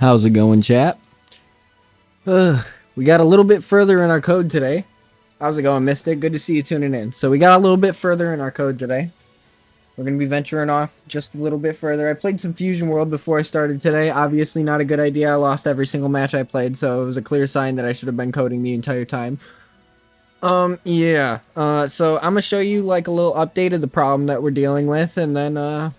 How's it going, chat? We got a little bit further in our code today. How's it going, Mystic? Good to see you tuning in. So we got a little bit further in our code today. We're going to be venturing off just a little bit further. I played some Fusion World before I started today. Obviously not a good idea. I lost every single match I played, so it was a clear sign that I should have been coding the entire time. So I'm gonna show you like a little update of the problem that we're dealing with, and then, I'm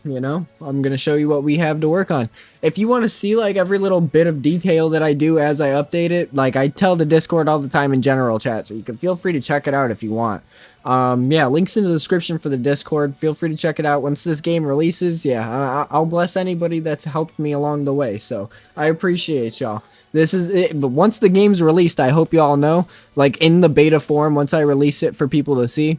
gonna show you what we have to work on. If you want to see like every little bit of detail that I do as I update it, like I tell the Discord all the time in general chat, so you can feel free to check it out if you want. Links in the description for the Discord. Feel free to check it out once this game releases. I'll bless anybody that's helped me along the way, so I appreciate y'all. This is it, but once the game's released, I hope you all know, like in the beta form, once I release it for people to see,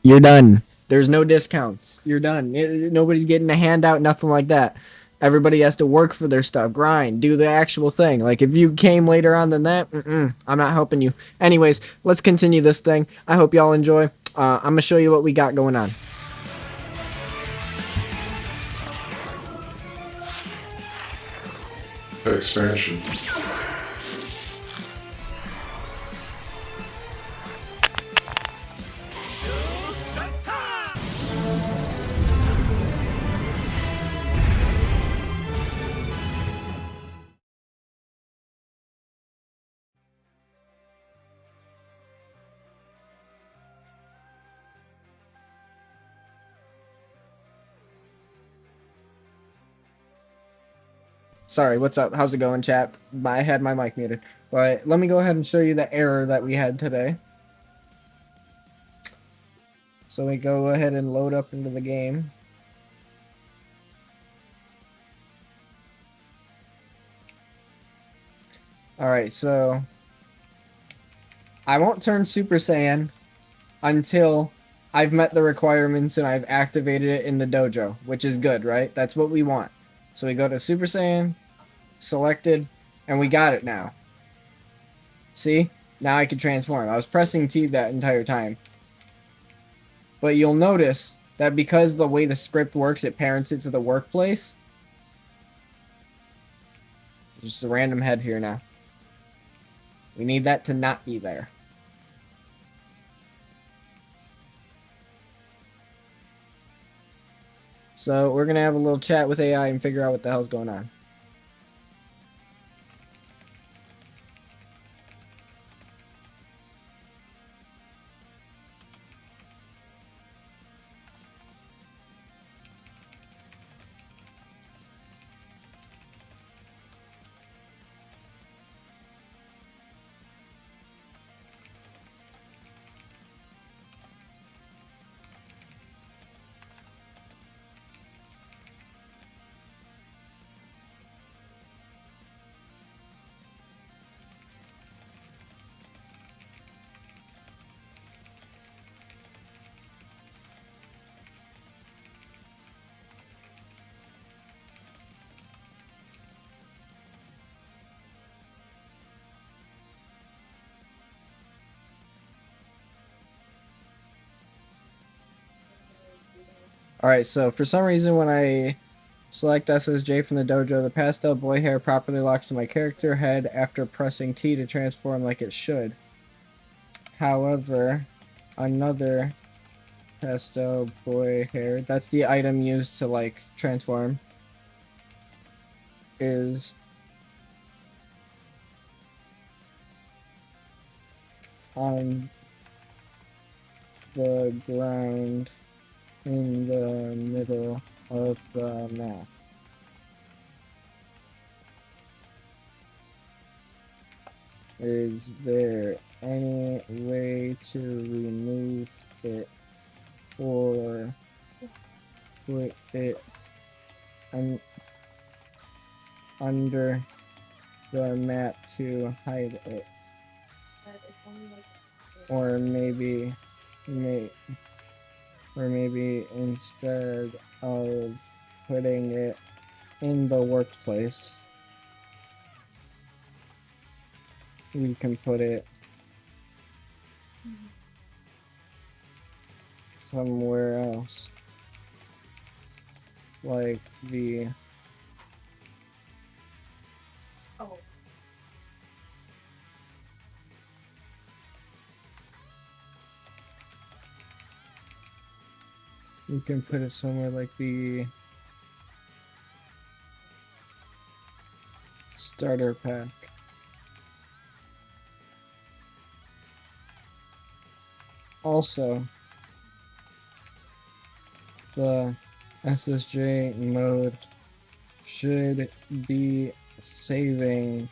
you're done. There's no discounts. You're done. Nobody's getting a handout, nothing like that. Everybody has to work for their stuff, grind, do the actual thing. Like if you came later on than that, I'm not helping you. Anyways, let's continue this thing. I hope y'all enjoy. I'm gonna show you what we got going on. TecXpansion. Sorry, what's up? How's it going, chat? I had my mic muted. But let me go ahead and show you the error that we had today. So we go ahead and load up into the game. Alright, so I won't turn Super Saiyan until I've met the requirements and I've activated it in the dojo, which is good, right? That's what we want. So we go to Super Saiyan, selected, and we got it now. See? Now I can transform. I was pressing T that entire time. But you'll notice that because the way the script works, it parents it to the workplace. Just a random head here now. We need that to not be there. So we're going to have a little chat with AI and figure out what the hell's going on. Alright, so for some reason when I select SSJ from the dojo, the pastel boy hair properly locks to my character head after pressing T to transform like it should. However, another pastel boy hair, that's the item used to like transform, is on the ground in the middle of the map. Is there any way to remove it or put it under the map to hide it? Or maybe instead of putting it in the workplace, we can put it somewhere else, like the We can put it somewhere like the starter pack. Also, the SSJ mode should be saving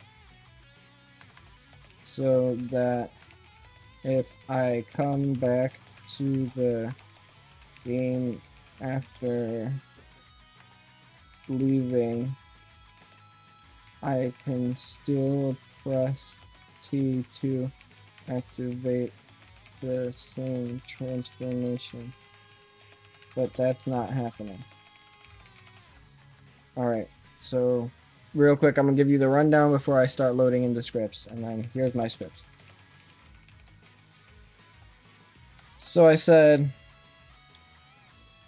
so that if I come back to the game after leaving, I can still press T to activate the same transformation, but that's not happening. Alright, so real quick, I'm gonna give you the rundown before I start loading into scripts, and then here's my script. So I said,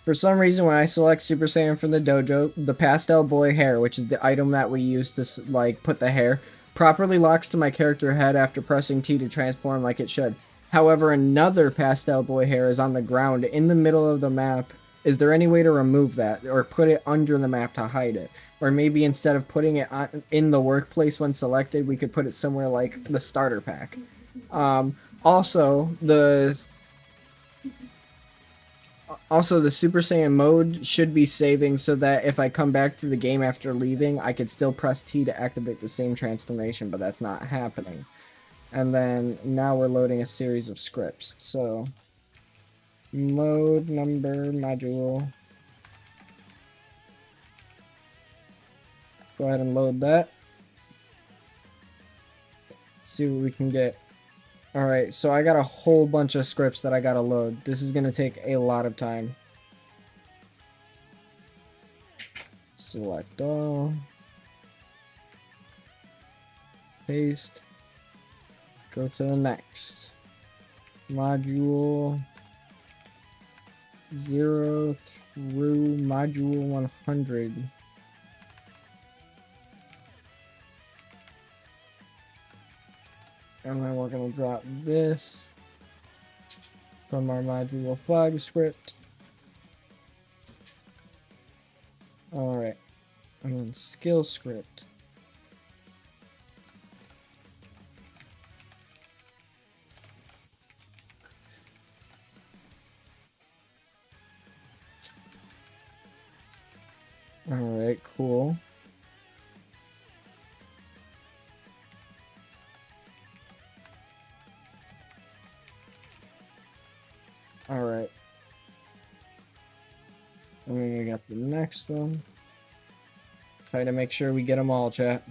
for some reason, when I select Super Saiyan from the dojo, the pastel boy hair, which is the item that we use to like put the hair, properly locks to my character head after pressing T to transform like it should. However, another pastel boy hair is on the ground in the middle of the map. Is there any way to remove that or put it under the map to hide it? Or maybe instead of putting it in the workplace when selected, we could put it somewhere like the starter pack. Also, the Super Saiyan mode should be saving so that if I come back to the game after leaving, I could still press T to activate the same transformation, but that's not happening. And then now we're loading a series of scripts. So, mode number module. Go ahead and load that. See what we can get. Alright, so I got a whole bunch of scripts that I gotta load. This is gonna take a lot of time. Select all. Paste. Go to the next. Module 0 through module 100. And then we're going to drop this from our module 5 script. Alright. And then skill script. Alright, cool. Alright. And then we got the next one. Try to make sure we get them all, chat.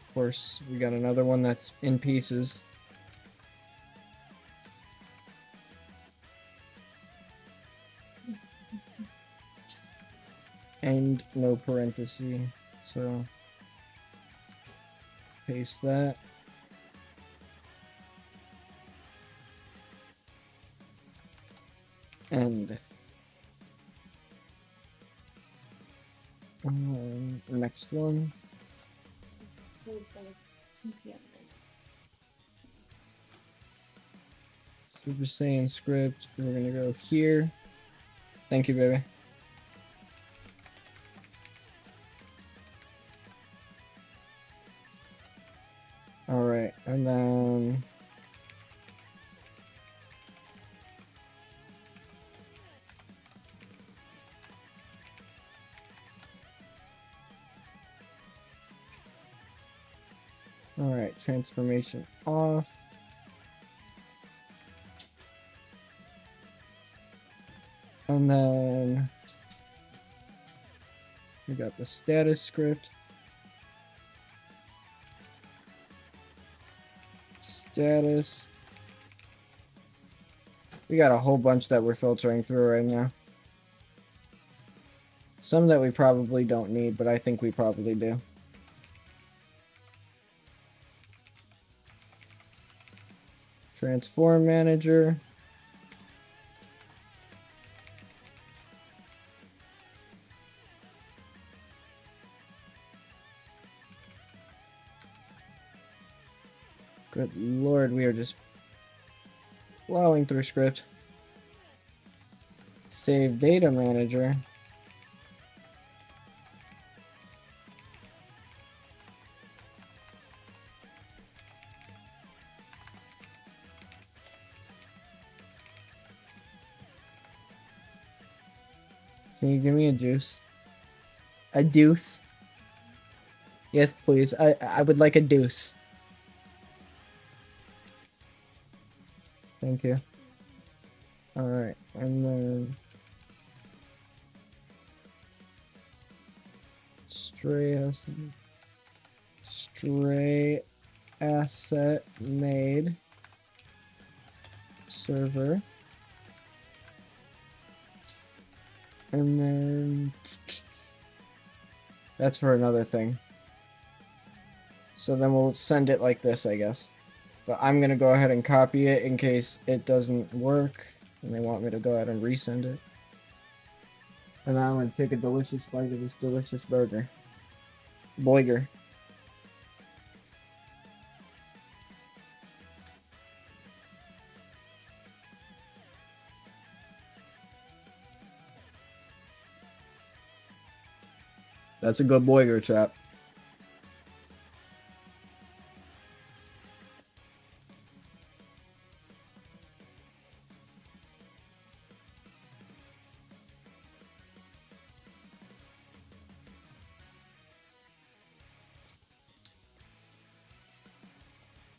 Of course, we got another one that's in pieces. And no parenthesis. So, paste that. And next one. Super Saiyan script. We're gonna go here. Thank you, baby. Alright, and then alright, transformation off. And then we got the status script. Status. We got a whole bunch that we're filtering through right now. Some that we probably don't need, but I think we probably do. Transform manager. Good lord, we are just plowing through script. Save data manager. Can you give me a juice? A deuce? Yes, please. I would like a deuce. Thank you. Alright, and then... Stray asset made server. And then... That's for another thing. So then we'll send it like this, I guess. But I'm going to go ahead and copy it in case it doesn't work. And they want me to go ahead and resend it. And now I'm going to take a delicious bite of this delicious burger. Boiger. That's a good boiger, chap.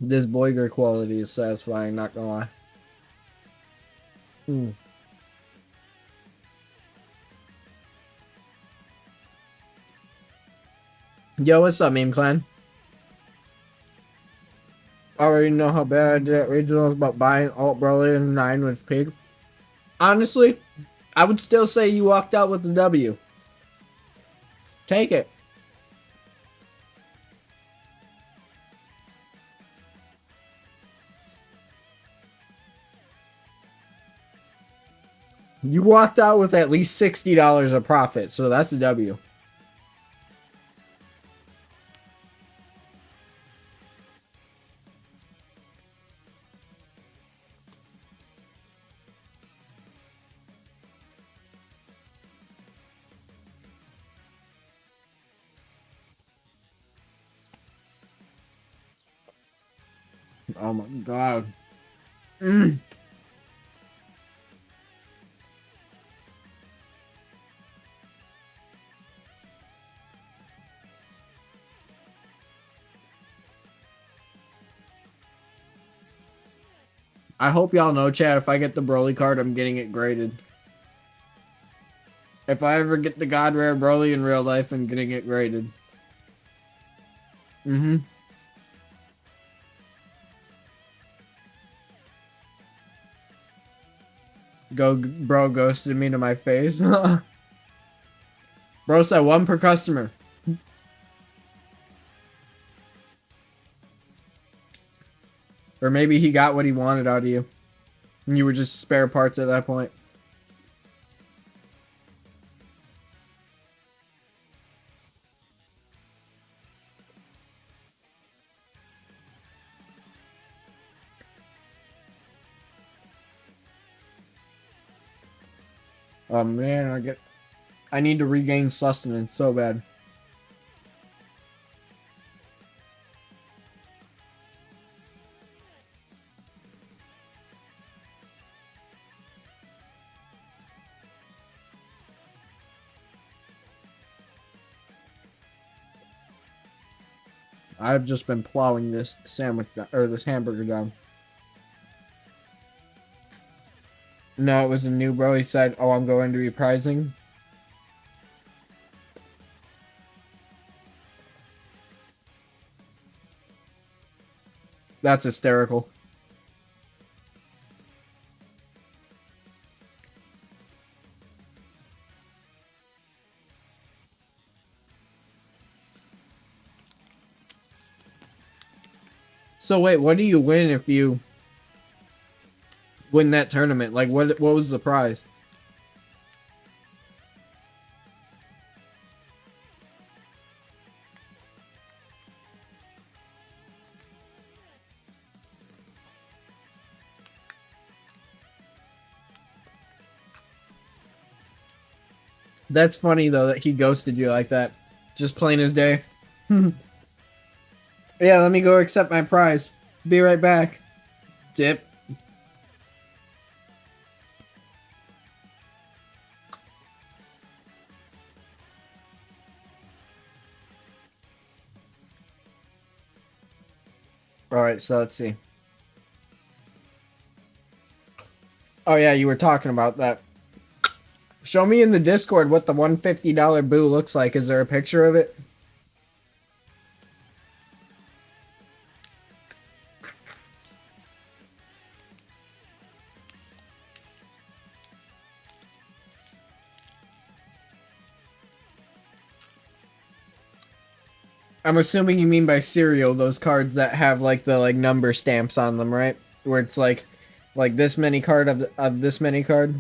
This boiger quality is satisfying, not gonna lie. Yo, what's up, meme clan? I already know how bad that regional is about buying alt Broly and 9 when it's peak. Honestly, I would still say you walked out with the W. Take it. You walked out with at least $60 of profit, so that's a W. Oh my god. I hope y'all know, chat, if I get the Broly card, I'm getting it graded. If I ever get the God Rare Broly in real life, I'm getting it graded. Bro ghosted me to my face. Bro said 1 per customer. Or maybe he got what he wanted out of you. And you were just spare parts at that point. Oh man, I need to regain sustenance so bad. I've just been plowing this sandwich down, or this hamburger down. No, it was a new bro. He said, "Oh, I'm going to be pricing." That's hysterical. So wait, what do you win if you win that tournament? Like, what was the prize? That's funny though that he ghosted you like that. Just plain as day. Yeah, let me go accept my prize. Be right back. Dip. Alright, so let's see. Oh yeah, you were talking about that. Show me in the Discord what the $150 boo looks like. Is there a picture of it? I'm assuming you mean by cereal those cards that have like the like number stamps on them, right? Where it's like this many card of this many card.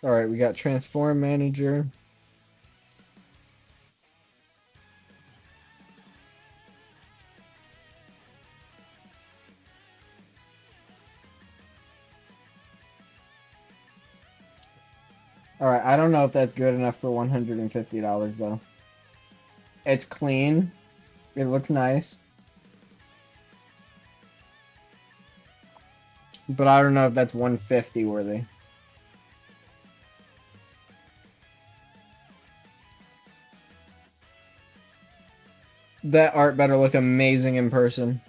All right, we got Transform Manager. All right, I don't know if that's good enough for $150 though. It's clean. It looks nice. But I don't know if that's 150 worthy. That art better look amazing in person.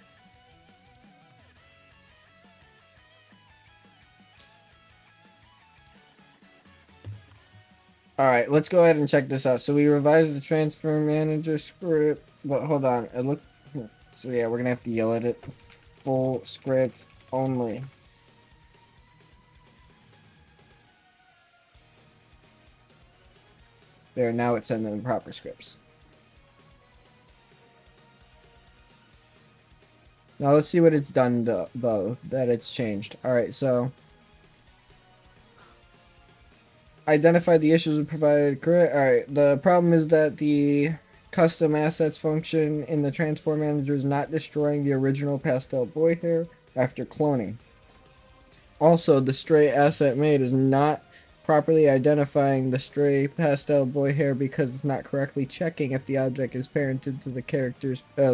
Alright, let's go ahead and check this out. So we revised the transfer manager script, but hold on. It looked so yeah, we're gonna have to yell at it. Full script only. There, now it's sending the proper scripts. Now let's see what it's done though, that it's changed. Alright, so identify the issues and provide correct. Alright, the problem is that the custom assets function in the transform manager is not destroying the original pastel boy hair after cloning. Also, the stray asset made is not properly identifying the stray pastel boy hair because it's not correctly checking if the object is parented to the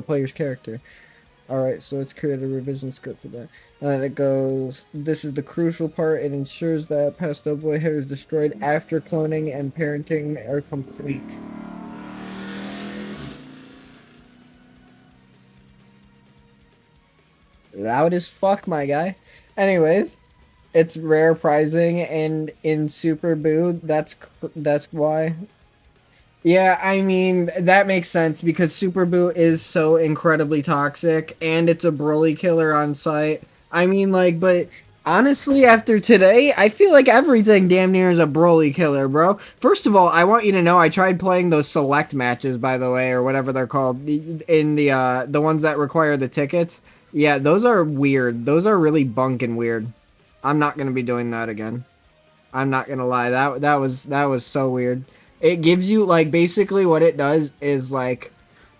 player's character. Alright, so let's create a revision script for that. And it goes, this is the crucial part. It ensures that pastel boy hair is destroyed after cloning and parenting are complete. Loud as fuck, my guy. Anyways, it's rare prizing, and in Super Boo, that's why. Yeah, I mean, that makes sense because Super Boo is so incredibly toxic and it's a Broly killer on site. I mean, like, but honestly, after today, I feel like everything damn near is a Broly killer, bro. First of all, I want you to know I tried playing those select matches, by the way, or whatever they're called, in the ones that require the tickets. Yeah, those are weird. Those are really bunkin' weird. I'm not gonna be doing that again. I'm not gonna lie. That was so weird. It gives you, like, basically what it does is, like,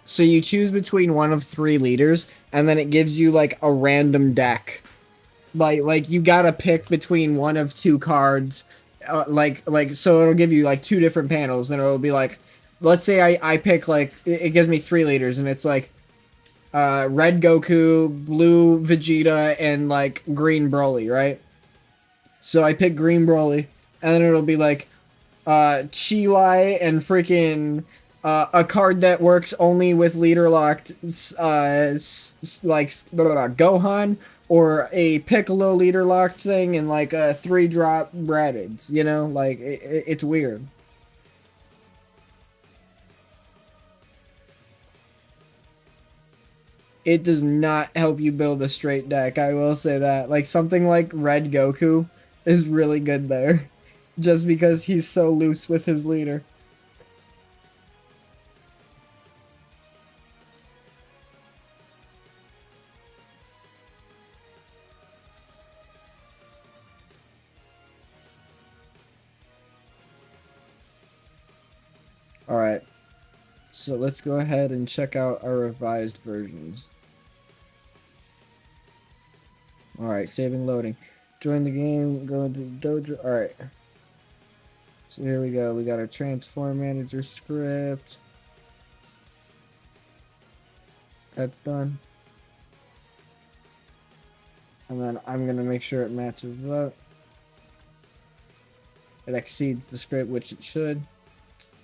so you choose between one of 3 leaders, and then it gives you, like, a random deck. Like you gotta pick between one of 2 cards, so it'll give you, like, 2 different panels, and it'll be, like, let's say I pick, like, it gives me 3 leaders, and it's, like, red Goku, blue Vegeta, and, like, green Broly, right? So I pick green Broly, and then it'll be, like, Chilai and freaking a card that works only with leader locked Gohan, or a Piccolo leader locked thing, and like a 3-drop Radids, you know, like it's weird. It does not help you build a straight deck, I will say that. Like something like Red Goku is really good there. just because he's so loose with his leader. Alright, so let's go ahead and check out our revised versions. Alright, saving loading. Join the game, go to dojo. Alright. So here we go. We got our transform manager script. That's done. And then I'm going to make sure it matches up. It exceeds the script, which it should.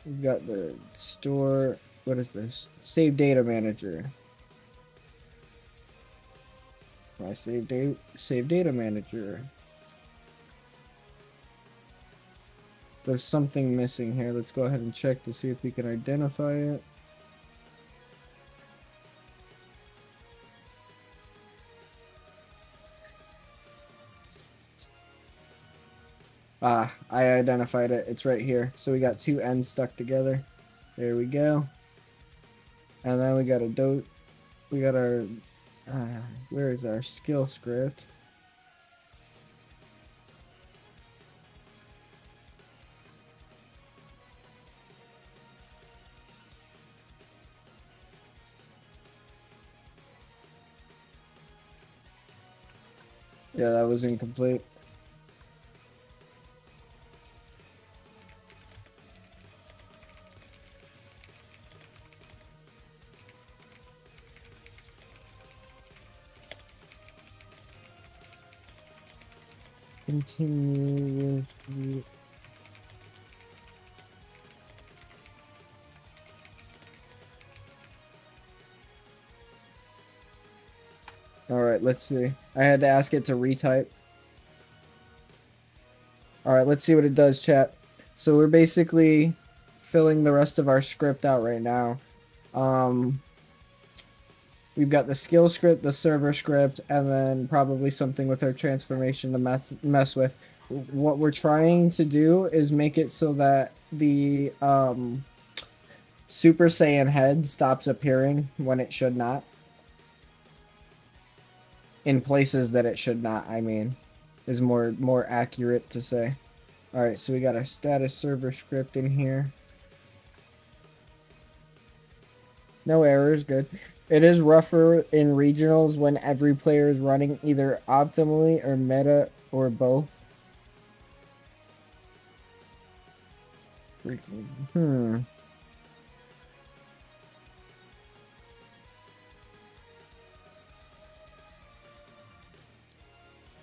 We've got the store. What is this? Save data manager. I save data manager. There's something missing here. Let's go ahead and check to see if we can identify it. Ah, I identified it. It's right here. So we got two ends stuck together. There we go. And then we got our where is our skill script? Yeah, that was incomplete. Continue with the... Alright, let's see. I had to ask it to retype. Alright, let's see what it does, chat. So we're basically filling the rest of our script out right now. We've got the skill script, the server script, and then probably something with our transformation to mess with. What we're trying to do is make it so that the Super Saiyan head stops appearing when it should not. In places that it should not, I mean, is more accurate to say. Alright, so we got our status server script in here. No errors, good. It is rougher in regionals when every player is running either optimally or meta or both.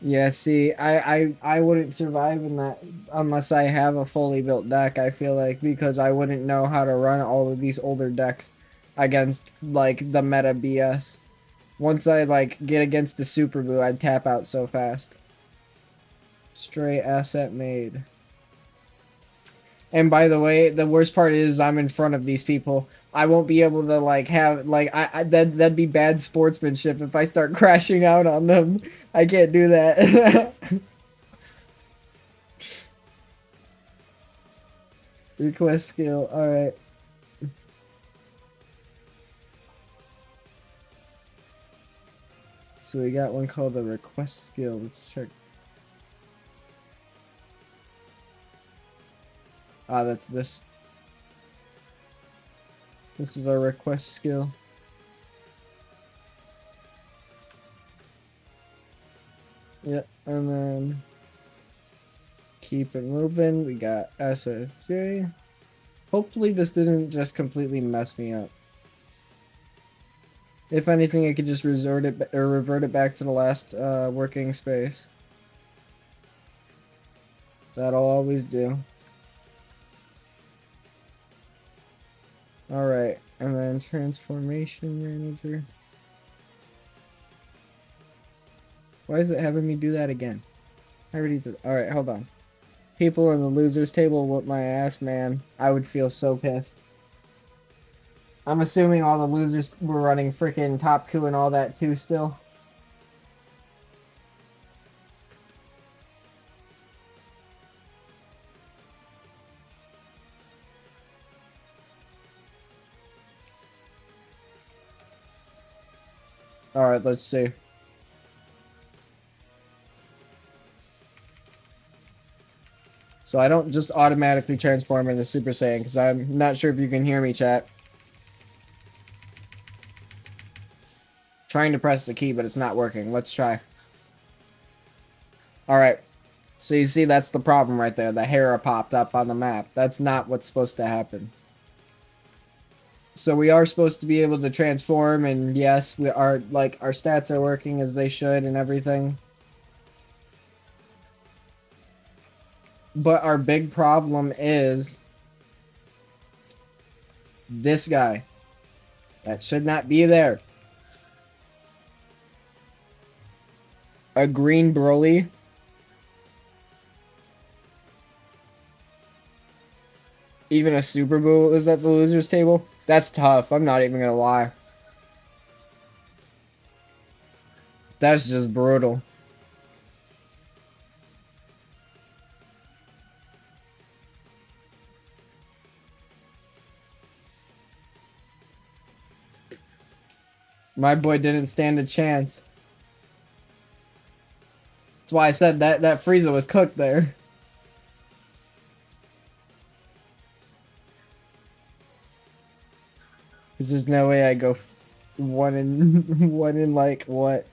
Yeah, see, I wouldn't survive in that unless I have a fully built deck, I feel like, because I wouldn't know how to run all of these older decks against, like, the meta BS. Once I, like, get against the Super Boo, I'd tap out so fast. Stray asset made. And by the way, the worst part is I'm in front of these people. I won't be able to like have like that'd be bad sportsmanship if I start crashing out on them. I can't do that. Request skill. All right. So we got one called the request skill. Let's check. Ah, that's this. This is our request skill. Yep, and then keep it moving. We got SSJ. Hopefully this doesn't just completely mess me up. If anything, I could just revert it back to the last working space. That'll always do. Alright, and then transformation manager. Why is it having me do that again? I already did. Alright, hold on. People in the losers table whoop my ass, man. I would feel so pissed. I'm assuming all the losers were running freaking top coup and all that too still. Alright, let's see. So I don't just automatically transform into Super Saiyan, because I'm not sure if you can hear me, chat. Trying to press the key, but it's not working. Let's try. Alright. So you see, that's the problem right there. The hair popped up on the map. That's not what's supposed to happen. So we are supposed to be able to transform, and yes, we are, like, our stats are working as they should and everything. But our big problem is this guy. That should not be there. A green Broly. Even a Super Boo is at the losers table. That's tough. I'm not even gonna lie. That's just brutal. My boy didn't stand a chance. That's why I said that Frieza was cooked there. Because there's no way I go one in like what?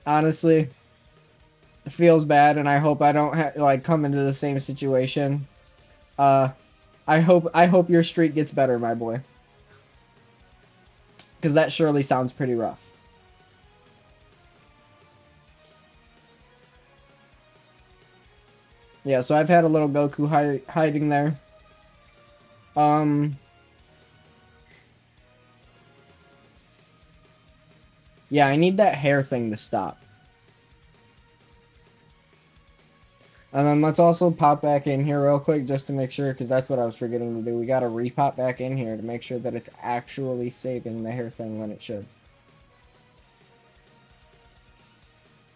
Honestly, it feels bad, and I hope I don't like come into the same situation. I hope your streak gets better, my boy. Because that surely sounds pretty rough. Yeah, so I've had a little Goku hiding there. Yeah, I need that hair thing to stop. And then let's also pop back in here real quick just to make sure, because that's what I was forgetting to do. We gotta re-pop back in here to make sure that it's actually saving the hair thing when it should.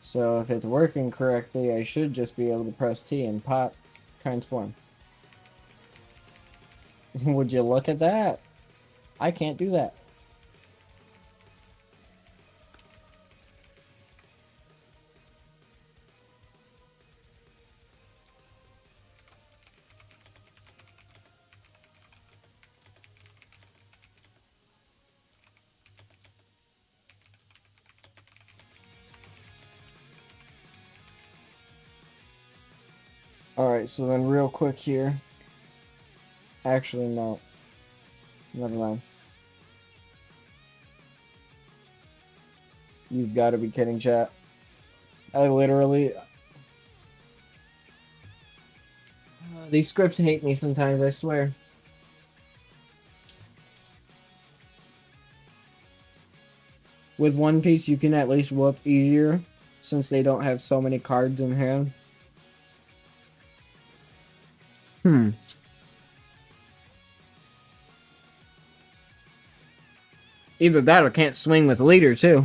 So if it's working correctly, I should just be able to press T and pop transform. Would you look at that? I can't do that. Alright, so then real quick here. Actually, no. Never mind. You've got to be kidding, chat. I literally... these scripts hate me sometimes, I swear. With One Piece, you can at least whoop easier, since they don't have so many cards in hand. Either that or can't swing with leader, too.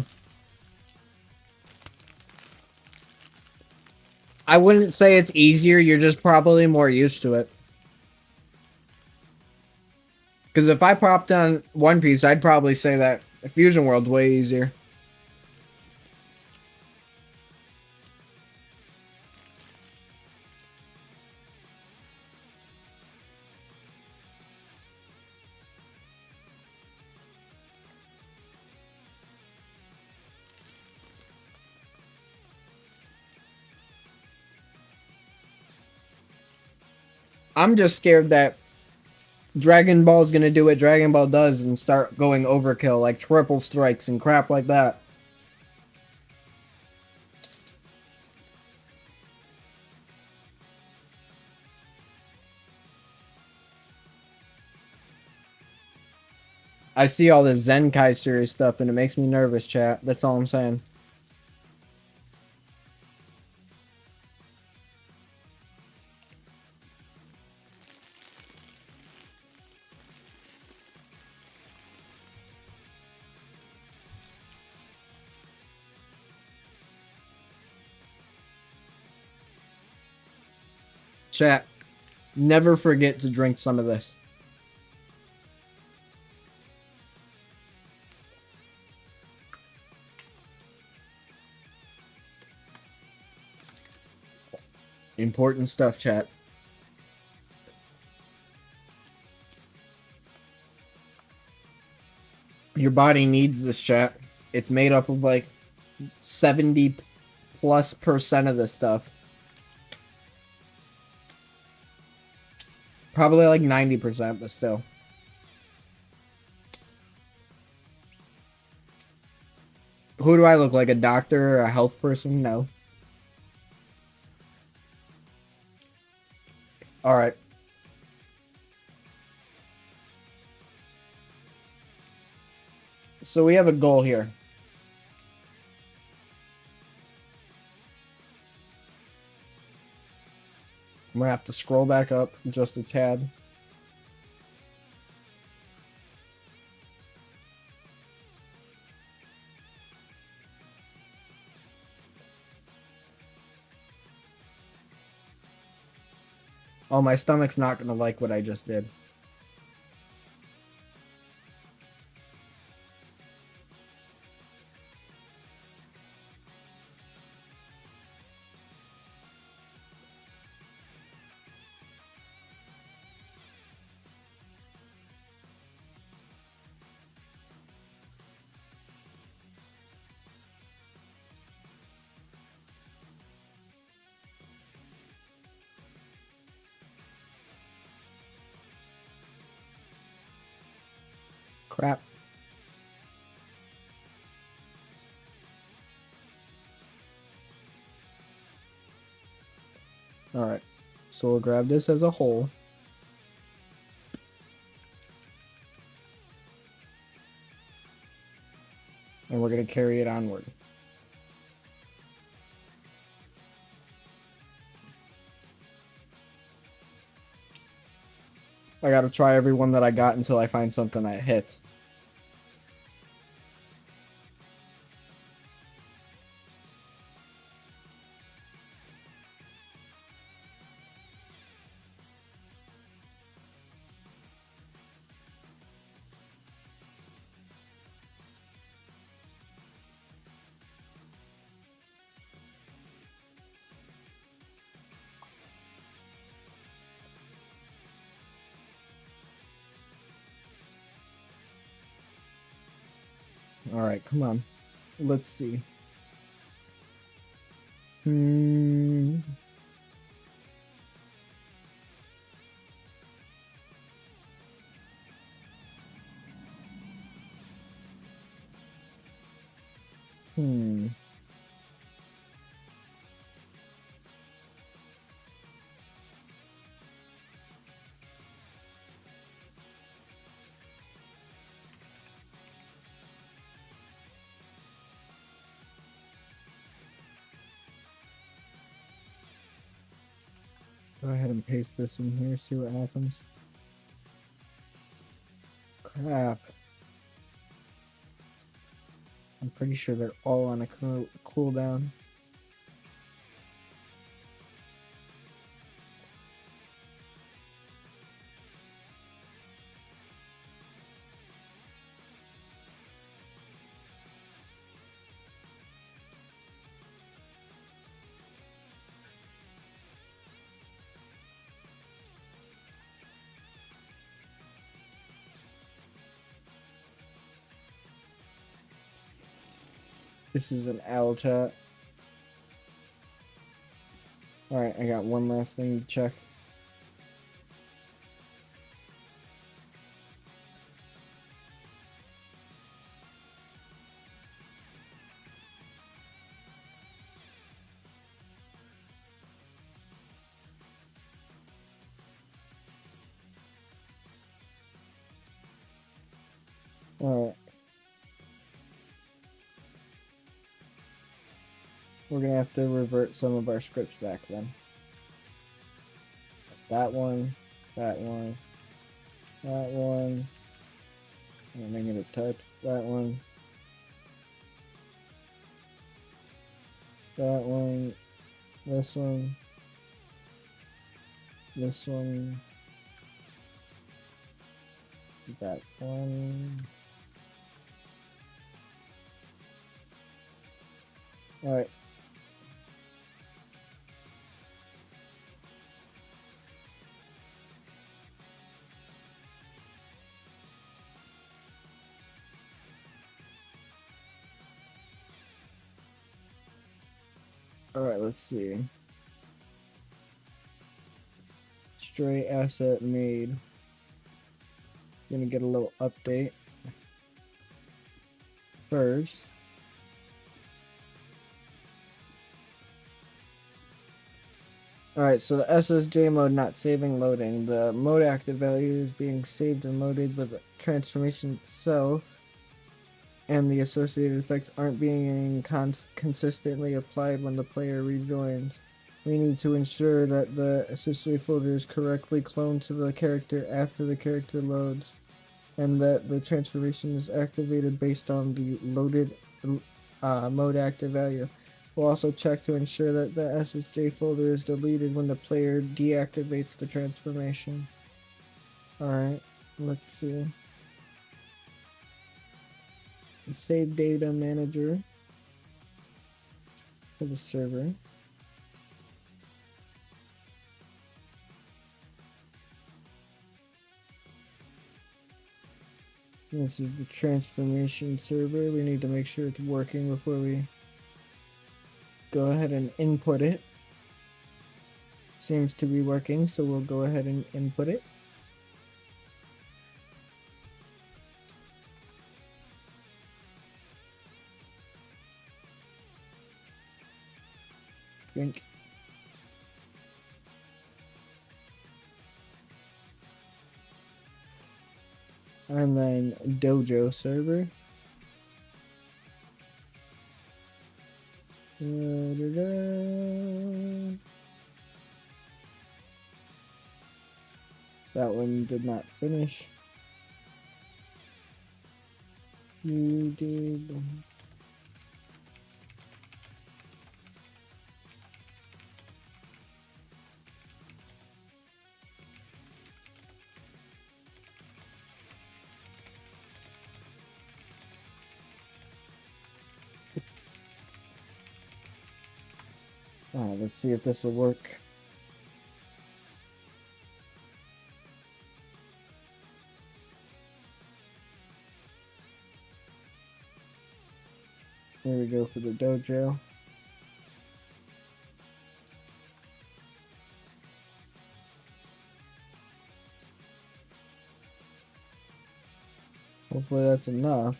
I wouldn't say it's easier, you're just probably more used to it. Because if I popped on One Piece, I'd probably say that Fusion World's way easier. I'm just scared that Dragon Ball's gonna do what Dragon Ball does and start going overkill, like triple strikes and crap like that. I see all this Zenkai series stuff and it makes me nervous, chat. That's all I'm saying. Chat, never forget to drink some of this. Important stuff, chat. Your body needs this, chat. It's made up of like 70+% of this stuff. Probably like 90%, but still. Who do I look like? A doctor or a health person? No. Alright. So we have a goal here. I'm gonna have to scroll back up just a tad. Oh, my stomach's not gonna like what I just did. Crap. Alright. So we'll grab this as a whole. And we're going to carry it onward. I got to try every one that I got until I find something that hits. Alright, come on. Let's see. Hmm. Go ahead and paste this in here, see what happens. Crap. I'm pretty sure they're all on a cooldown. This is an owl chat. Alright, I got one last thing to check. Alright. We're gonna have to revert some of our scripts back then. That one, that one, that one. I'm gonna type that one. That one, this one, this one, that one. Alright. Alright, let's see. Stray asset made. Gonna get a little update. First. Alright, so the SSJ mode not saving loading. The mode active value is being saved and loaded, but the transformation itself and the associated effects aren't being consistently applied when the player rejoins. We need to ensure that the SSJ folder is correctly cloned to the character after the character loads, and that the transformation is activated based on the loaded mode active value. We'll also check to ensure that the SSJ folder is deleted when the player deactivates the transformation. Alright, let's see. Save data manager for the server. This is the transformation server. We need to make sure it's working before we go ahead and input it. Seems to be working, so we'll go ahead and input it. Drink. And then dojo server. That one did not finish. You did. Let's see if this will work. There we go for the dojo. Hopefully that's enough.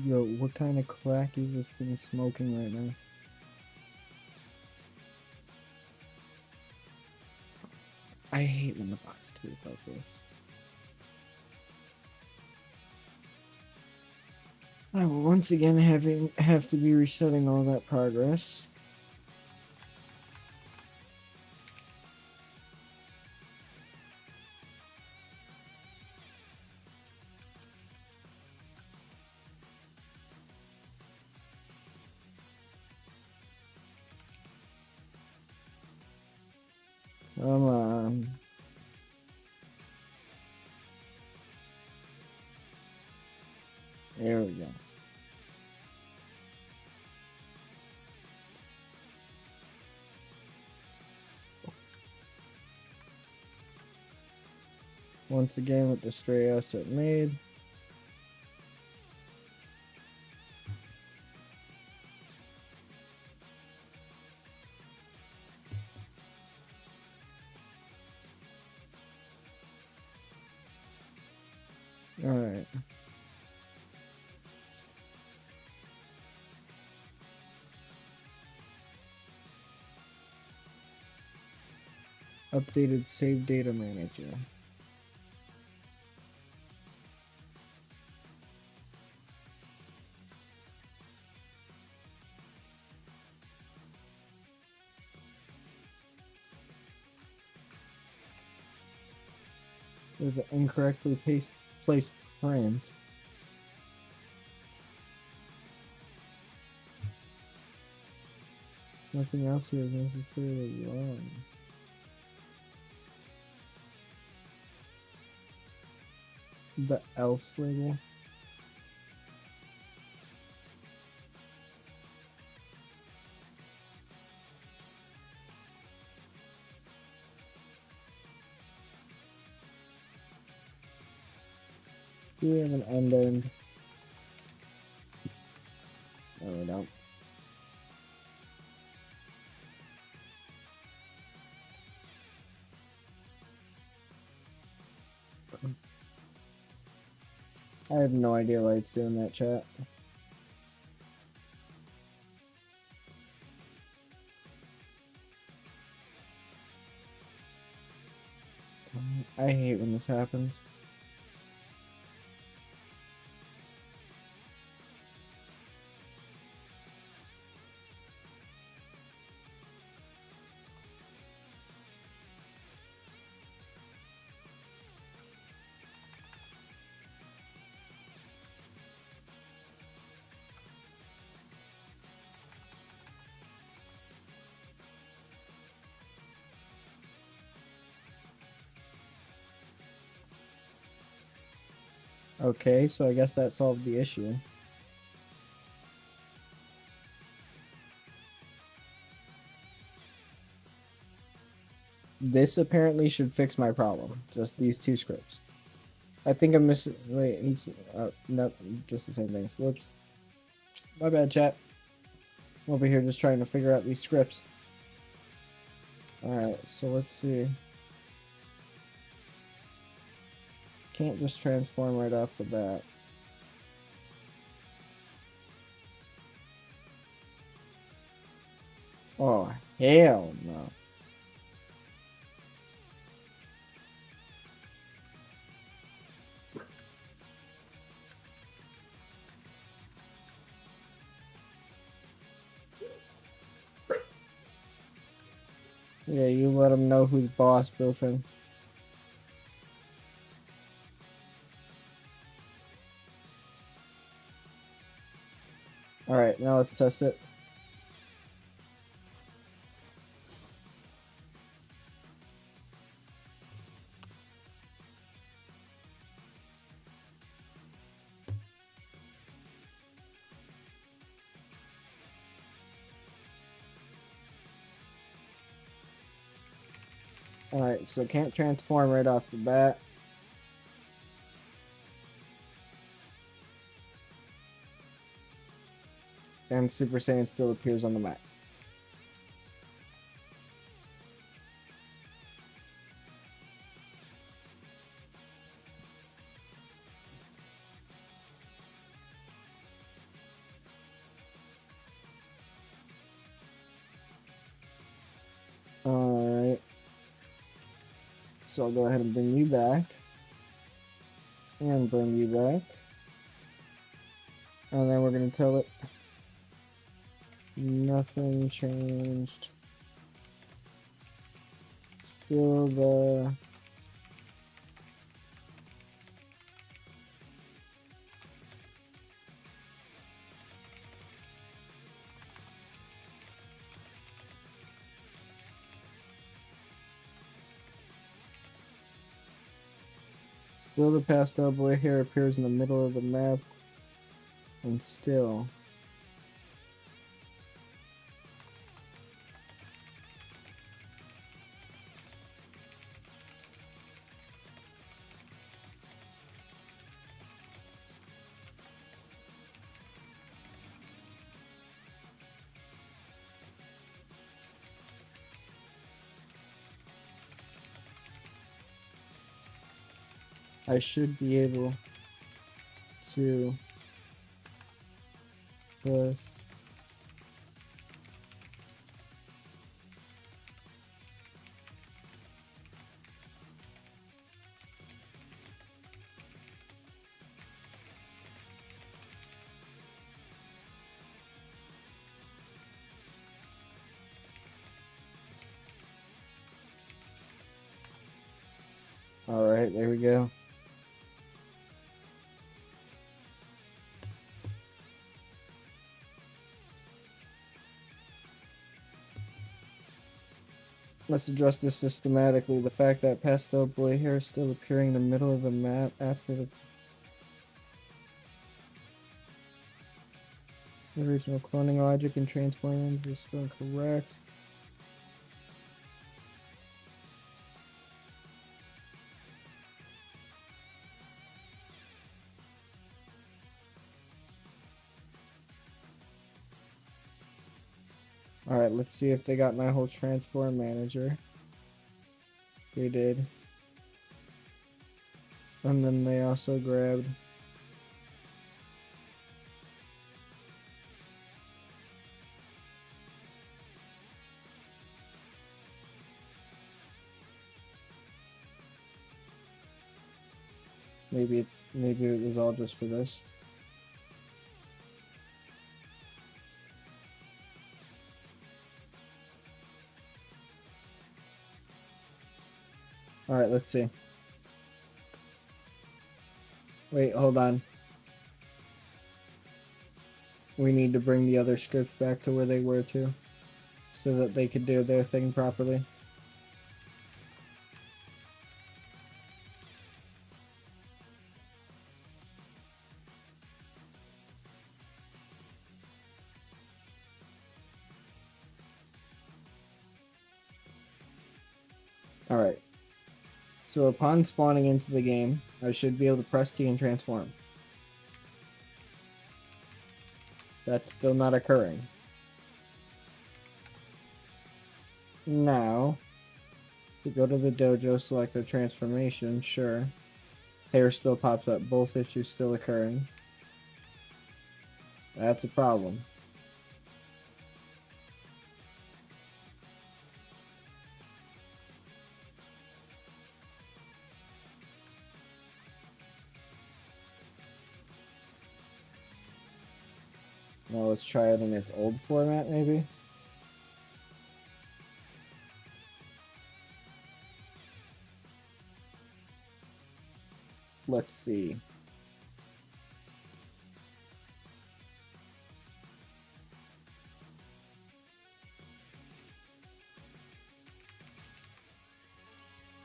Yo, what kind of crack is this thing smoking right now? I hate when the bots do it like this. I will once again have to be resetting all that progress. Come on. There we go. Once again with the stray asset made. Alright. Updated save data manager. There's an incorrectly placed print. Nothing else here is necessarily wrong. The else label. Do we have an end? No, we don't. I have no idea why it's doing that, chat. I hate when this happens. Okay, so I guess that solved the issue. This apparently should fix my problem. Just these two scripts. I think I'm missing. Wait, he's. Nope, just the same thing. Whoops. My bad, chat. I'm over here just trying to figure out these scripts. Alright, so let's see. Can't just transform right off the bat. Oh, hell no. Yeah, you let him know who's boss, Bilfin. Alright, now let's test it. Alright, so can't transform right off the bat. And Super Saiyan still appears on the map. Alright. So I'll go ahead and bring you back. And bring you back. And then we're going to tell it nothing changed. Still the... Still the pastel boy hair appears in the middle of the map. And still... I should be able to press Alright. Alright, there we go. Let's address this systematically. The fact that pastel boy hair is still appearing in the middle of the map after the original cloning logic and transforming is still incorrect. Alright, let's see if they got my whole transform manager. They did. And then they also grabbed maybe it was all just for this. Alright, let's see. Wait, hold on. We need to bring the other scripts back to where they were too, so that they could do their thing properly. Alright. So upon spawning into the game, I should be able to press T and transform. That's still not occurring. Now, to go to the dojo, select a transformation, sure. Hair still pops up, both issues still occurring. That's a problem. Now let's try it in its old format, maybe? Let's see.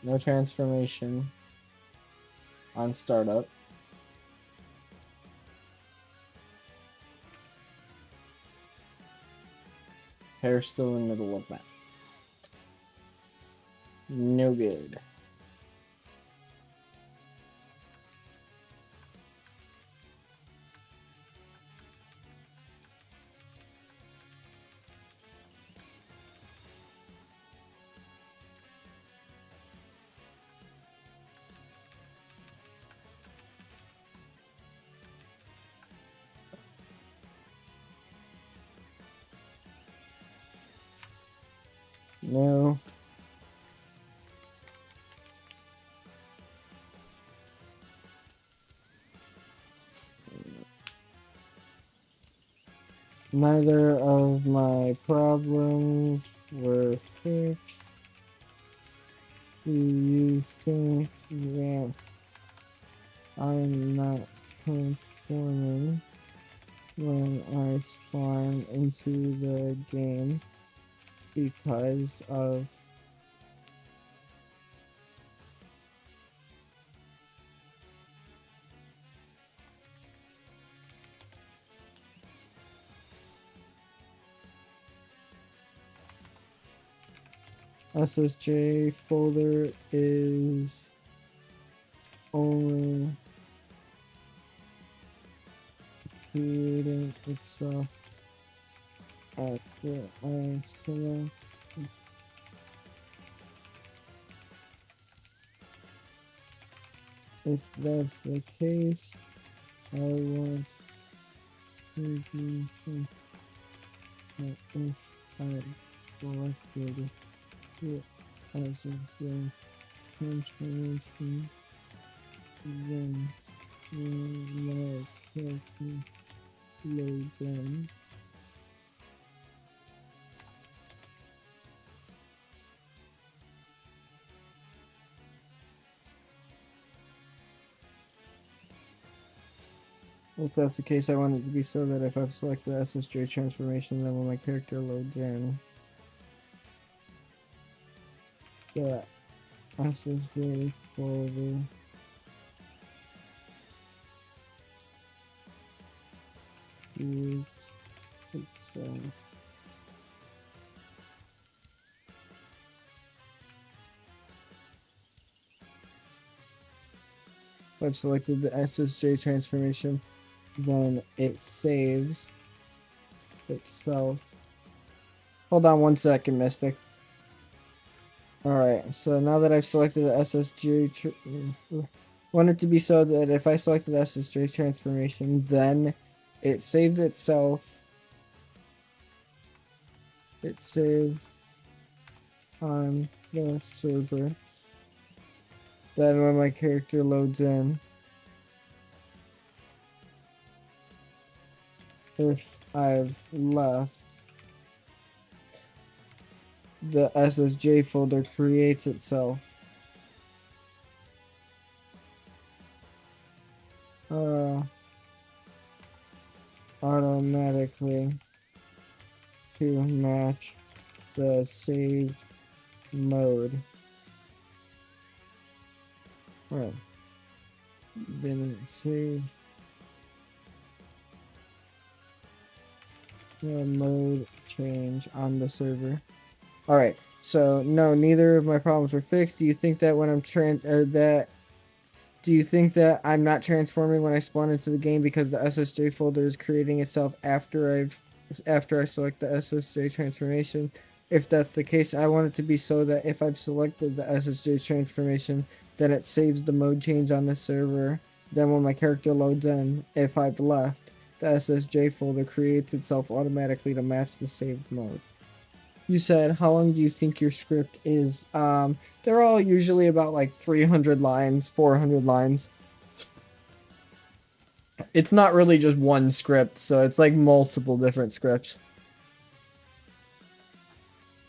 No transformation on startup. Hair still in the middle of map. No good. No. Neither of my problems were fixed. Do you think that I'm not transforming when I spawn into the game because of SSJ folder is only creating itself after I select. If that's the case, I want to be sure that if I selected it as a game transformation, then my character loads in. If that's the case, I want it to be so that if I've selected the SSJ transformation, then when my character loads in, the SSJ folder is itself. If I've selected the SSJ transformation, then it saves itself. Hold on 1 second, Mystic. Alright, so now that I've selected the SSJ, want it to be so that if I select the SSJ transformation, then it saved itself. It saved on the server. Then when my character loads in, if I've left, the SSJ folder creates itself. Automatically to match the saved mode. Alright. Then save the mode change on the server. Alright, so no, neither of my problems were fixed. Do you think that when I'm do you think that I'm not transforming when I spawn into the game because the SSJ folder is creating itself after I select the SSJ transformation? If that's the case, I want it to be so that if I've selected the SSJ transformation, then it saves the mode change on the server. Then when my character loads in, if I've left, the SSJ folder creates itself automatically to match the saved mode. You said, how long do you think your script is? They're all usually about like 300 lines, 400 lines. It's not really just one script, so it's like multiple different scripts.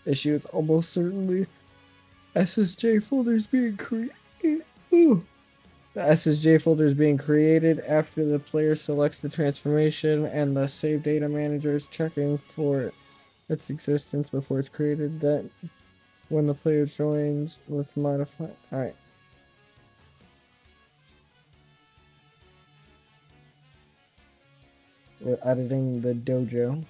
Issue is almost certainly SSJ folders being created. The SSJ folder is being created after the player selects the transformation and the save data manager is checking for its existence before it's created. That when the player joins, let's modify. Alright. We're editing the dojo.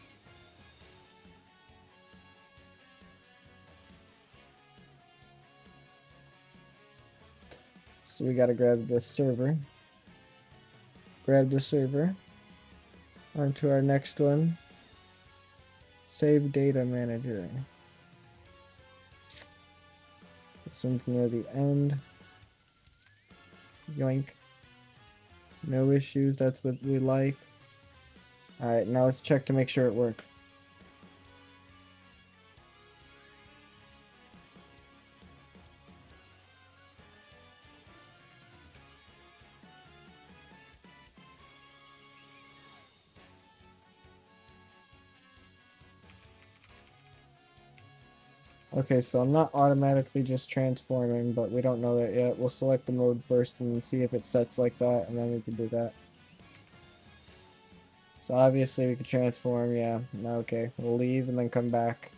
So we gotta grab this server. Grab the server. On to our next one. Save data manager. This one's near the end. Yoink. No issues, that's what we like. Alright, now let's check to make sure it works. Okay, so I'm not automatically just transforming, but we don't know that yet. We'll select the mode first and see if it sets like that, and then we can do that. So obviously we can transform, yeah. Okay, we'll leave and then come back.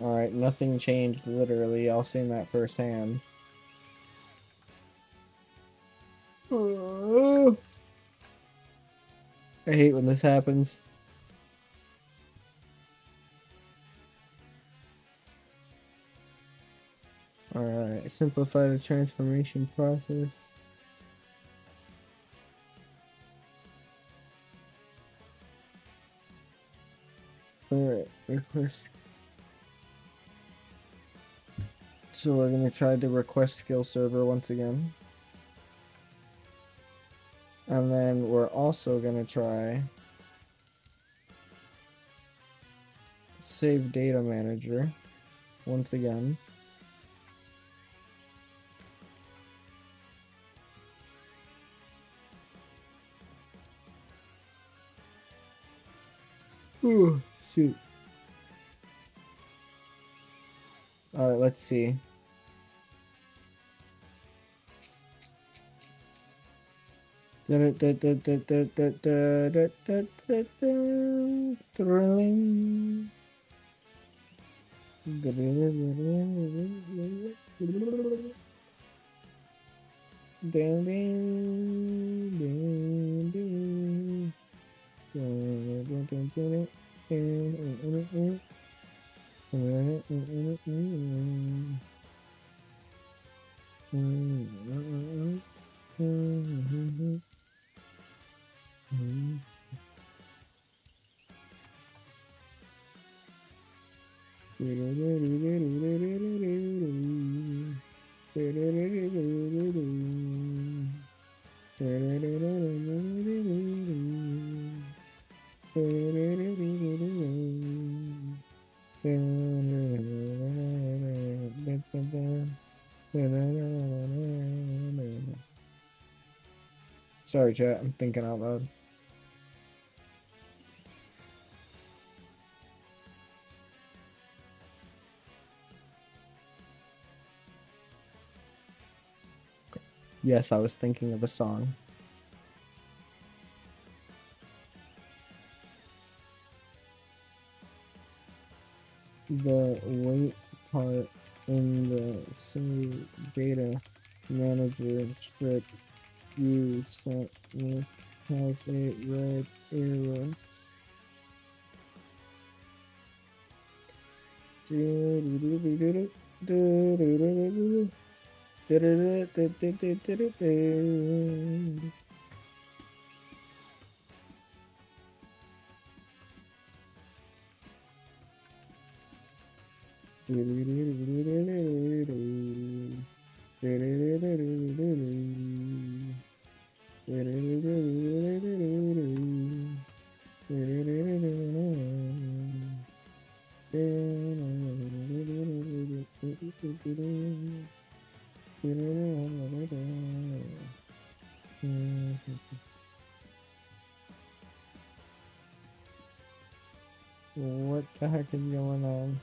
Alright, nothing changed, literally. I'll seen that firsthand. I hate when this happens. Alright, simplify the transformation process. Alright, request. So we're gonna try the request skill server once again. And then we're also gonna try save data manager once again. Ooh, shoot. Alright, let's see. Sorry, chat. I'm thinking out loud. Yes, I was thinking of a song. The wait part in the save data manager script you sent me has a red arrow. What the heck is going on?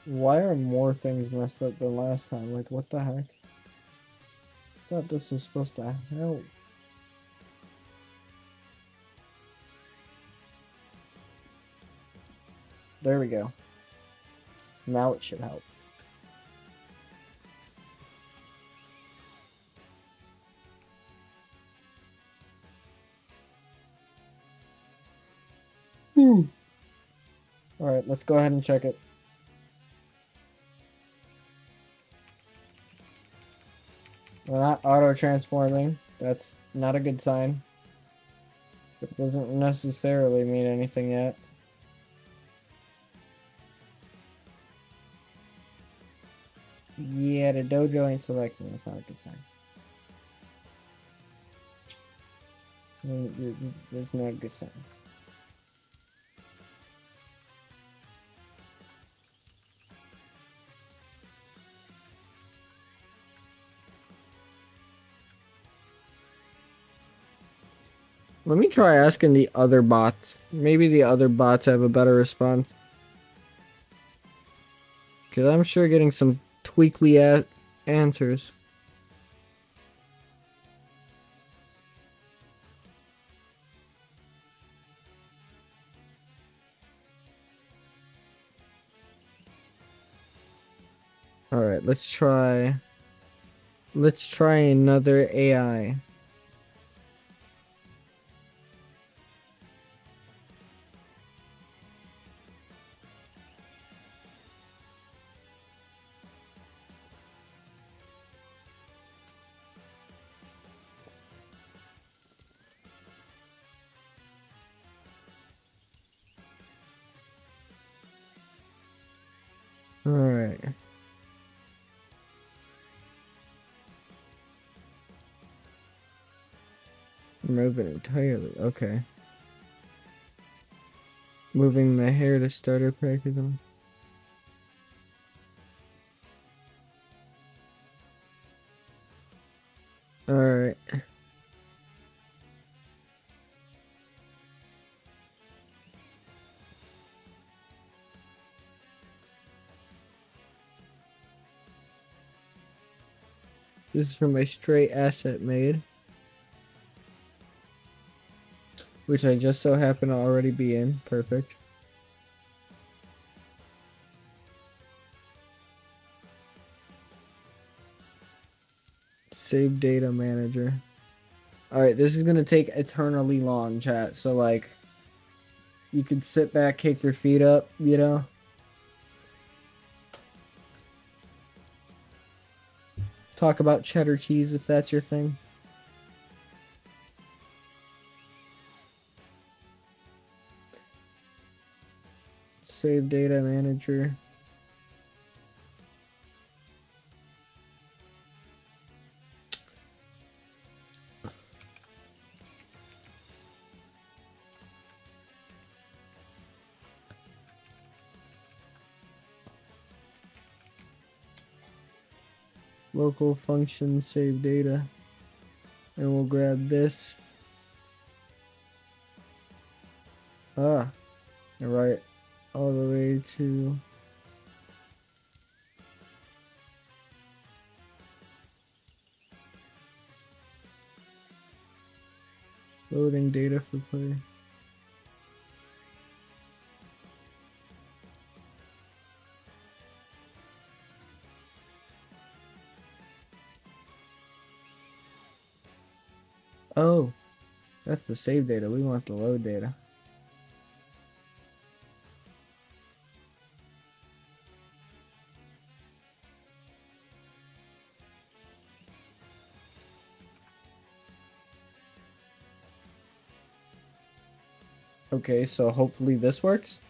Why are more things messed up than last time? Like, what the heck? I thought this was supposed to help. There we go. Now it should help. Alright, let's go ahead and check it. We're not auto-transforming. That's not a good sign. It doesn't necessarily mean anything yet. Yeah, the dojo ain't selecting. That's not a good sign. There's not a good sign. Let me try asking the other bots. Maybe the other bots have a better response. Because I'm sure getting some tweakly answers. Alright, let's try another AI. Alright. Remove it entirely. Okay. Moving the hair to starter package. Alright. This is from a straight asset made, which I just so happen to already be in. Perfect. Save data manager. Alright, this is gonna take eternally long, chat. So, like, you could sit back, kick your feet up, you know? Talk about cheddar cheese if that's your thing. Save data manager. Local function save data. And we'll grab this. And right all the way to loading data for play. Oh, that's the save data. We want the load data. Okay, so hopefully this works.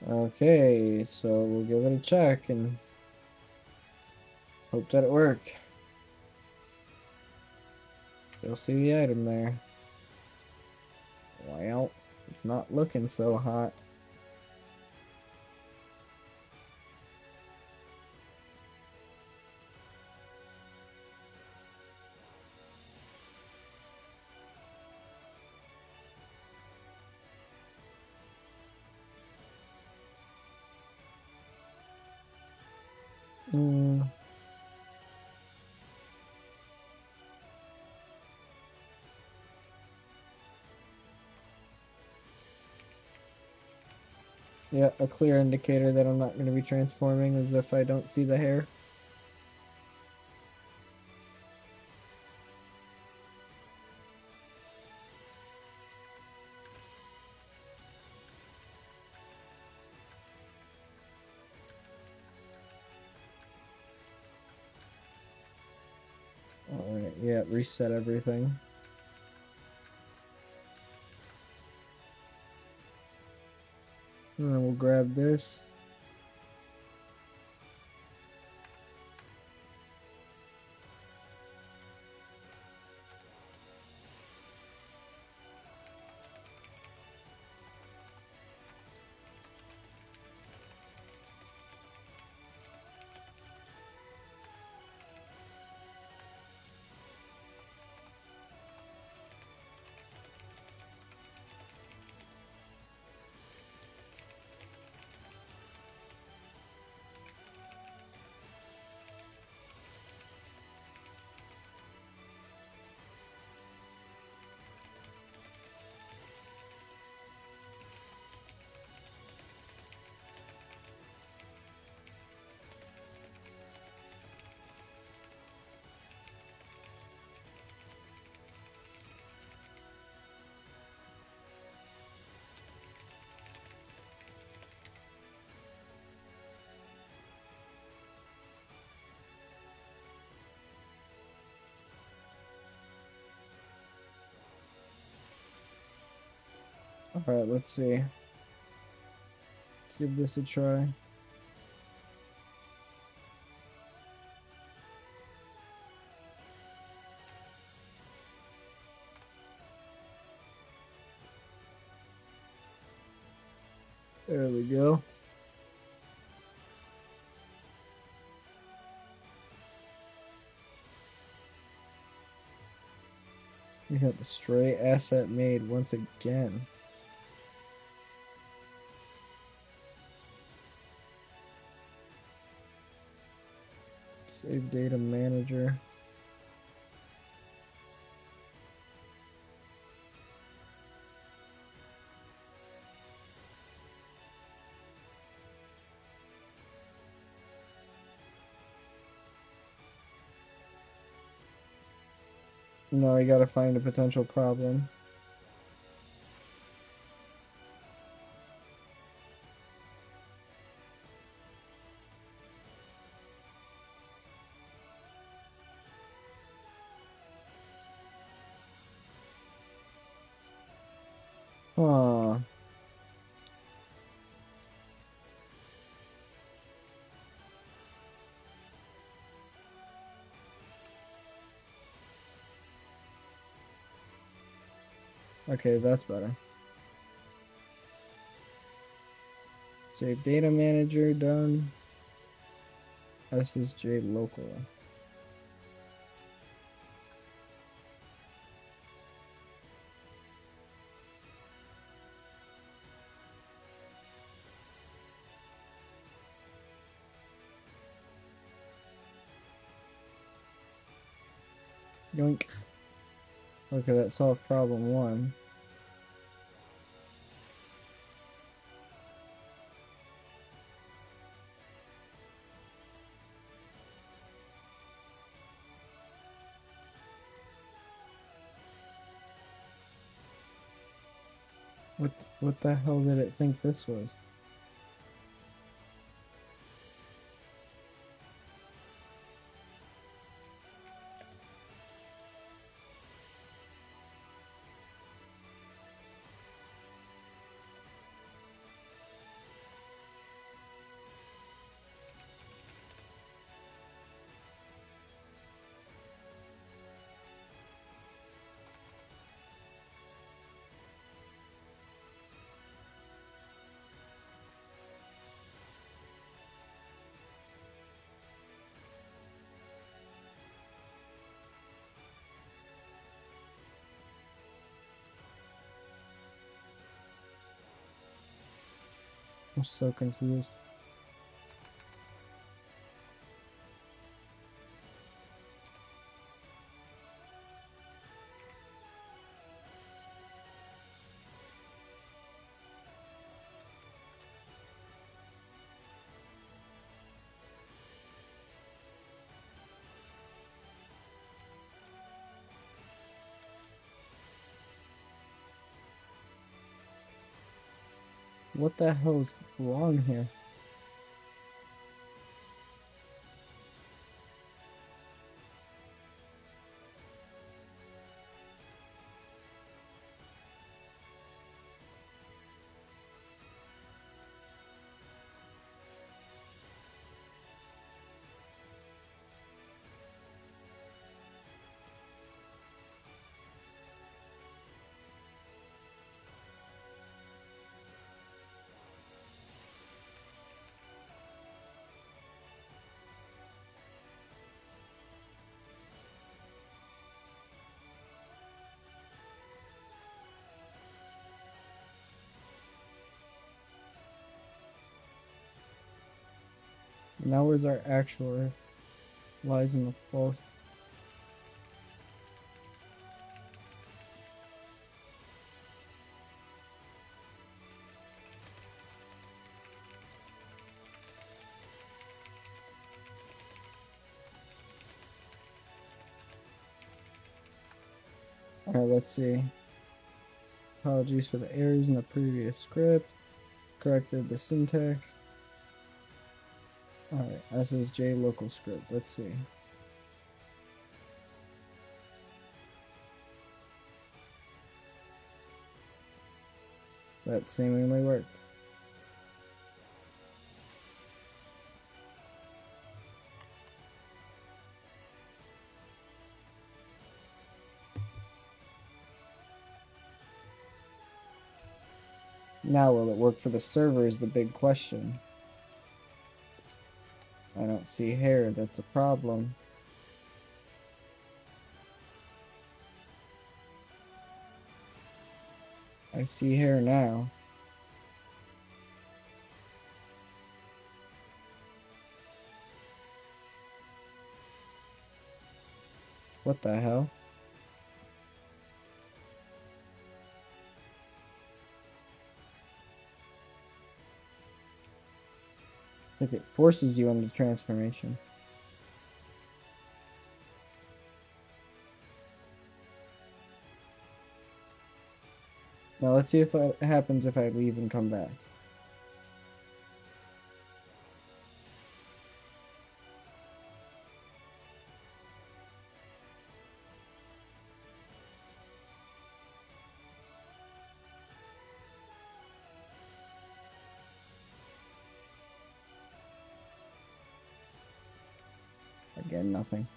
Okay, so we'll give it a check and hope that it worked. Still see the item there. Well, it's not looking so hot. Yeah, a clear indicator that I'm not going to be transforming is if I don't see the hair. Alright, yeah, reset everything. And then we'll grab this. Alright, let's see. Let's give this a try. There we go. We have the stray asset made once again. Save data manager. No, I gotta find a potential problem. Huh. Okay, that's better. Save data manager, done. SSJ local. Yoink. Okay, that solved problem 1. What the hell did it think this was? I'm so confused. What the hell is wrong here? Now where's our actual lies in the false? Alright, let's see. Apologies for the errors in the previous script. Corrected the syntax. Alright, SSJ local script. Let's see. That seemingly worked. Now, will it work for the server is the big question. I don't see hair, that's a problem. I see hair now. What the hell? It's like it forces you into transformation. Now let's see if it happens if I leave and come back. Again, nothing.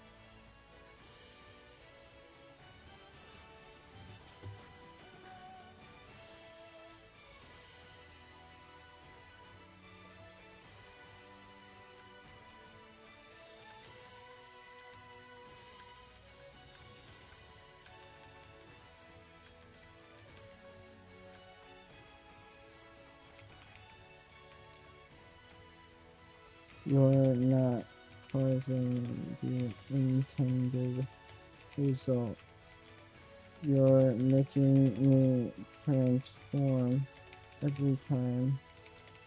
You're not causing the intended result. You're making me transform every time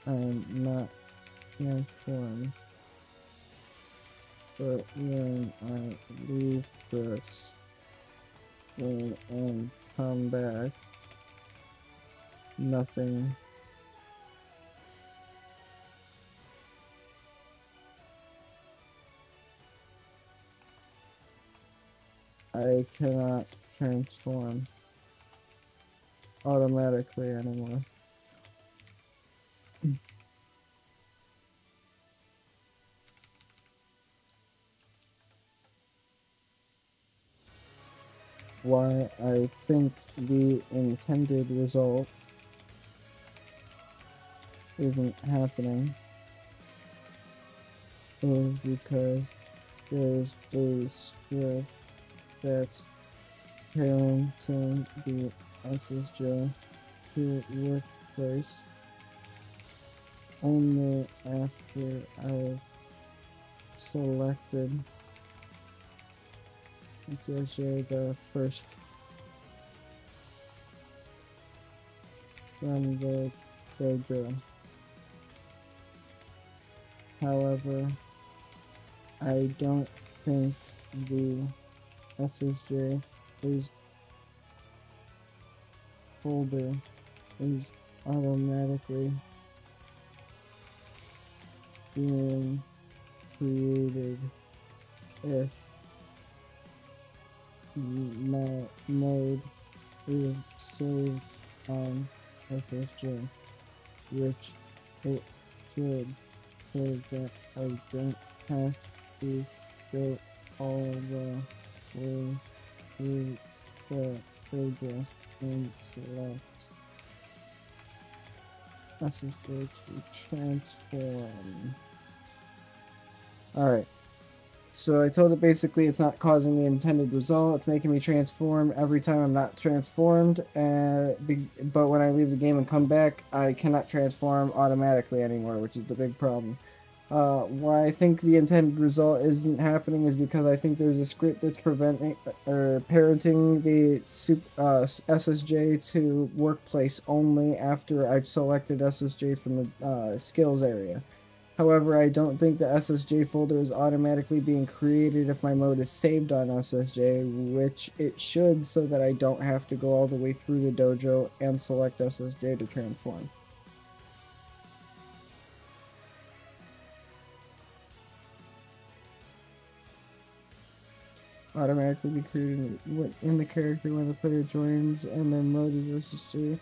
I'm not transformed. But when I leave this room and come back, nothing. I cannot transform automatically anymore. Why I think the intended result isn't happening is because there's a script that's parenting the SSJ to workplace only after I've selected SSJ the first from the dojo. However, I don't think the SSJ is folder is automatically being created if my mode is saved on SSJ, which it should, so that I don't have to go all the way through the progress and select SSJ to transform. Alright. So I told it basically it's not causing the intended result. It's making me transform every time I'm not transformed. But when I leave the game and come back, I cannot transform automatically anymore, which is the big problem. Why I think the intended result isn't happening is because I think there's a script that's preventing or parenting the SSJ to workplace only after I've selected SSJ from the skills area. However, I don't think the SSJ folder is automatically being created if my mode is saved on SSJ, which it should, so that I don't have to go all the way through the dojo and select SSJ to transform. Automatically be created in the character when the player joins, and then mode is SSJ.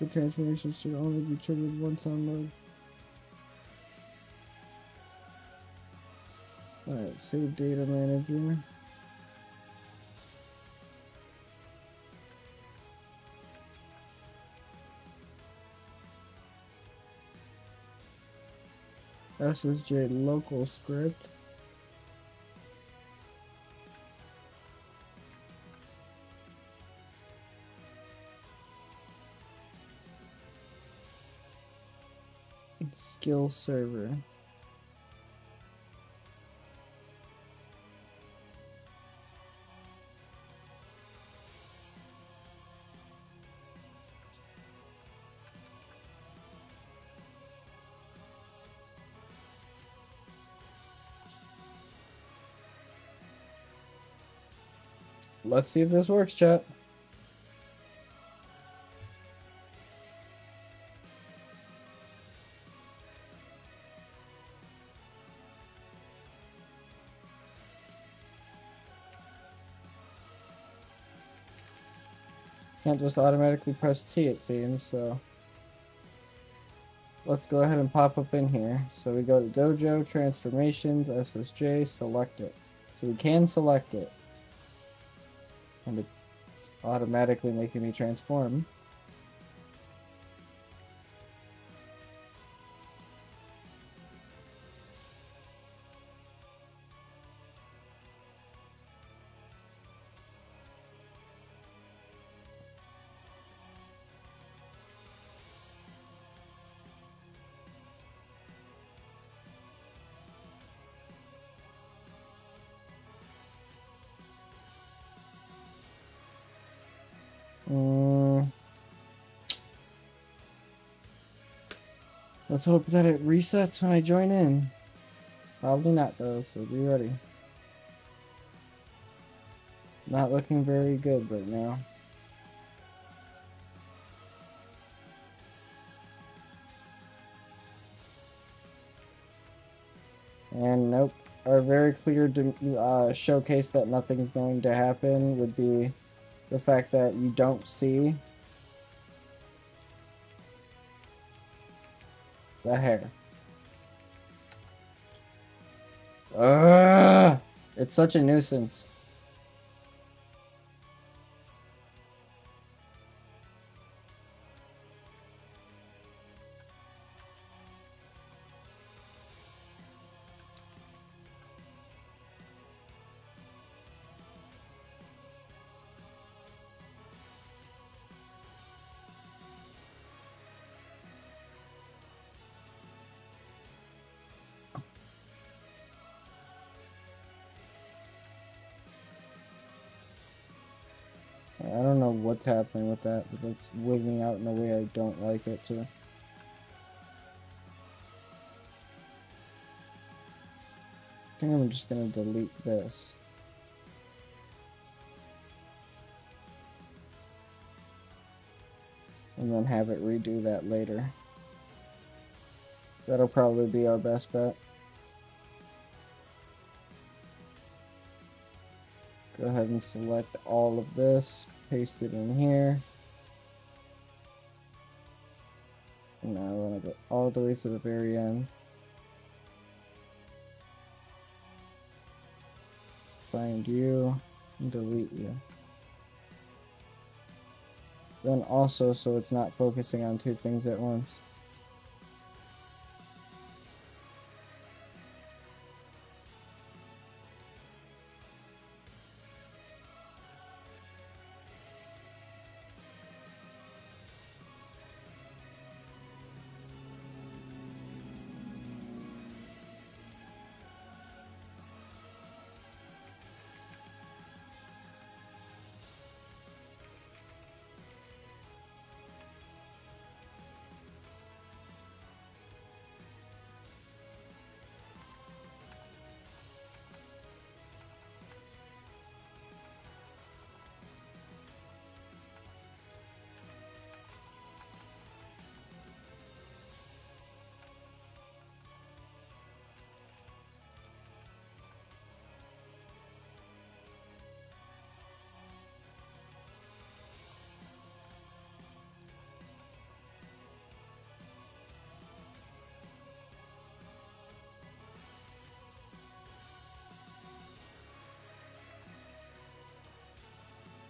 The transformations should only be triggered once on load. Alright, save data manager. SSJ local script. Skill server. Let's see if this works, chat. Can't just automatically press T, it seems, so let's go ahead and pop up in here. So we go to Dojo, Transformations, SSJ, select it. So we can select it. And it's automatically making me transform. Let's hope that it resets when I join in. Probably not though, so be ready. Not looking very good right now. And nope. Our very clear showcase that nothing's going to happen would be the fact that you don't see the hair. It's such a nuisance. I don't know what's happening with that, but it's wigging out in a way I don't like it too. I think I'm just gonna delete this. And then have it redo that later. That'll probably be our best bet. Go ahead and select all of this, paste it in here. And now I want to go all the way to the very end. Find you, and delete you. Then also, so it's not focusing on two things at once.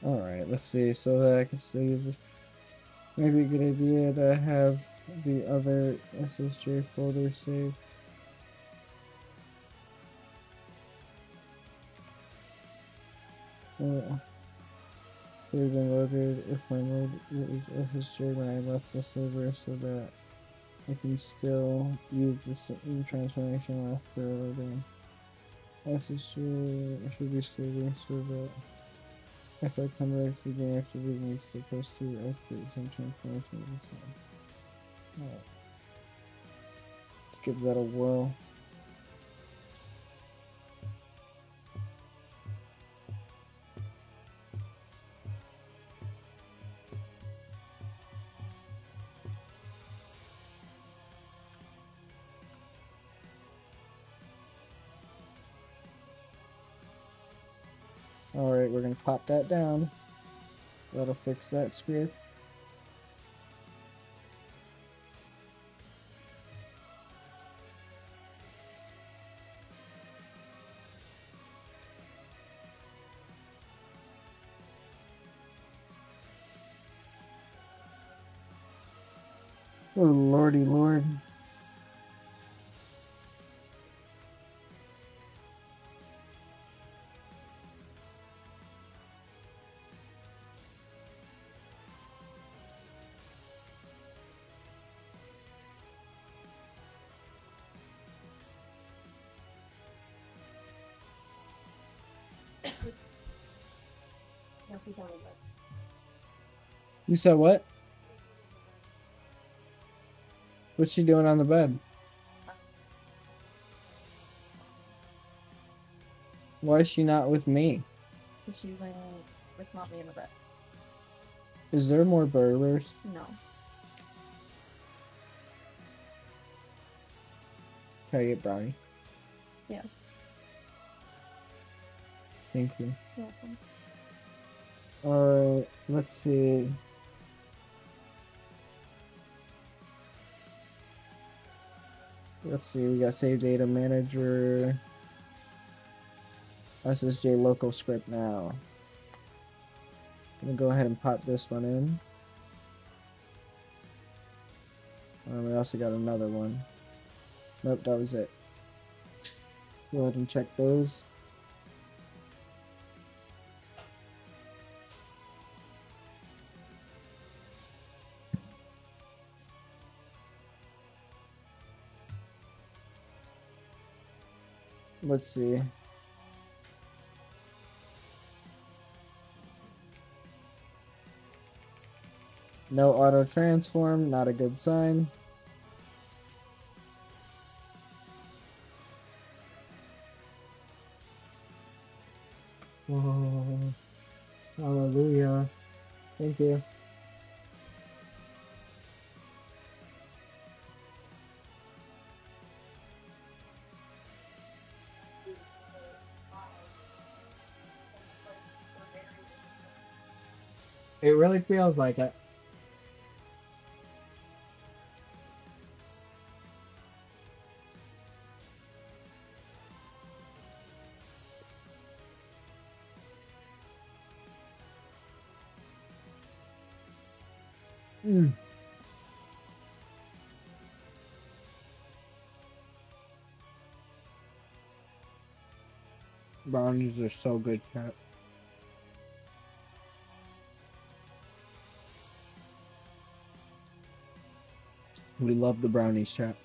Alright, let's see. So that I can still use this. Maybe a good idea to have the other SSJ folder saved. Saved and loaded if my mode is SSJ when I left the server so that I can still use this transformation after loading. SSJ should be saving so that if I come back to the game after leaving, it's supposed to activate some transformation. Alright. Let's give that a whirl. Alright, we're gonna pop that down. That'll fix that script. Oh lordy lord. You said what? What's she doing on the bed? Why is she not with me? She's with mommy in the bed. Is there more burglars? No. Can I get brownie? Yeah. Thank you. You're welcome. Alright, let's see. Let's see, we got save data manager. SSJ local script now. I'm gonna go ahead and pop this one in. We also got another one. Nope, that was it. Go ahead and check those. Let's see. No auto transform, not a good sign. Oh, hallelujah. Thank you. It really feels like it. Brownies are so good, chat. We love the brownies, chat.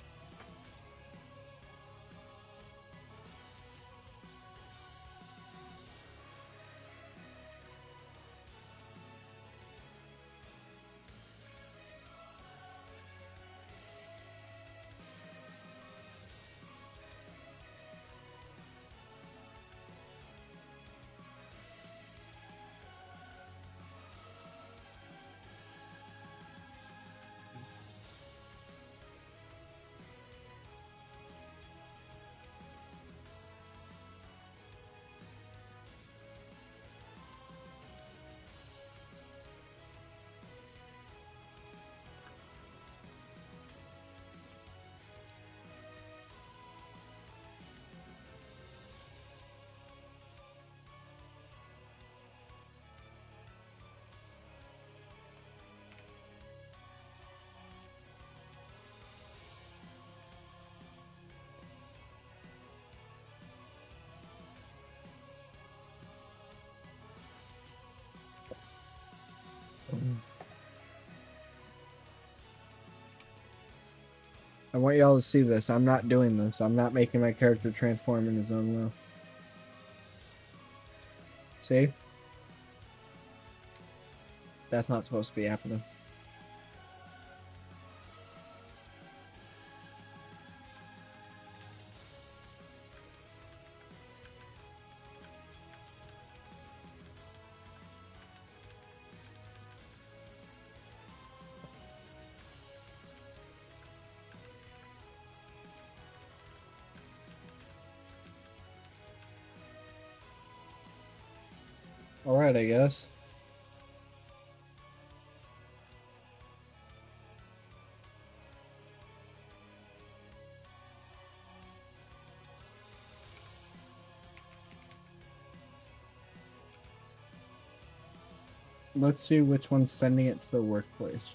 I want y'all to see this. I'm not doing this. I'm not making my character transform in his own will. See? That's not supposed to be happening. Alright, I guess. Let's see which one's sending it to the workplace.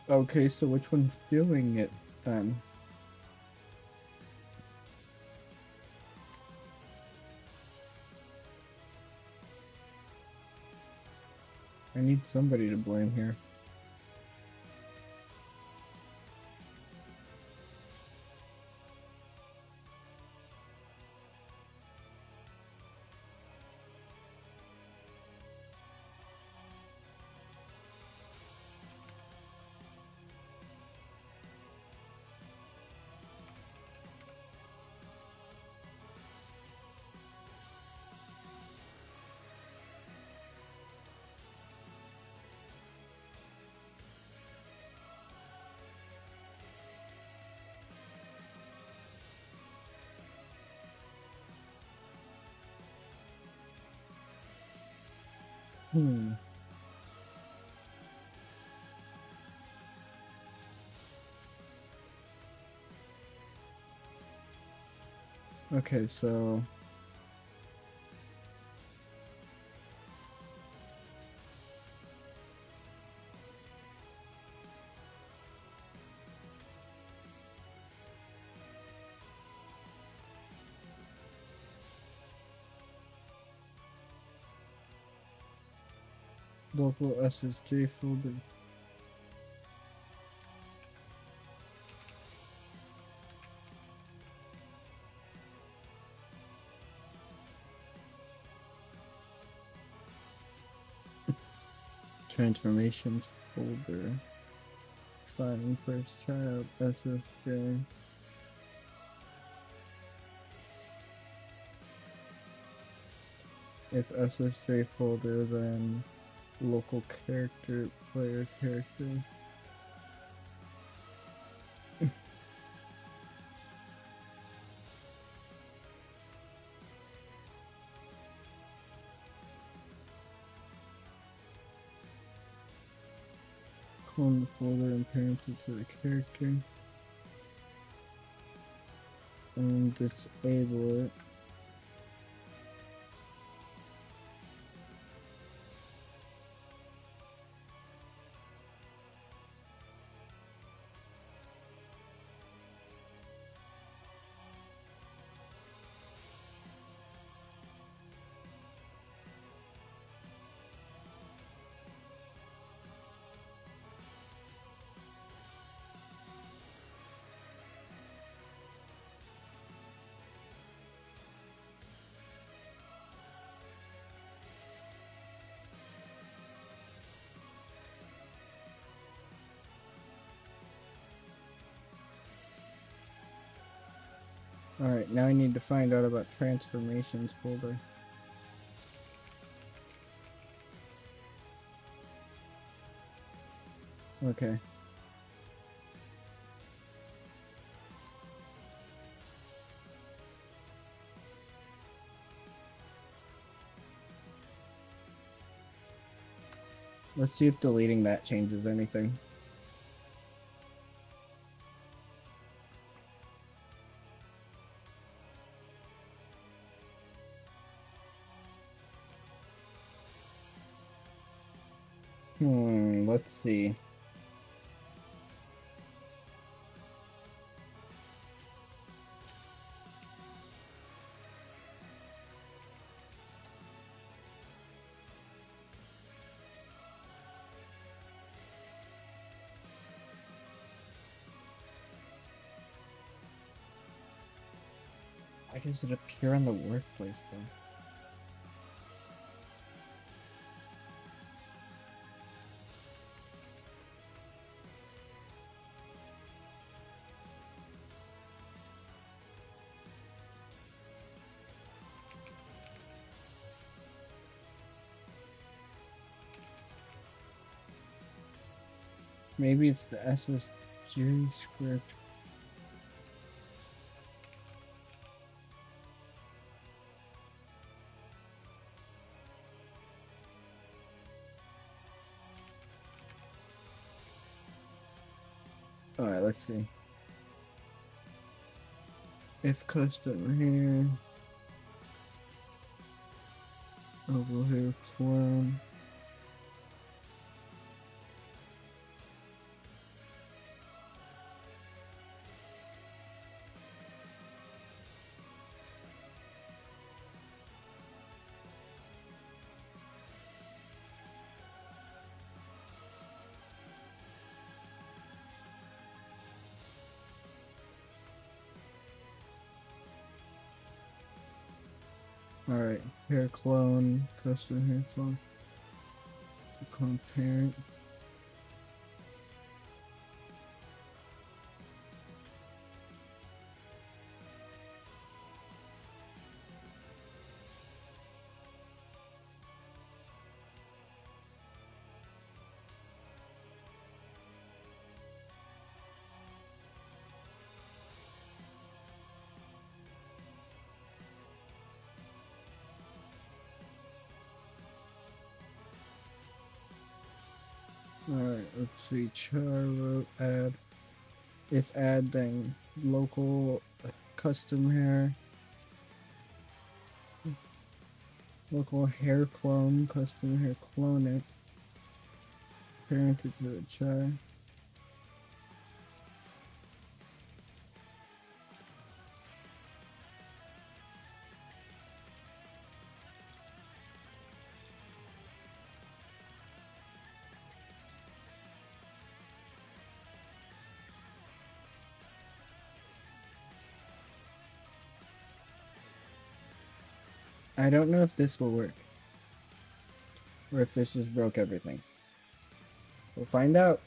Okay, so which one's doing it then? I need somebody to blame here. Okay, so... Local SSJ folder. Transformations folder. Find first child SSJ. If SSJ folder, then local character, player character. Clone the folder and parent it to the character. And disable it. Alright, now I need to find out about transformations folder. Okay. Let's see if deleting that changes anything. Let's see. Why does it appear on the workplace though? Maybe it's the SSJ script. Alright, let's see. If custom here. Over here, clone. Alright, hair clone, custom hair clone. Clone parent. Alright, let's see. Char add. If add, then local custom hair. Local hair clone, custom hair clone it. Parent it to the char. I don't know if this will work. Or if this just broke everything. We'll find out.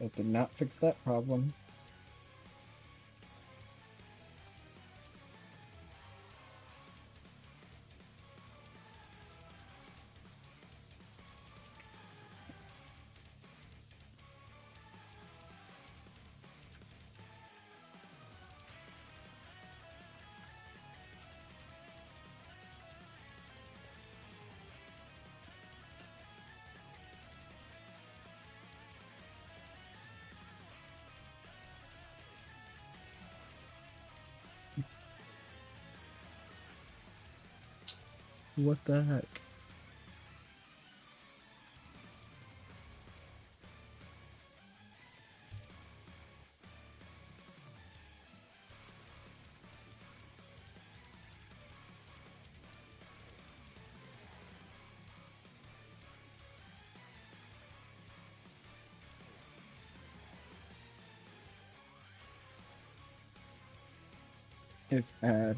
It did not fix that problem. What the heck? If add.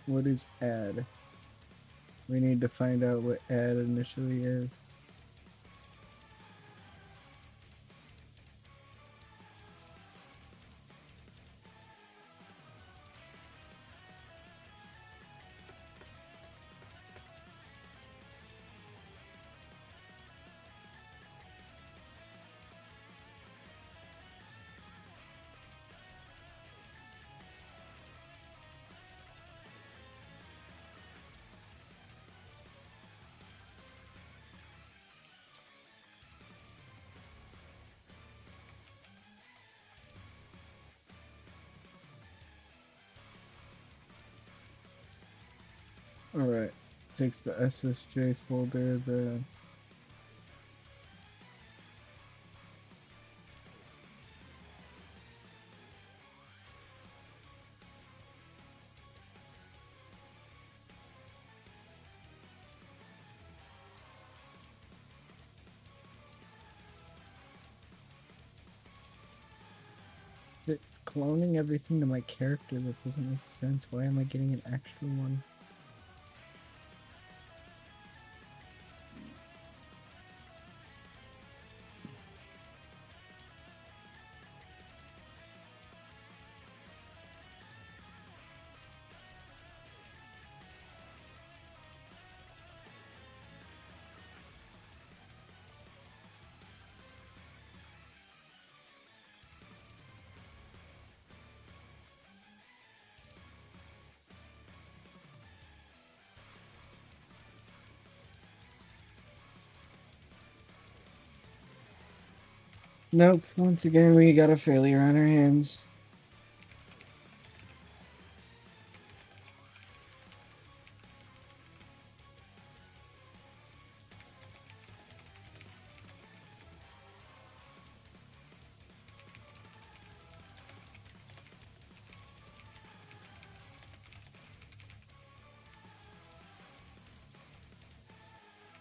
What is add? We need to find out what add initially is. Alright. Takes the SSJ folder, the it's cloning everything to my character. That doesn't make sense. Why am I getting an actual one? Nope, once again we got a failure on our hands.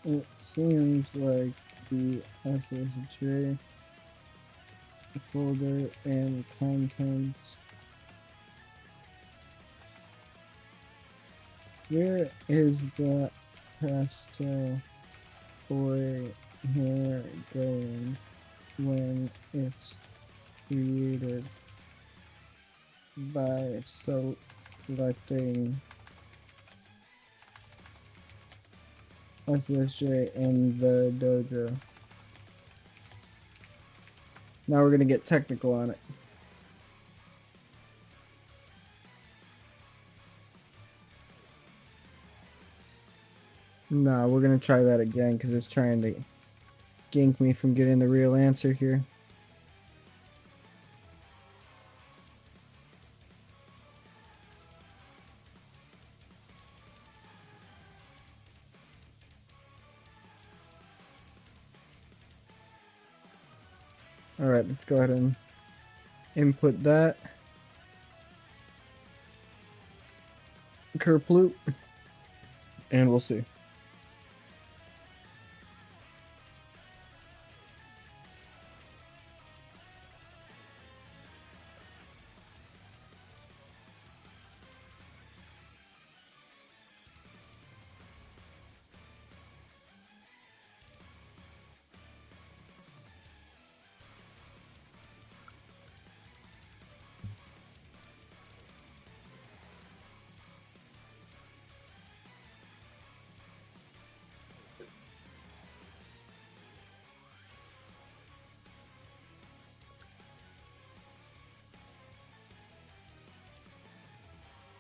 It seems like the SSJ folder and contents. Where is the pastel boy hair going when it's created by selecting SSJ in the dojo? Now we're gonna get technical on it. Nah, we're gonna try that again because it's trying to gank me from getting the real answer here. Alright, let's go ahead and input that. Kerploop. And we'll see.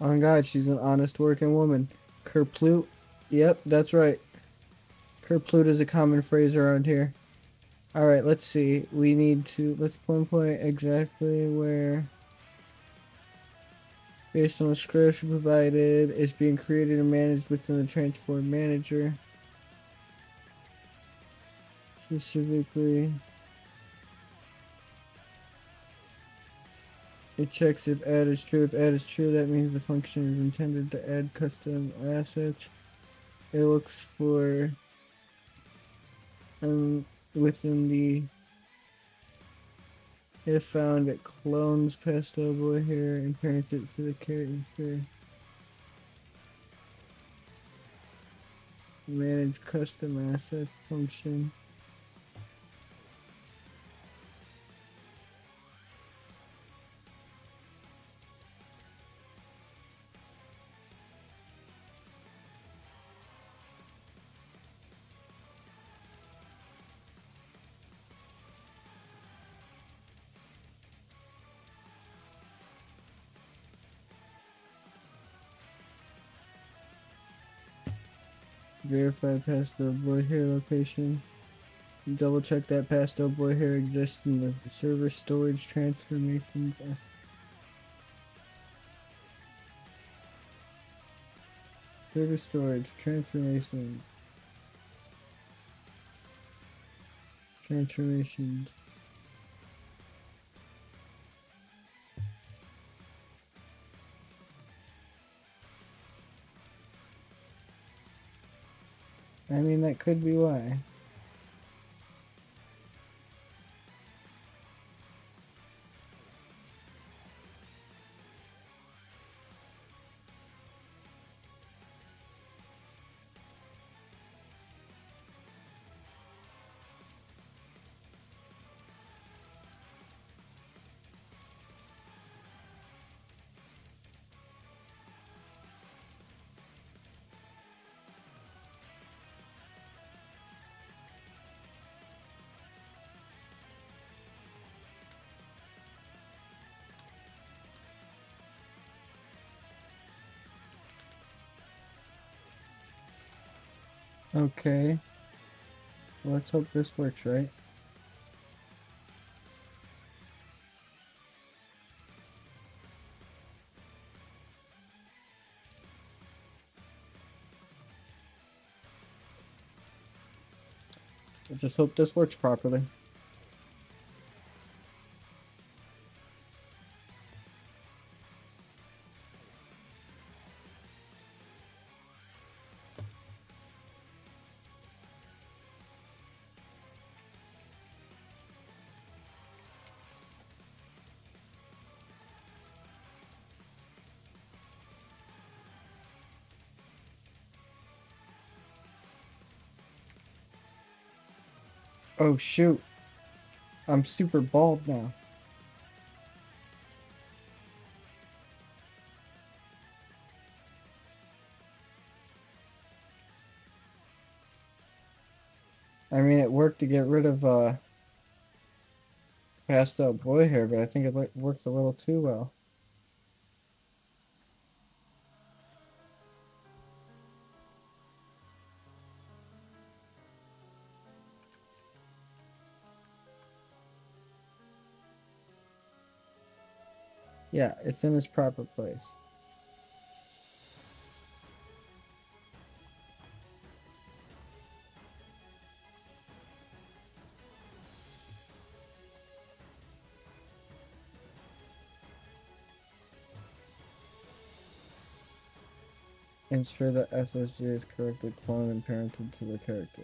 Oh god, she's an honest working woman. Kerploot. Yep, that's right. Kerploot is a common phrase around here. Alright, let's see. We need to, let's pinpoint exactly where, based on the description provided, is being created and managed within the transport manager. Specifically, it checks if add is true. If add is true, that means the function is intended to add custom assets. It looks for within the if found, it clones pastel boy hair and parents it to the character. Manage custom assets function. Verify pastel boy hair location. Double check that pastel boy hair exists in the server storage transformations. Data storage, transformation. Transformations. I mean, that could be why. Okay. Let's hope this works, right? I just hope this works properly. Oh shoot. I'm super bald now. I mean, it worked to get rid of passed out boy hair, but I think it worked a little too well. Yeah, it's in its proper place. Ensure that SSG is correctly cloned and parented to the character.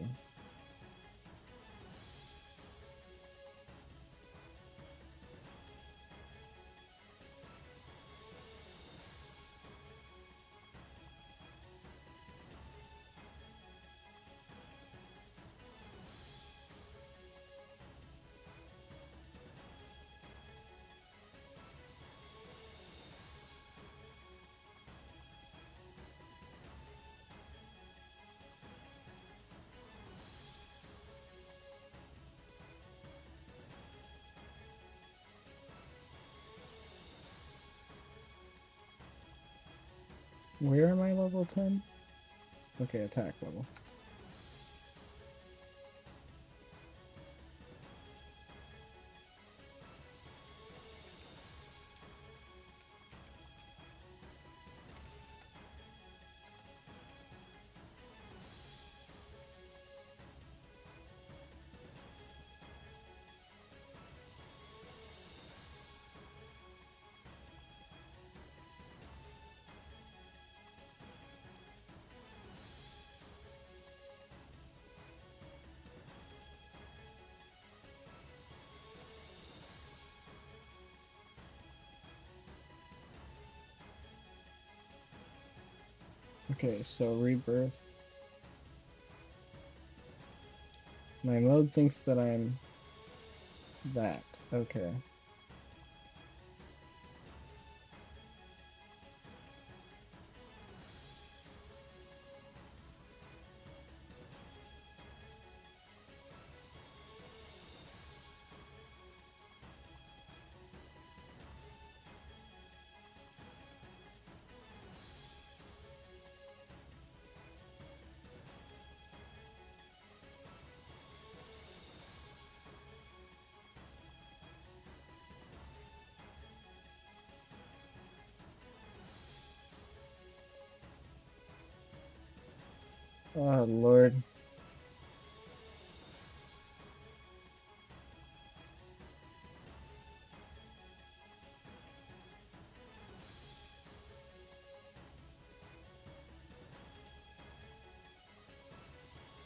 Where am I level 10? Okay, attack level. Okay, so rebirth. My mode thinks that I'm that. Okay. Oh, Lord.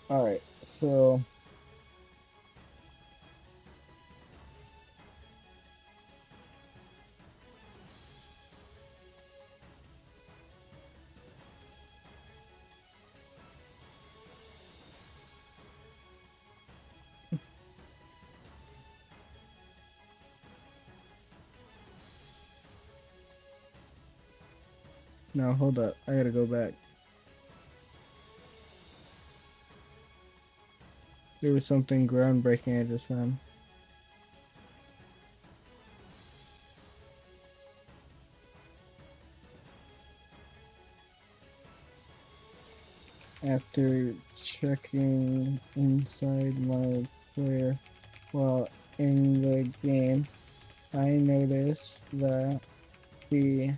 Alright, so... No, hold up. I gotta go back. There was something groundbreaking I just found. After checking inside my player while in the game, I noticed that the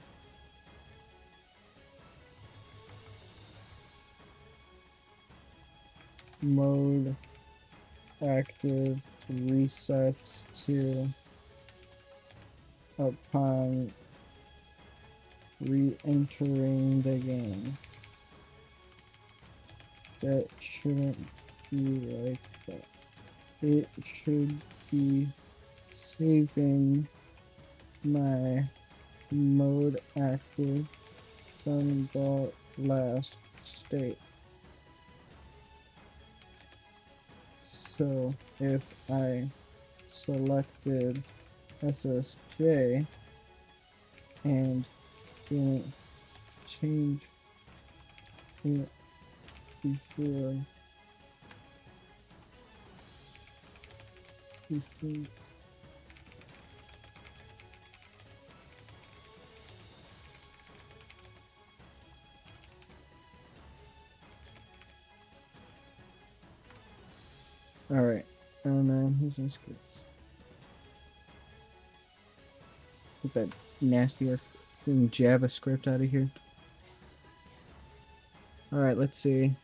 mode active resets to upon re-entering the game. That shouldn't be like that. It should be saving my mode active from the last state. So if I selected SSJ and didn't change it before alright, and then here's some scripts. Get that nasty ass JavaScript out of here. Alright, let's see.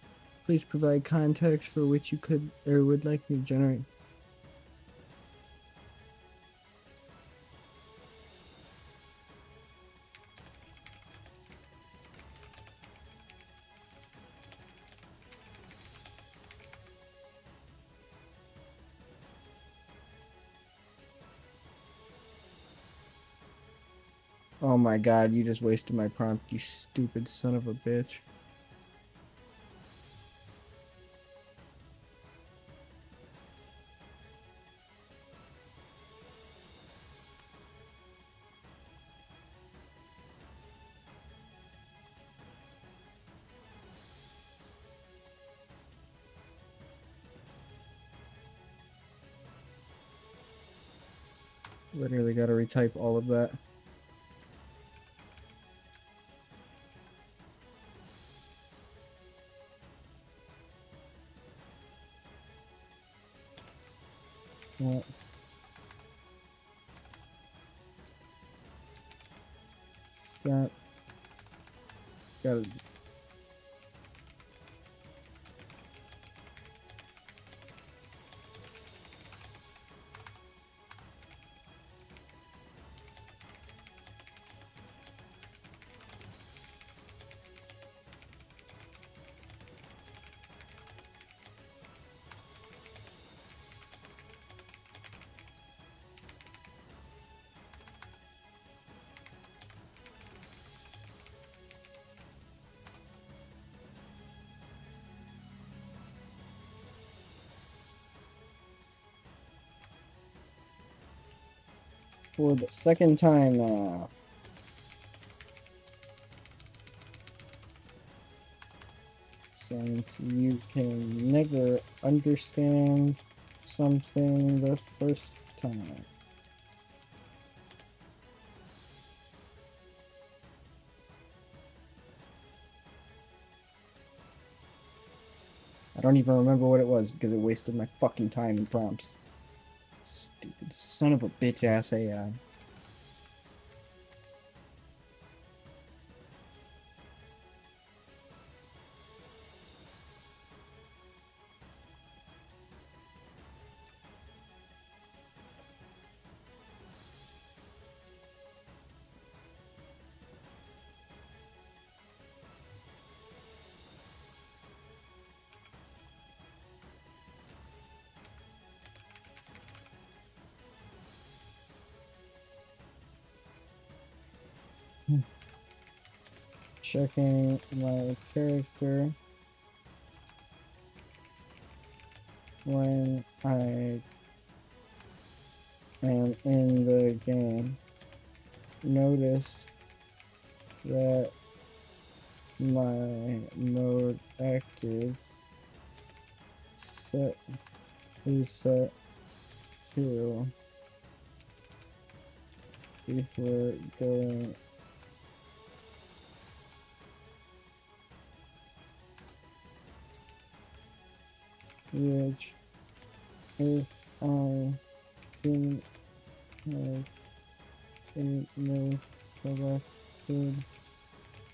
Please provide context for which you could or would like me to generate. Oh my god, you just wasted my prompt, you stupid son of a bitch. Literally gotta retype all of that. Yeah. Gotta for the second time now. Since you can never understand something the first time. I don't even remember what it was because it wasted my fucking time in prompts. Stupid son of a bitch ass AI. checking my character when I am in the game. Notice that my mode active set is set to before going which if I didn't have a mode selected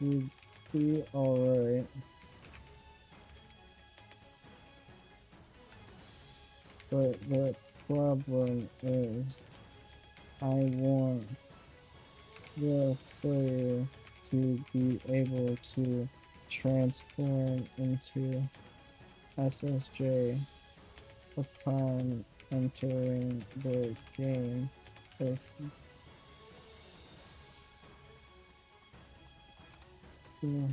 would be alright. But the problem is I want the player to be able to transform into SSJ upon entering the game. If the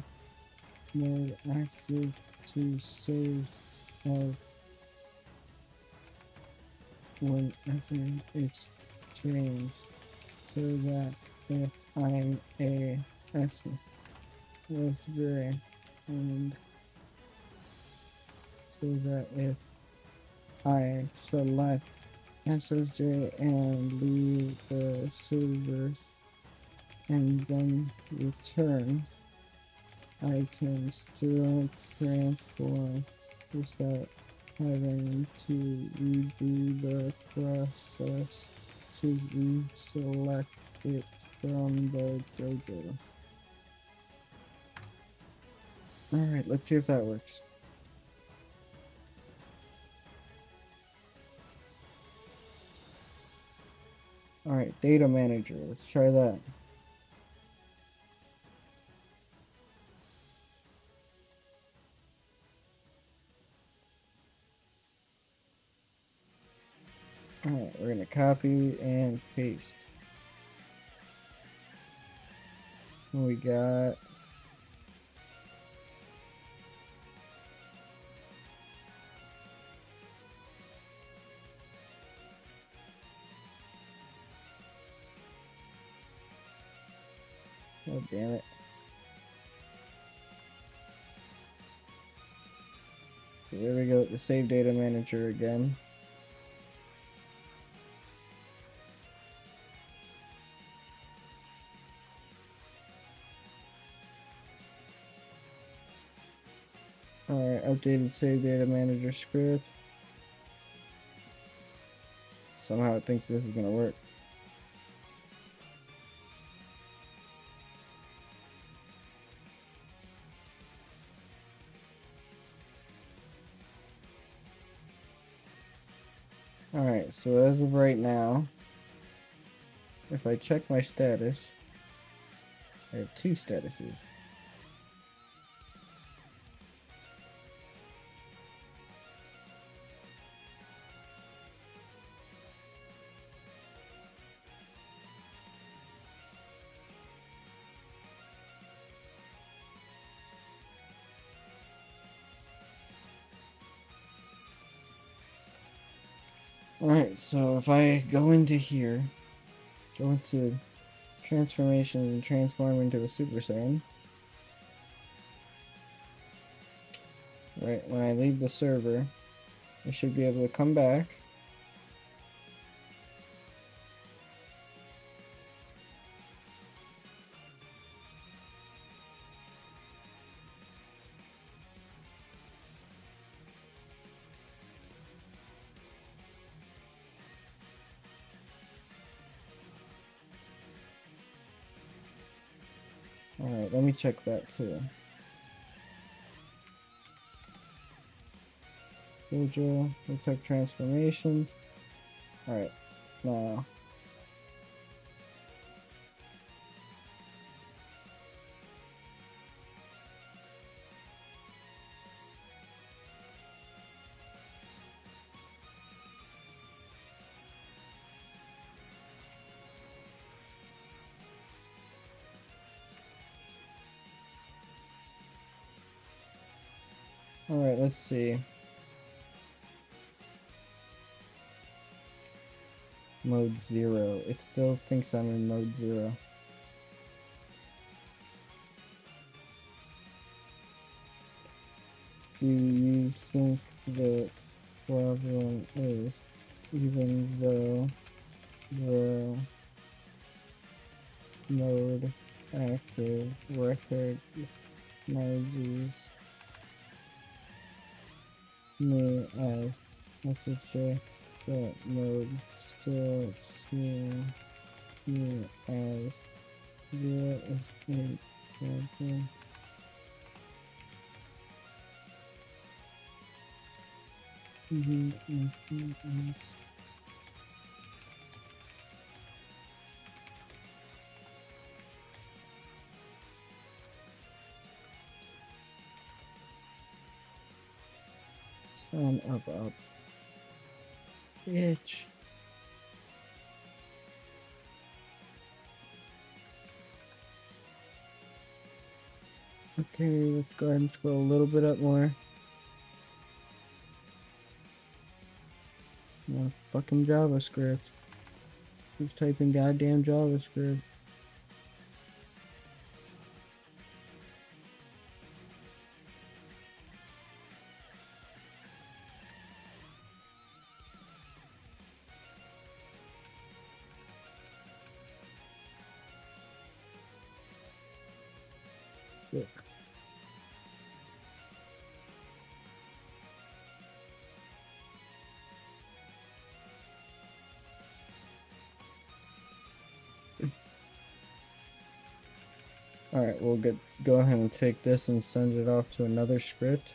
mode active to save as whenever it's changed, so that if I'm a SSJ and so that if I select SSJ and leave the server and then return, I can still transform without having to redo the process to reselect it from the dojo. Alright, let's see if that works. Alright, data manager, let's try that. Alright, we're gonna copy and paste. What we got? Oh, damn it. There we go, the save data manager again. Alright, updated save data manager script. Somehow it thinks this is gonna work. Alright, so as of right now, if I check my status, I have two statuses. Alright, so if I go into here, go into transformation and transform into a Super Saiyan. Right, when I leave the server, I should be able to come back. Alright, let me check that too. Dojo, we took transformations. Alright, now. Alright, let's see. Mode 0. It still thinks I'm in mode 0. Do you think the problem is, even though the mode active recognizes me as message, that mode still seeing me as 0 is a problem? Son of a bitch. Okay, let's go ahead and scroll a little bit up more. No, fucking JavaScript. Who's typing goddamn JavaScript? Shit. Alright, we'll go ahead and take this and send it off to another script.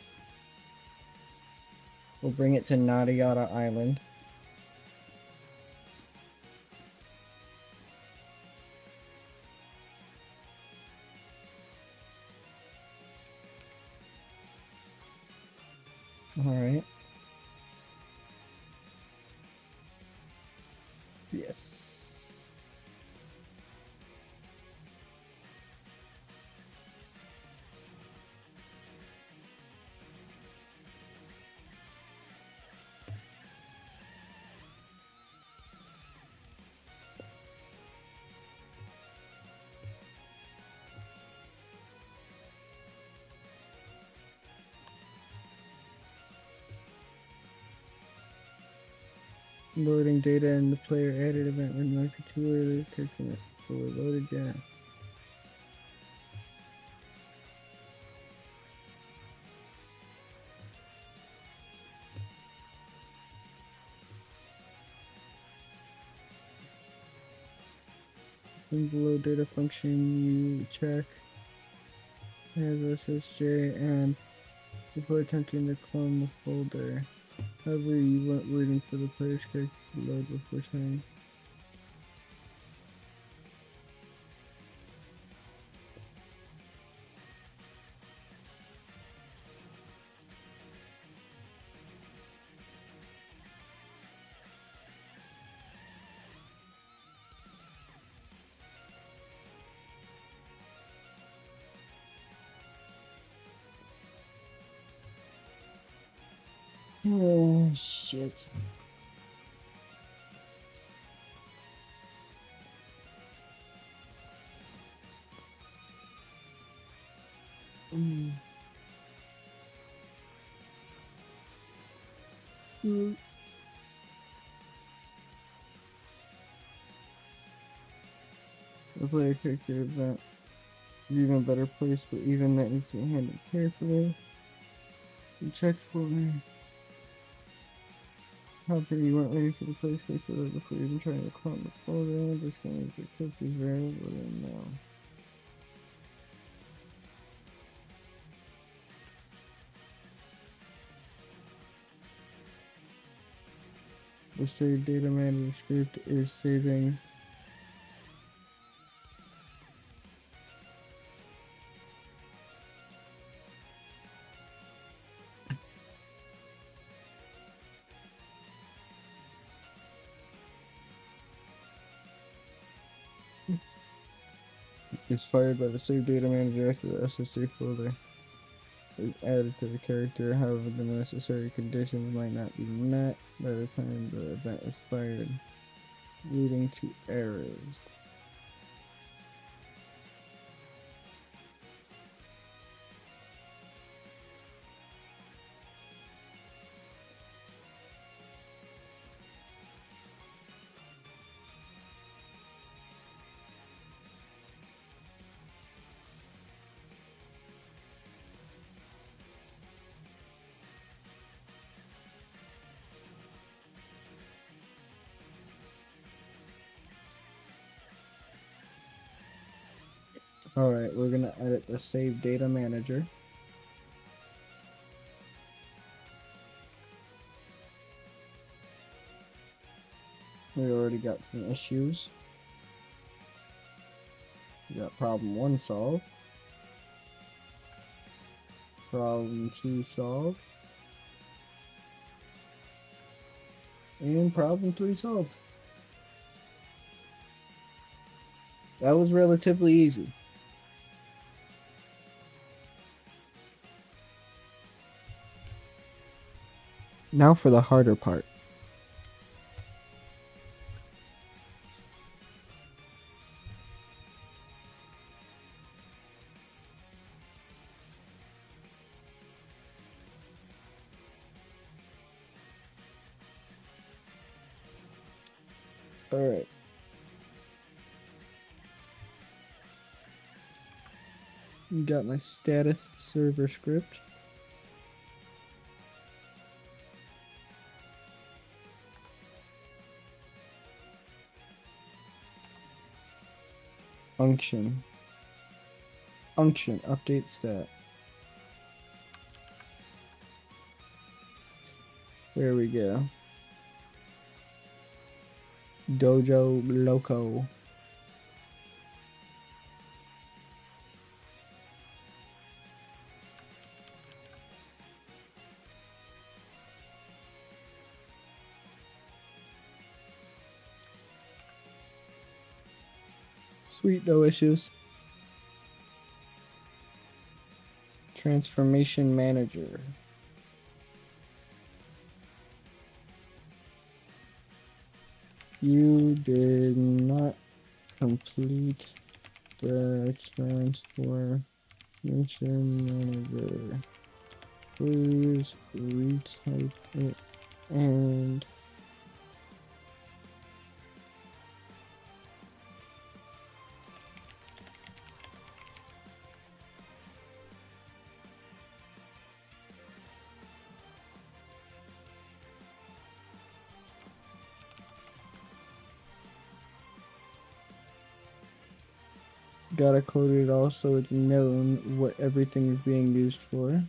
We'll bring it to Nada Yada Island. Alright. Yes. Loading data in the player added event when marked too early, taking it fully loaded, yeah. In the load data function, you check as SSJ and before attempting to clone the folder. However, you weren't waiting for the player script to load before starting. Oh, shit. The player character event is even better placed, but even that needs to be handled carefully. You check for me. However, you weren't waiting for the player script to load before even trying to clone the folder. This can make the character's variable and now. The save data manager script is saving is fired by the save data manager after the SSJ folder. is added to the character. However, the necessary conditions might not be met by the time the event is fired, leading to errors. Alright, we're gonna edit the save data manager. We already got some issues. We got problem 1 solved. Problem 2 solved. And problem 3 solved. That was relatively easy. Now for the harder part. Alright. Got my status server script. Unction update stat. There we go. Dojo Loco. Sweet, no issues. Transformation manager. You did not complete the transformation manager. Please retype it and gotta code it all so it's known what everything is being used for.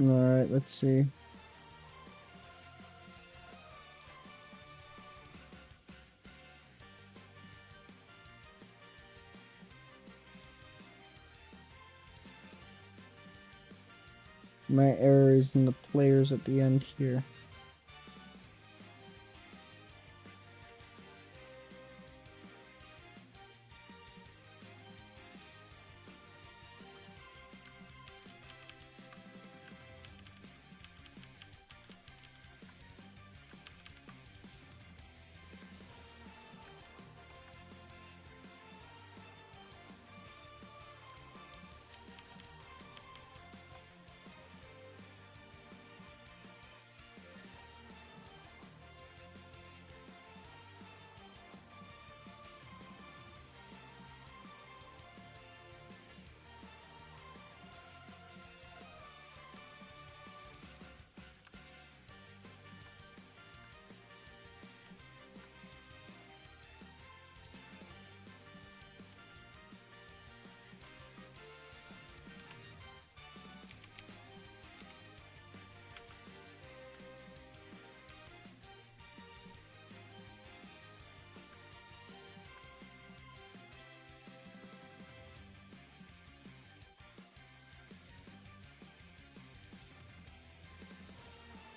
Alright, let's see. My error is in the players at the end here.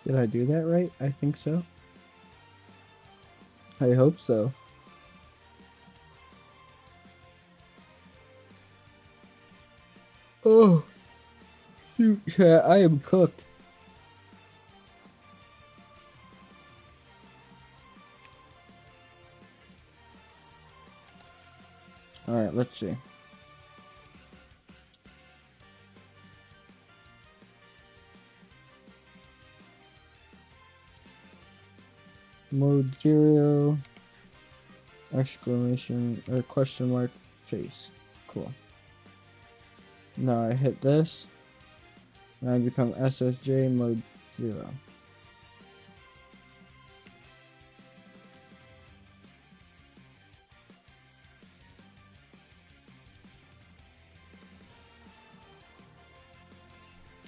Did I do that right? I think so. I hope so. Oh, shoot, chat, I am cooked. Alright, let's see. Mode 0. Exclamation or question mark face. Cool. Now I hit this. And I become SSJ mode 0.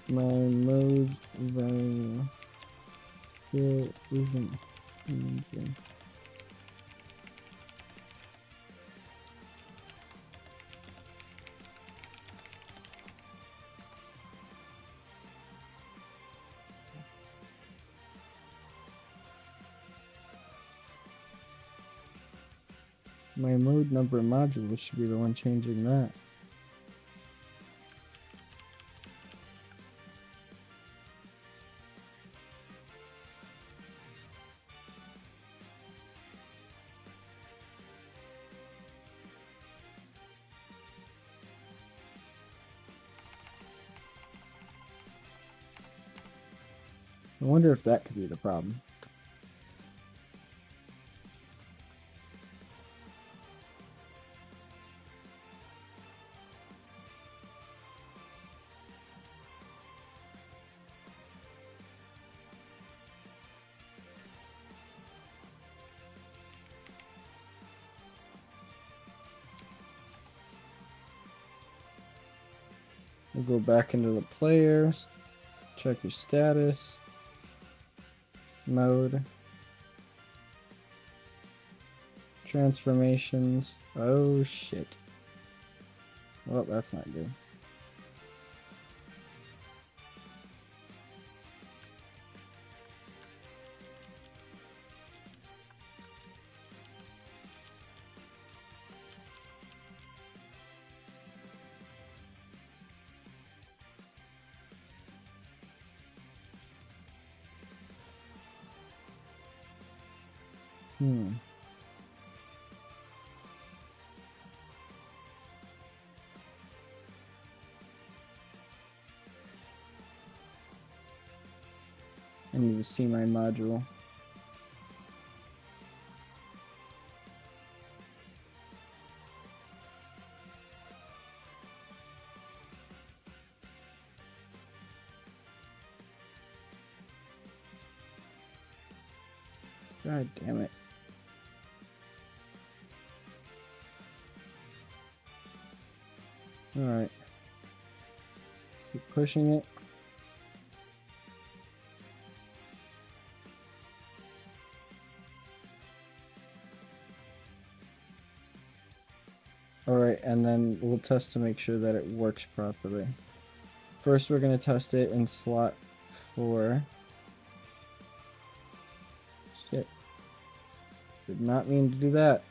My mode variable here isn't changing. My mode number module should be the one changing that. I wonder if that could be the problem. We'll go back into the players, check your status, mode, transformations. Oh shit. Well, that's not good. I need to see my module. God damn it. Alright. Keep pushing it. Alright, and then we'll test to make sure that it works properly. First, we're going to test it in slot 4. Shit. Did not mean to do that.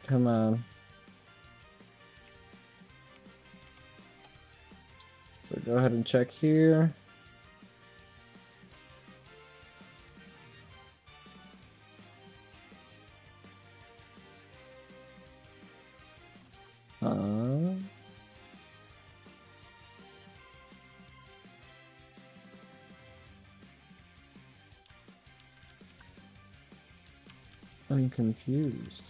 Come on. So go ahead and check here. I'm confused.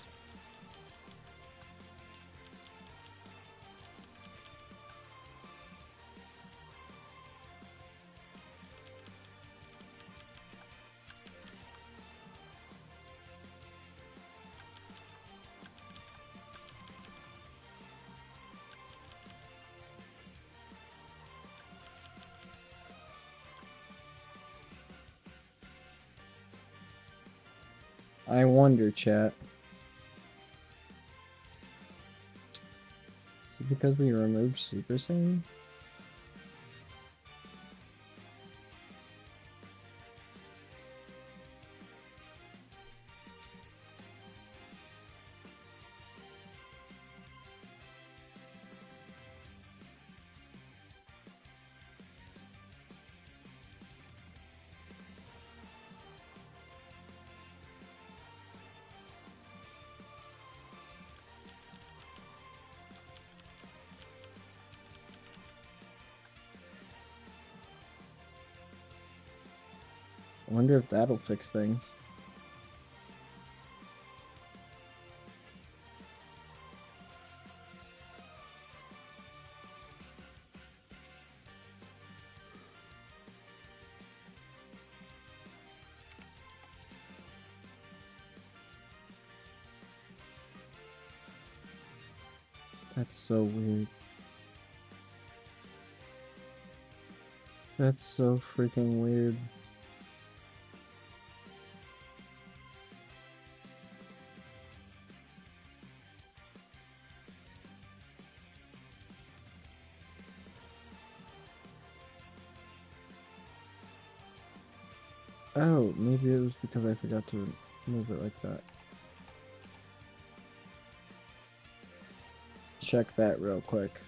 I wonder, chat. Is it because we removed Super Saiyan? I wonder if that'll fix things. That's so weird. That's so freaking weird. Oh, maybe it was because I forgot to move it like that. Check that real quick.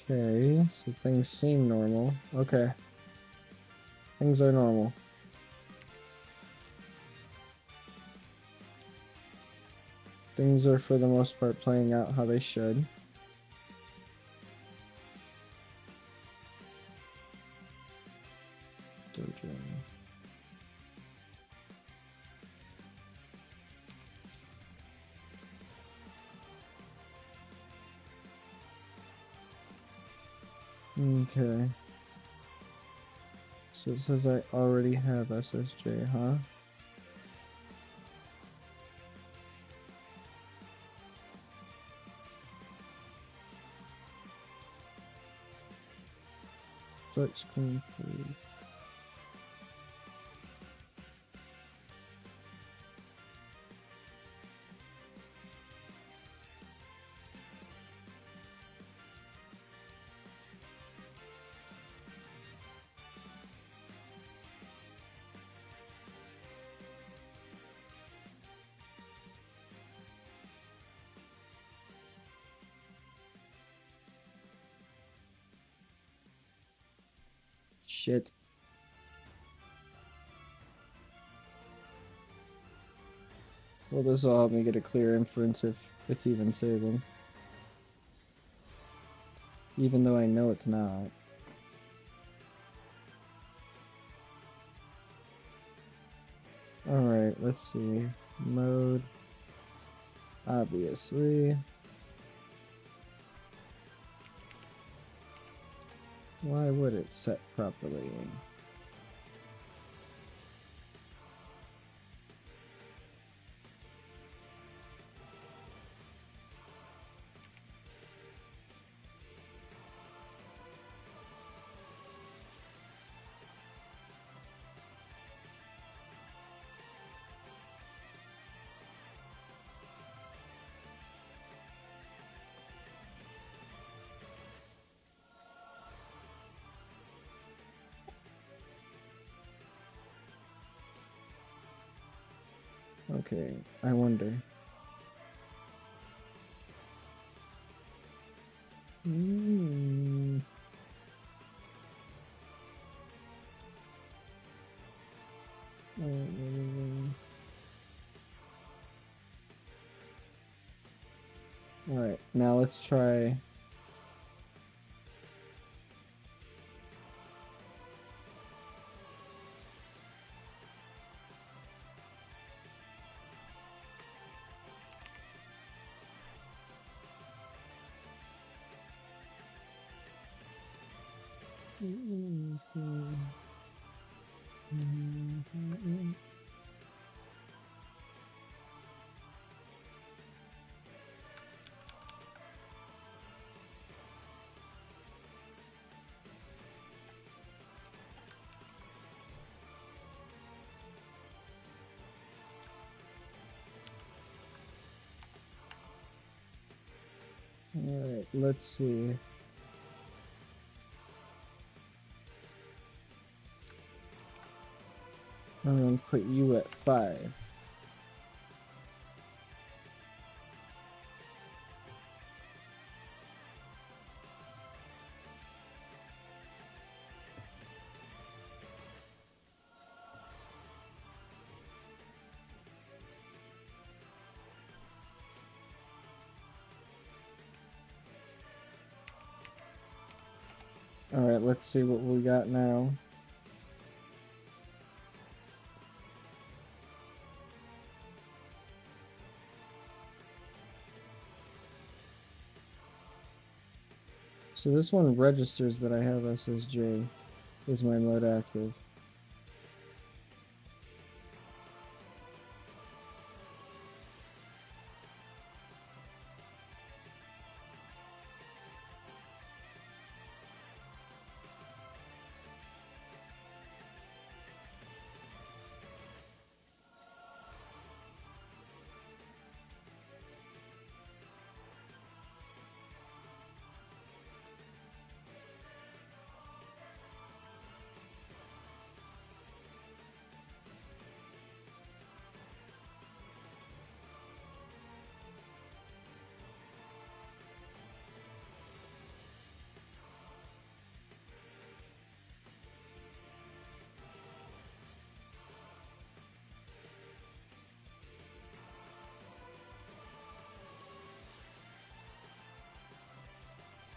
Okay, so things seem normal. Okay. Things are normal. Things are for the most part playing out how they should. Dojo. Okay. So it says I already have SSJ, huh? Start screen, please. Shit. Well, this will help me get a clear inference if it's even saving. Even though I know it's not. Alright, let's see. Mode. Obviously. Why would it set properly? Okay, I wonder. Alright, now let's try. Alright, let's see. I'm gonna put you at 5. Alright, let's see what we got now. So this one registers that I have SSJ. Is my mode active?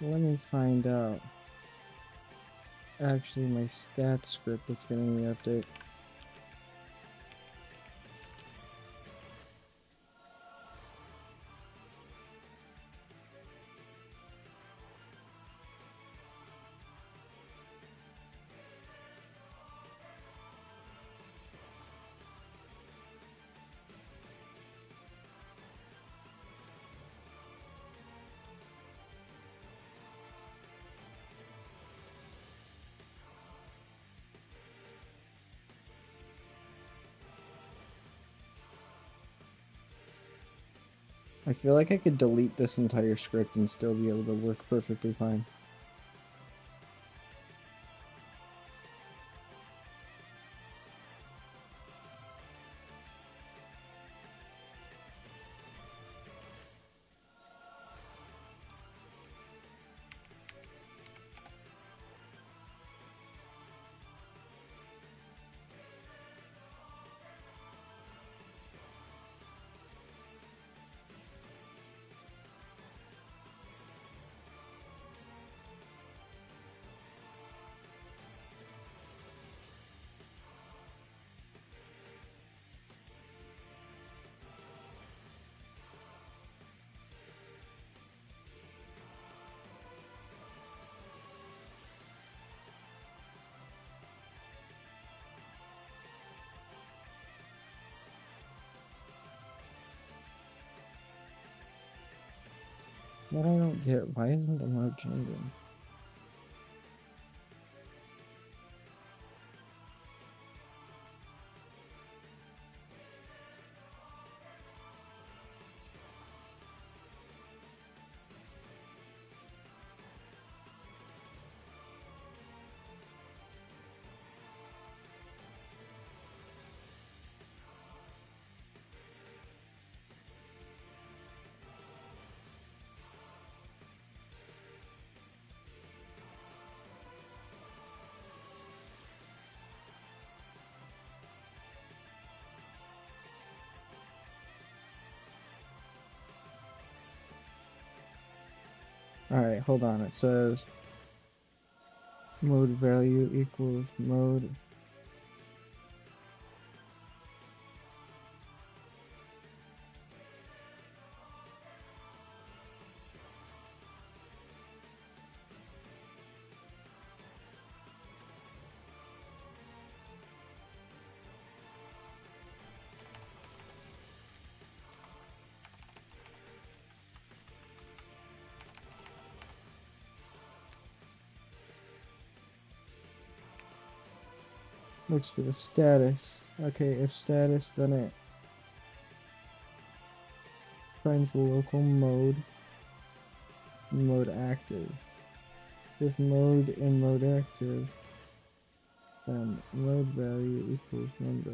Let me find out. Actually, my stats script that's getting the update. I feel like I could delete this entire script and still be able to work perfectly fine. What I don't get, why isn't the mode changing? Alright, hold on. It says mode value equals mode. Looks for the status. Okay, if status, then it finds the local mode. mode active. If mode in mode active, then mode value equals number.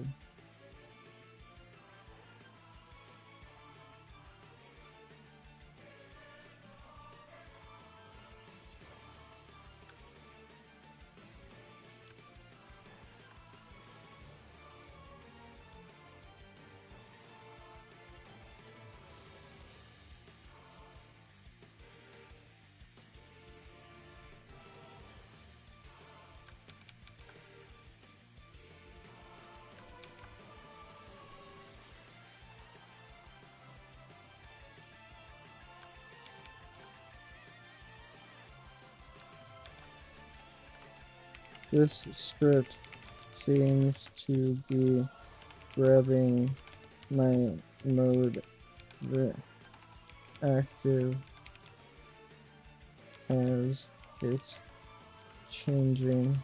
This script seems to be grabbing my mode active as it's changing.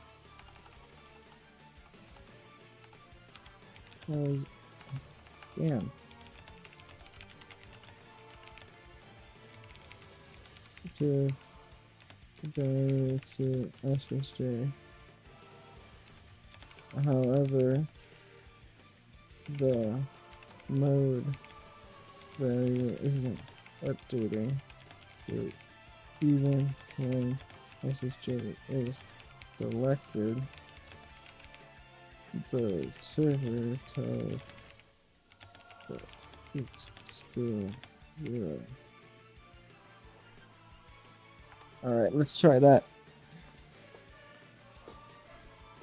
Damn. To go to SSJ. However, the mode value isn't updating to even when SSJ is selected. The server tells that it's still 0. Alright, let's try that.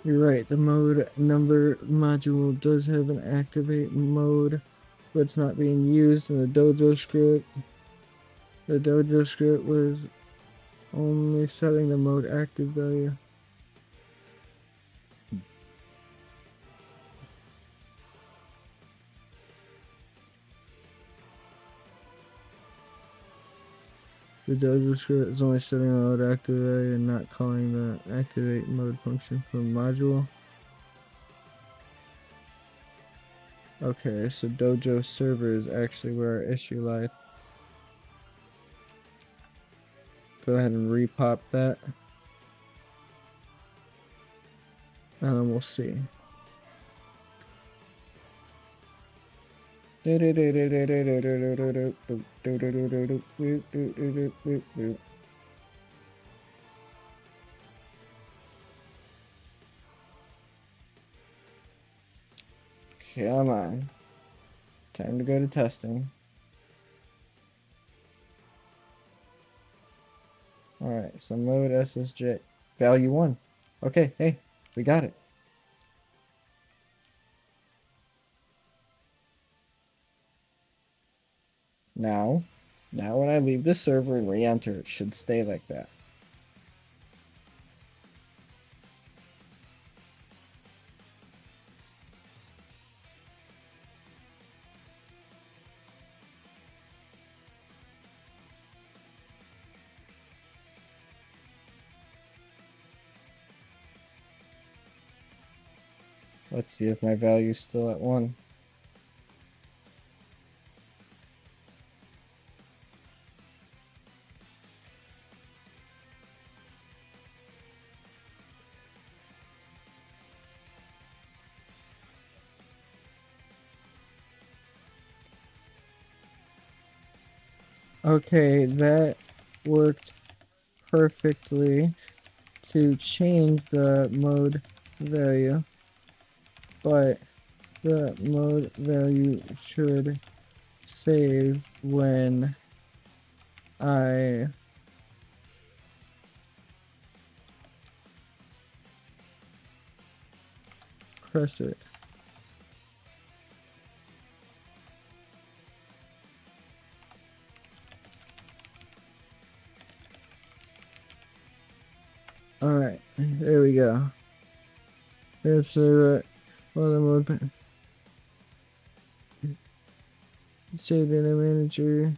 You're right, the mode number module does have an activate mode, but it's not being used in the dojo script. The dojo script was only setting the mode active value. The dojo script is only setting the mode active value and not calling the activate mode function from module. Okay, so dojo server is actually where our issue lied. Go ahead and repop that. And then we'll see. Come on. Time to go to testing. Alright, so mode SSJ. Value 1. Okay, hey, we got it. Now when I leave the server and re-enter, it should stay like that. Let's see if my value's still at 1. Okay, that worked perfectly to change the mode value, but the mode value should save when I press it. Alright, there we go. Absolutely right. Well, the mode save data manager.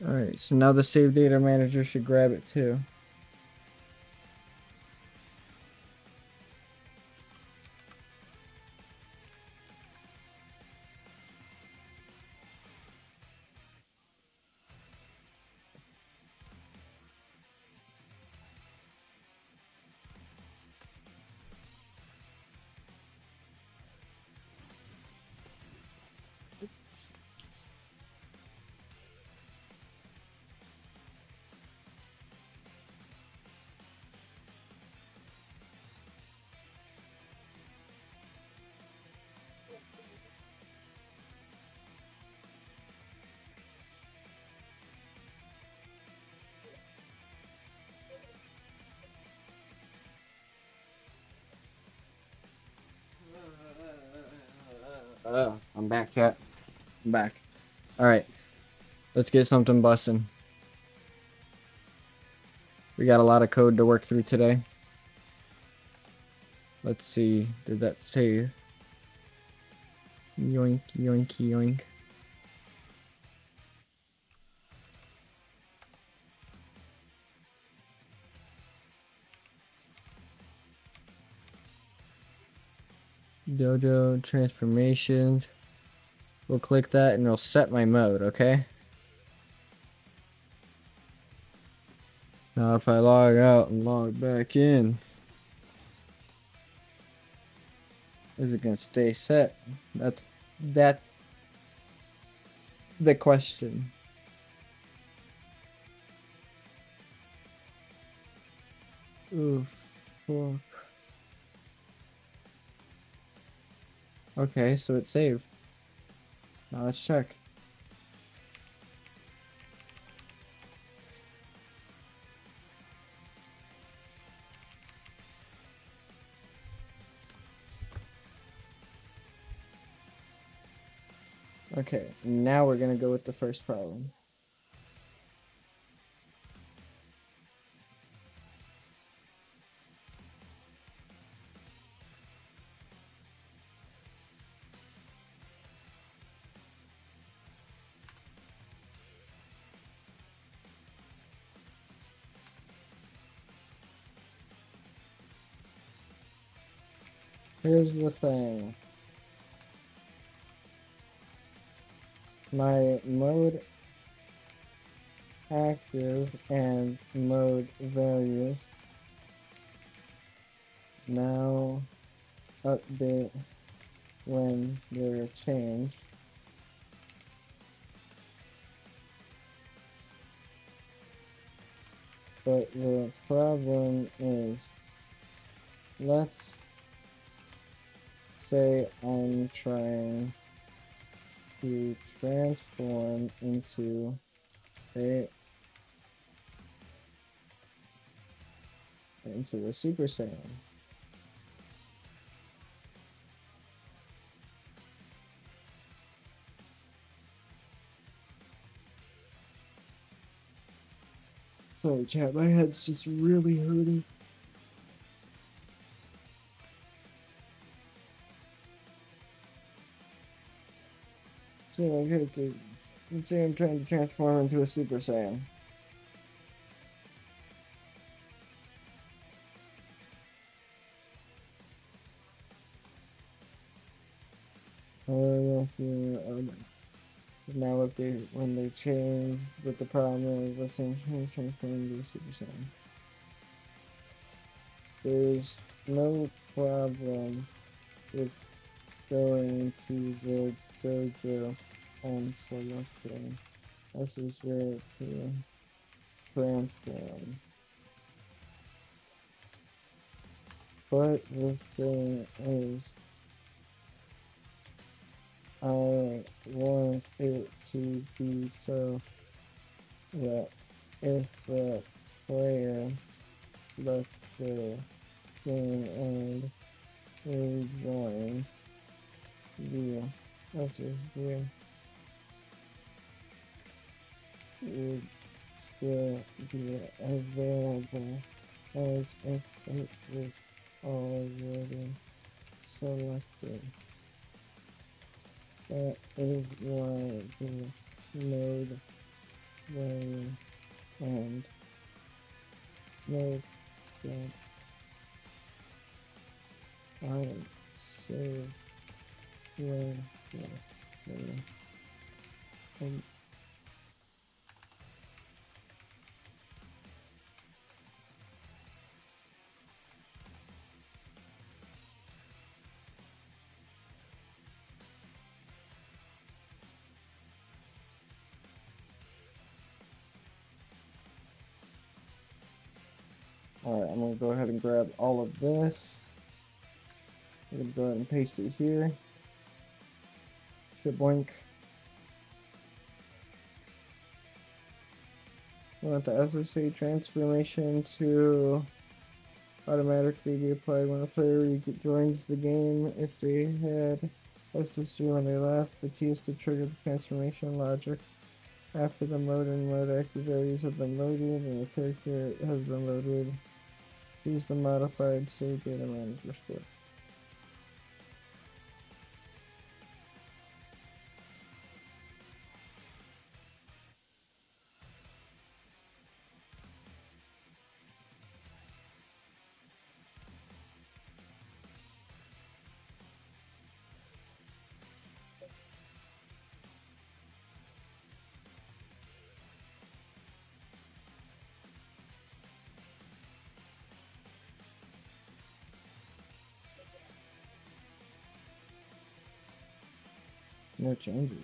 Alright, so now the save data manager should grab it too. I'm back, chat. I'm back. Alright. Let's get something bussin'. We got a lot of code to work through today. Let's see. Did that save? Yoink, yoink, yoink. Dojo transformations. We'll click that and it'll set my mode, okay? Now if I log out and log back in, is it gonna stay set? That's the question. Oof. Fuck. Okay, so it's saved. Now let's check. Okay, now we're gonna go with the first problem. Here's the thing. My mode active and mode values now update when they're changed. But the problem is, let's say I'm trying to transform into a Super Saiyan. Sorry, chat, my head's just really hurting. So let's say I'm trying to transform into a Super Saiyan. Now update when they change, but the problem is let's say I'm transforming into a Super Saiyan. There's no problem with going to the dojo and selecting this is where to transform. But the thing is, I want it to be so that if the player left the game and rejoin the SSD, would still be available as if it was already selected. That is why the mode value and mode that I save when Alright, I'm gonna go ahead and grab all of this. I'm gonna go ahead and paste it here. Shaboink. We want the SSA transformation to automatically be applied when a player joins the game if they had Let's just see when they left. The key is to trigger the transformation logic. After the mode and mode active values have been loaded and the character has been loaded, use the modified save data manager script. No changes.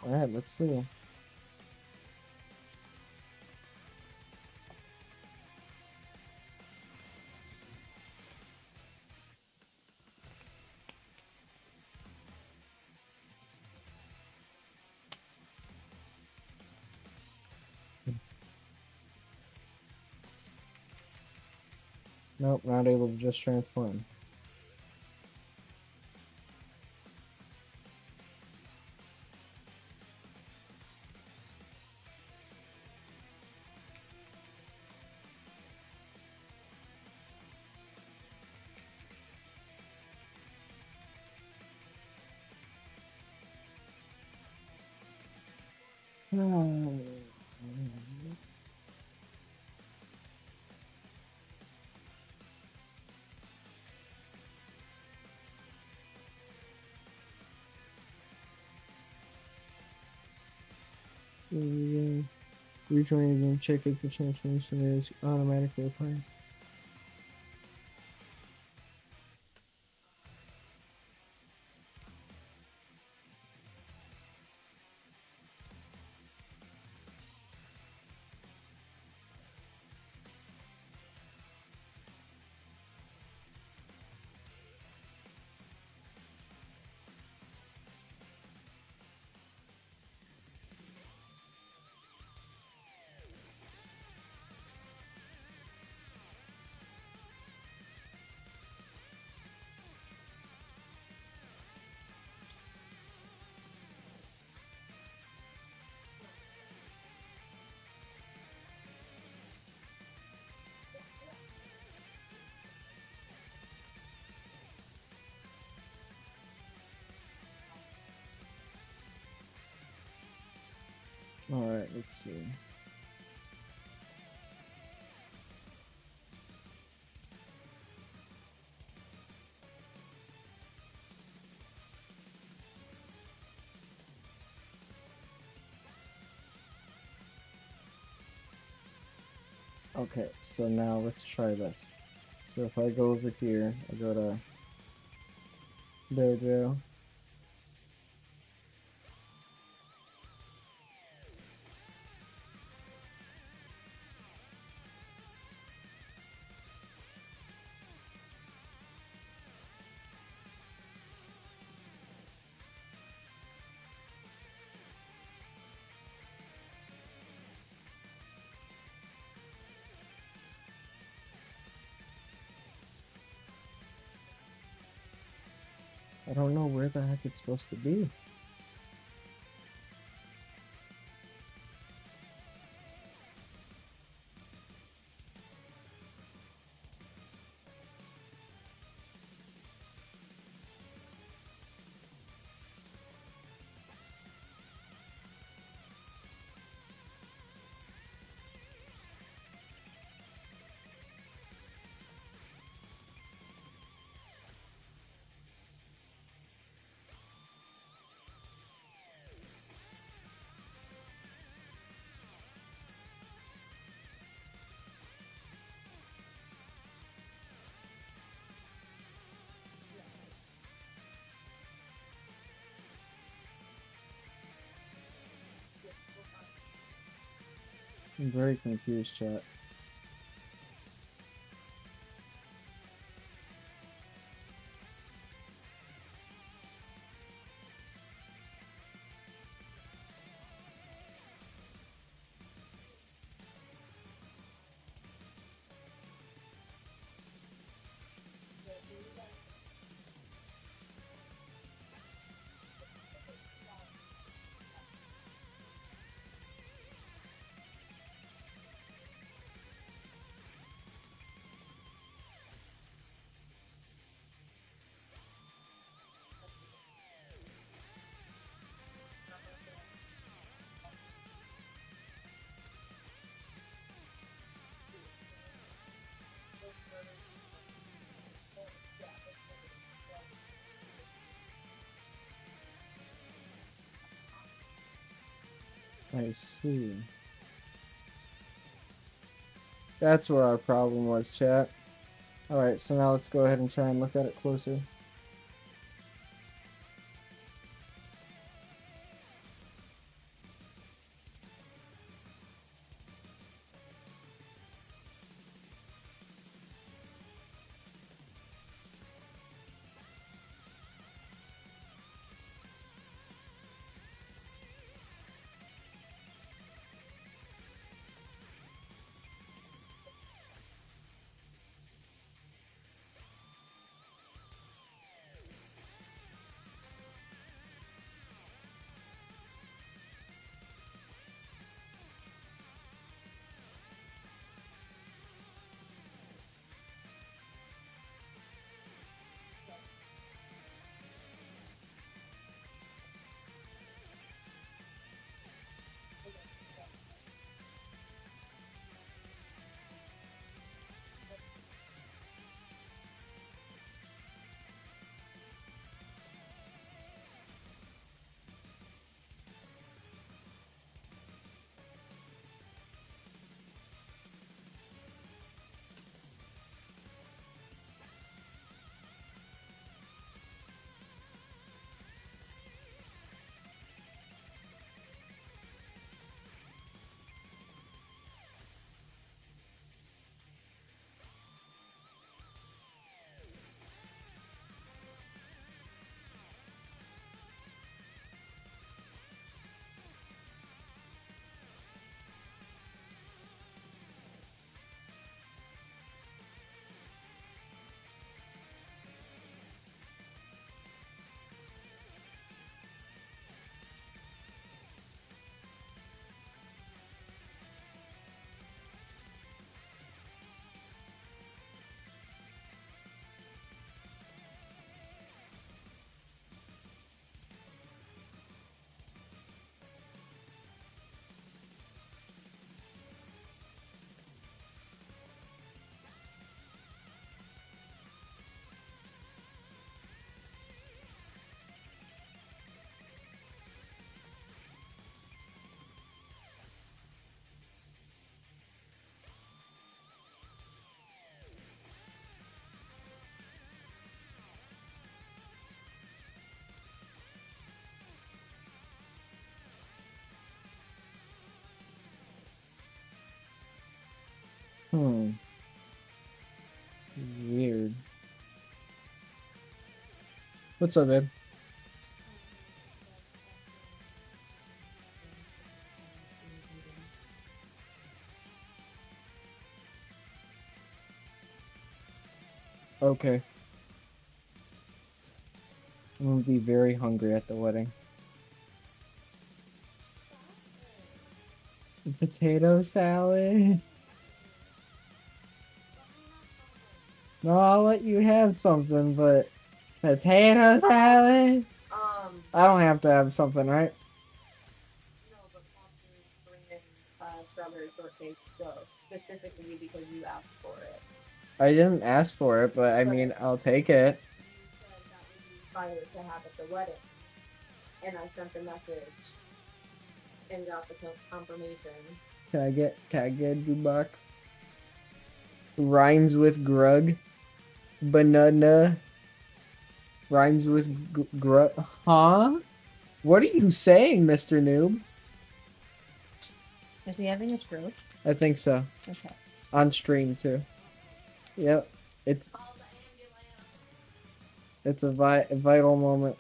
Alright, let's see. Nope, not able to just transform. Rejoin again, check if the transformation is automatically applied. Alright, let's see. Okay, so now let's try this. So if I go over here, I go to Dojo. I don't know where the heck it's supposed to be. I'm very confused, chat. I see. That's where our problem was, chat. Alright, so now let's go ahead and try and look at it closer. Weird. What's up, babe? Okay. I'm gonna be very hungry at the wedding. Potato salad? No, I'll let you have something, but potato salad? I don't have to have something, right? No, but Pops is bringing strawberry shortcake, so specifically because you asked for it. I didn't ask for it, but I mean, I'll take it. You said that would be fire to have at the wedding, and I sent the message and got the confirmation. Can I get Dubak? Rhymes with grug. Banana. Rhymes with grug. Huh? What are you saying, Mr. Noob? Is he having a stroke? I think so. Okay. On stream, too. Yep. It's a vital moment.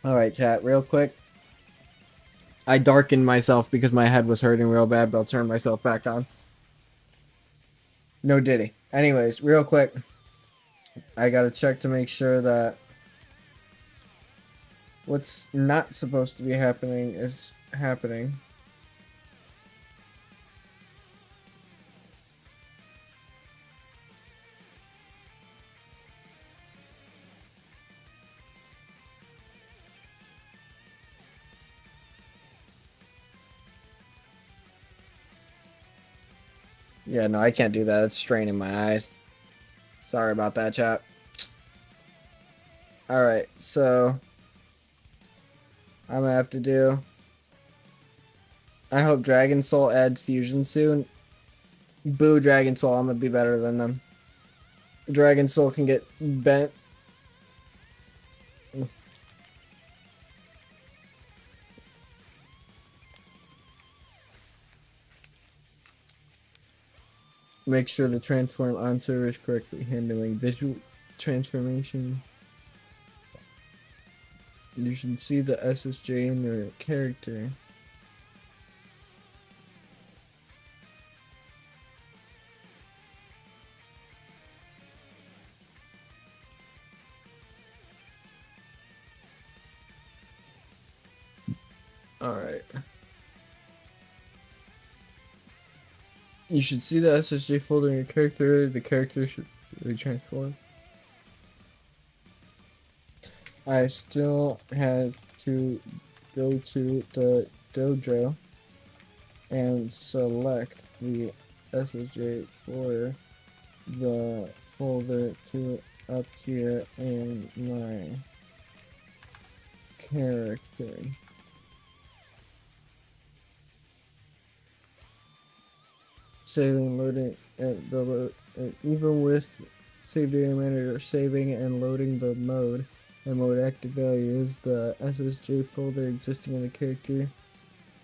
Alright, chat, real quick. I darkened myself because my head was hurting real bad, but I'll turn myself back on. No diddy. Anyways, real quick. I gotta check to make sure that what's not supposed to be happening is happening. Yeah, no, I can't do that. It's straining my eyes. Sorry about that, chat. Alright, so I'm gonna have to do. I hope Dragon Soul adds fusion soon. Boo Dragon Soul, I'm gonna be better than them. Dragon Soul can get bent. Make sure the transform on server is correctly handling visual transformation. You should see the SSJ in your character. Alright. You should see the SSJ folder in your character. The character should be transformed. I still had to go to the dojo and select the SSJ for the folder to appear in my character. Saving, loading, and even with save data manager saving and loading the mode and mode active values, the SSJ folder existing in the character,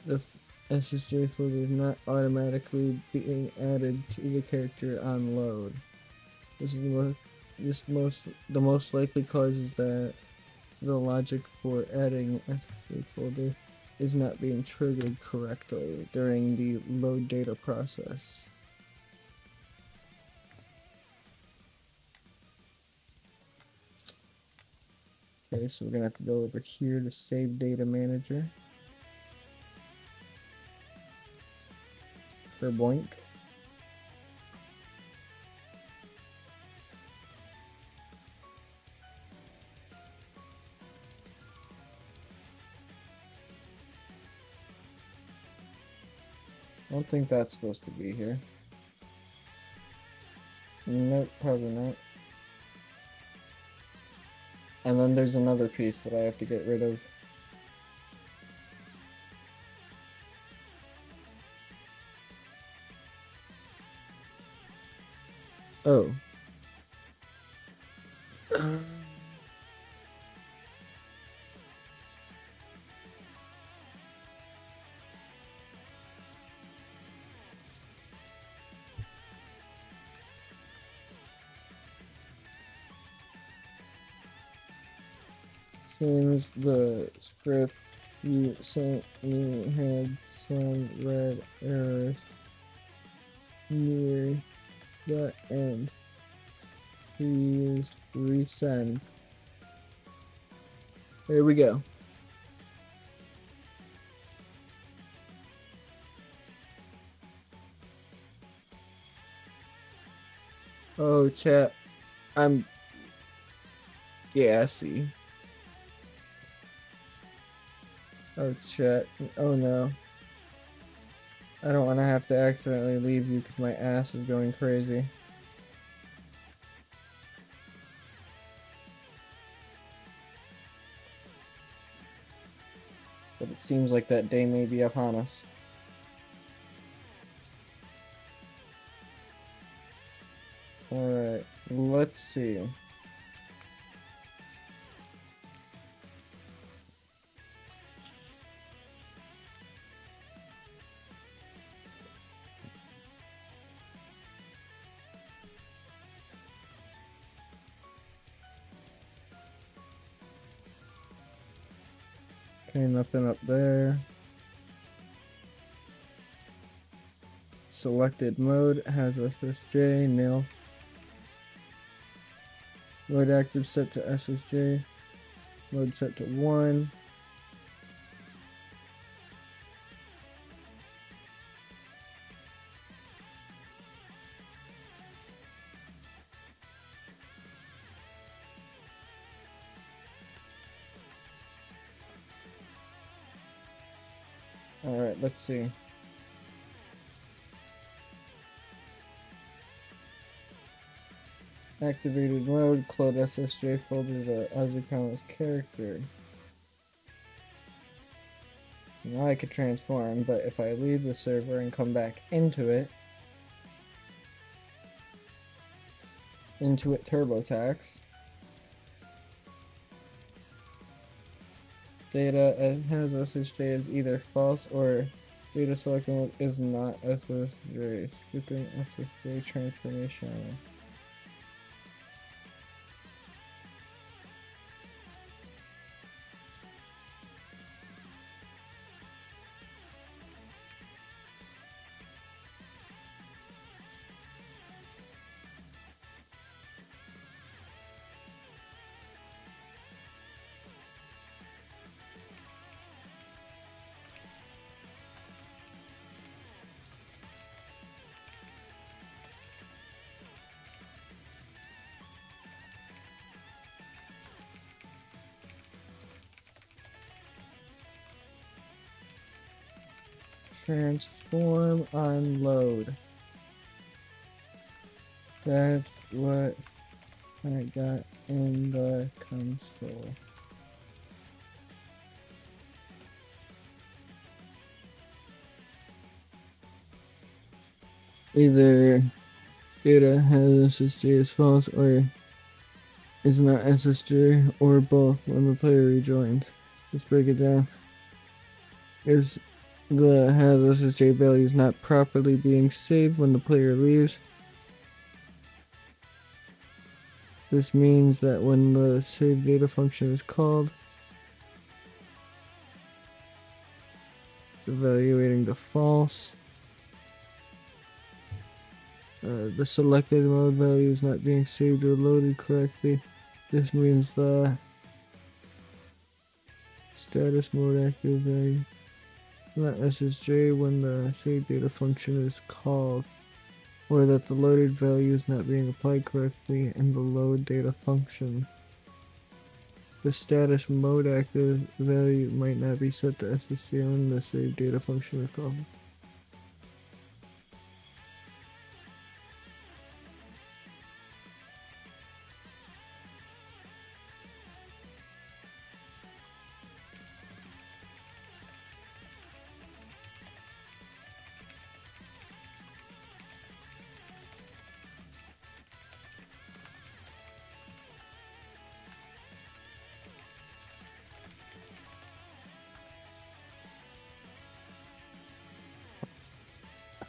the SSJ folder is not automatically being added to the character on load. This is the most likely cause is that the logic for adding SSJ folder is not being triggered correctly during the load data process. Okay, so we're gonna have to go over here to save data manager. For Boink. I don't think that's supposed to be here. Nope, probably not. And then there's another piece that I have to get rid of. Oh. Seems the script you sent me had some red errors near the end. Please resend. There we go. Oh, chat. I'm gassy. Oh, chat. Oh, no. I don't want to have to accidentally leave you because my ass is going crazy. But it seems like that day may be upon us. Alright, let's see. Okay, nothing up there. Selected mode has SSJ, nil. Mode active set to SSJ. Mode set to 1. Alright, let's see. activated mode, clone SSJ folder to Azukama's character. Now I could transform, but if I leave the server and come back into it TurboTax, data has SSJ is either false or data select mode is not SSJ. Skipping SSJ transformation. Transform unload. That's what I got in the console. Either data has SSD is false or is not SSD or both when the player rejoins. Let's break it down. Is the has SSD values not properly being saved when the player leaves? This means that when the save data function is called, it's evaluating the false. The selected mode value is not being saved or loaded correctly. This means the status mode active value is not SSJ when the save data function is called, or that the loaded value is not being applied correctly in the load data function. The status mode active value might not be set to SSJ when the save data function is called.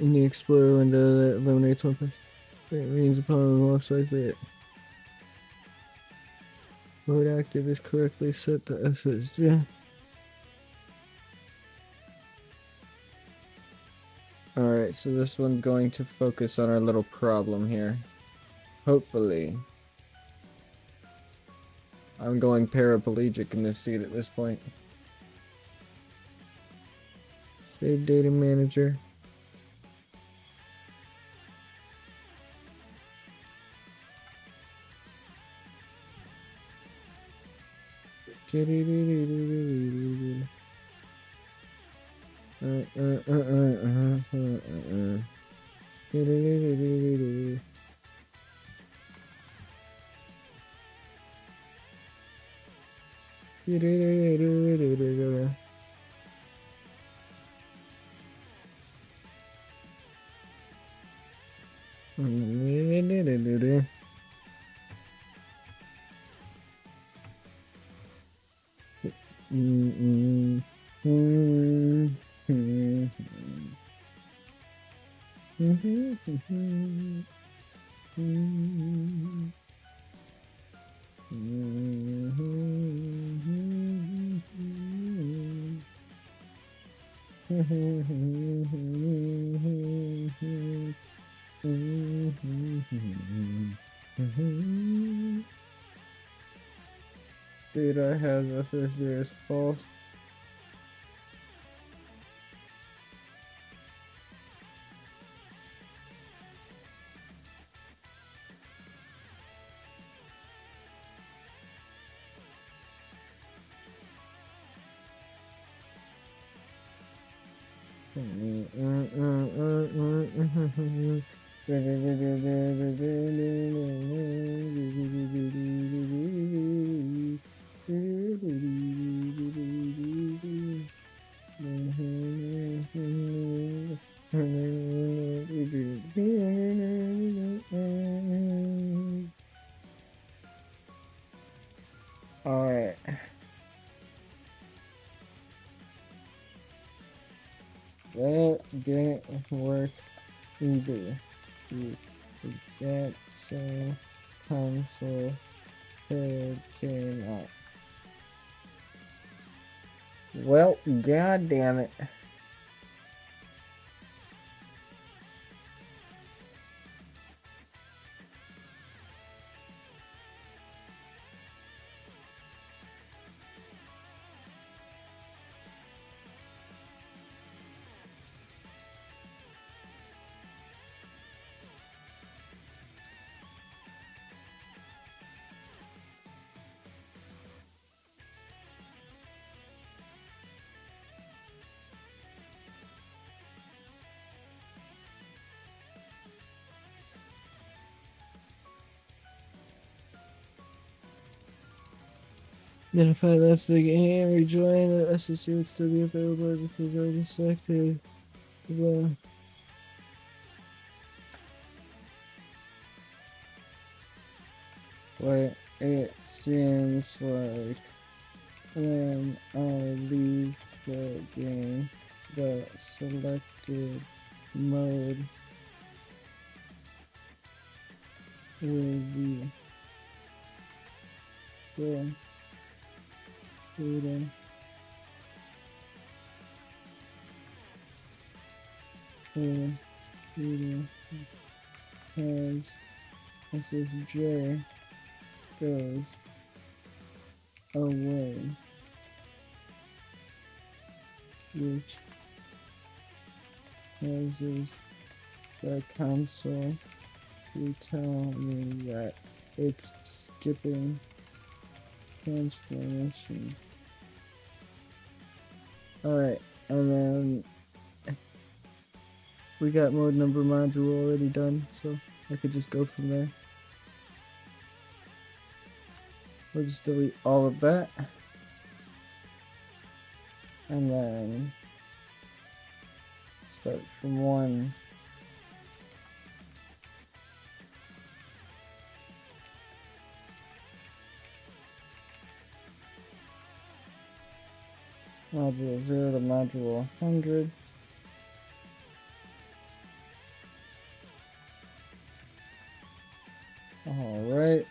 In the Explorer window that eliminates weapons, it means upon most likely mode active is correctly set to SSJ. Alright, so this one's going to focus on our little problem here. Hopefully. I'm going paraplegic in this seat at this point. Save data manager. Data has SSD is false. Alright. That didn't work either. The exact same console code came up. Well, god damn it. Then if I left the game and rejoin, the SSC would still be available as if it was already selected. Well, but it seems like when I leave the game, the selected mode will be the freedom. Freedom as SSJ goes away, which causes the console to tell me that it's skipping transformation. Alright, and then we got mode number module already done, so I could just go from there. We'll just delete all of that. And then start from 1. Module 0 to module 100. Alright.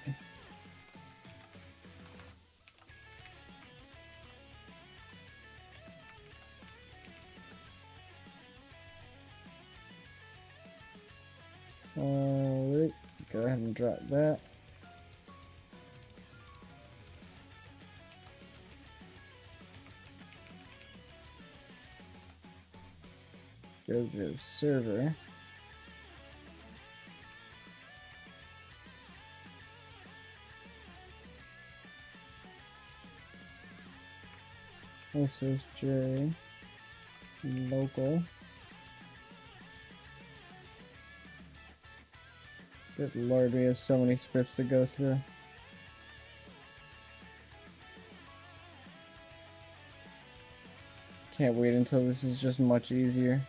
Alright, go ahead and drop that. Go to server. SSJ local. Good lord, we have so many scripts to go through. Can't wait until this is just much easier.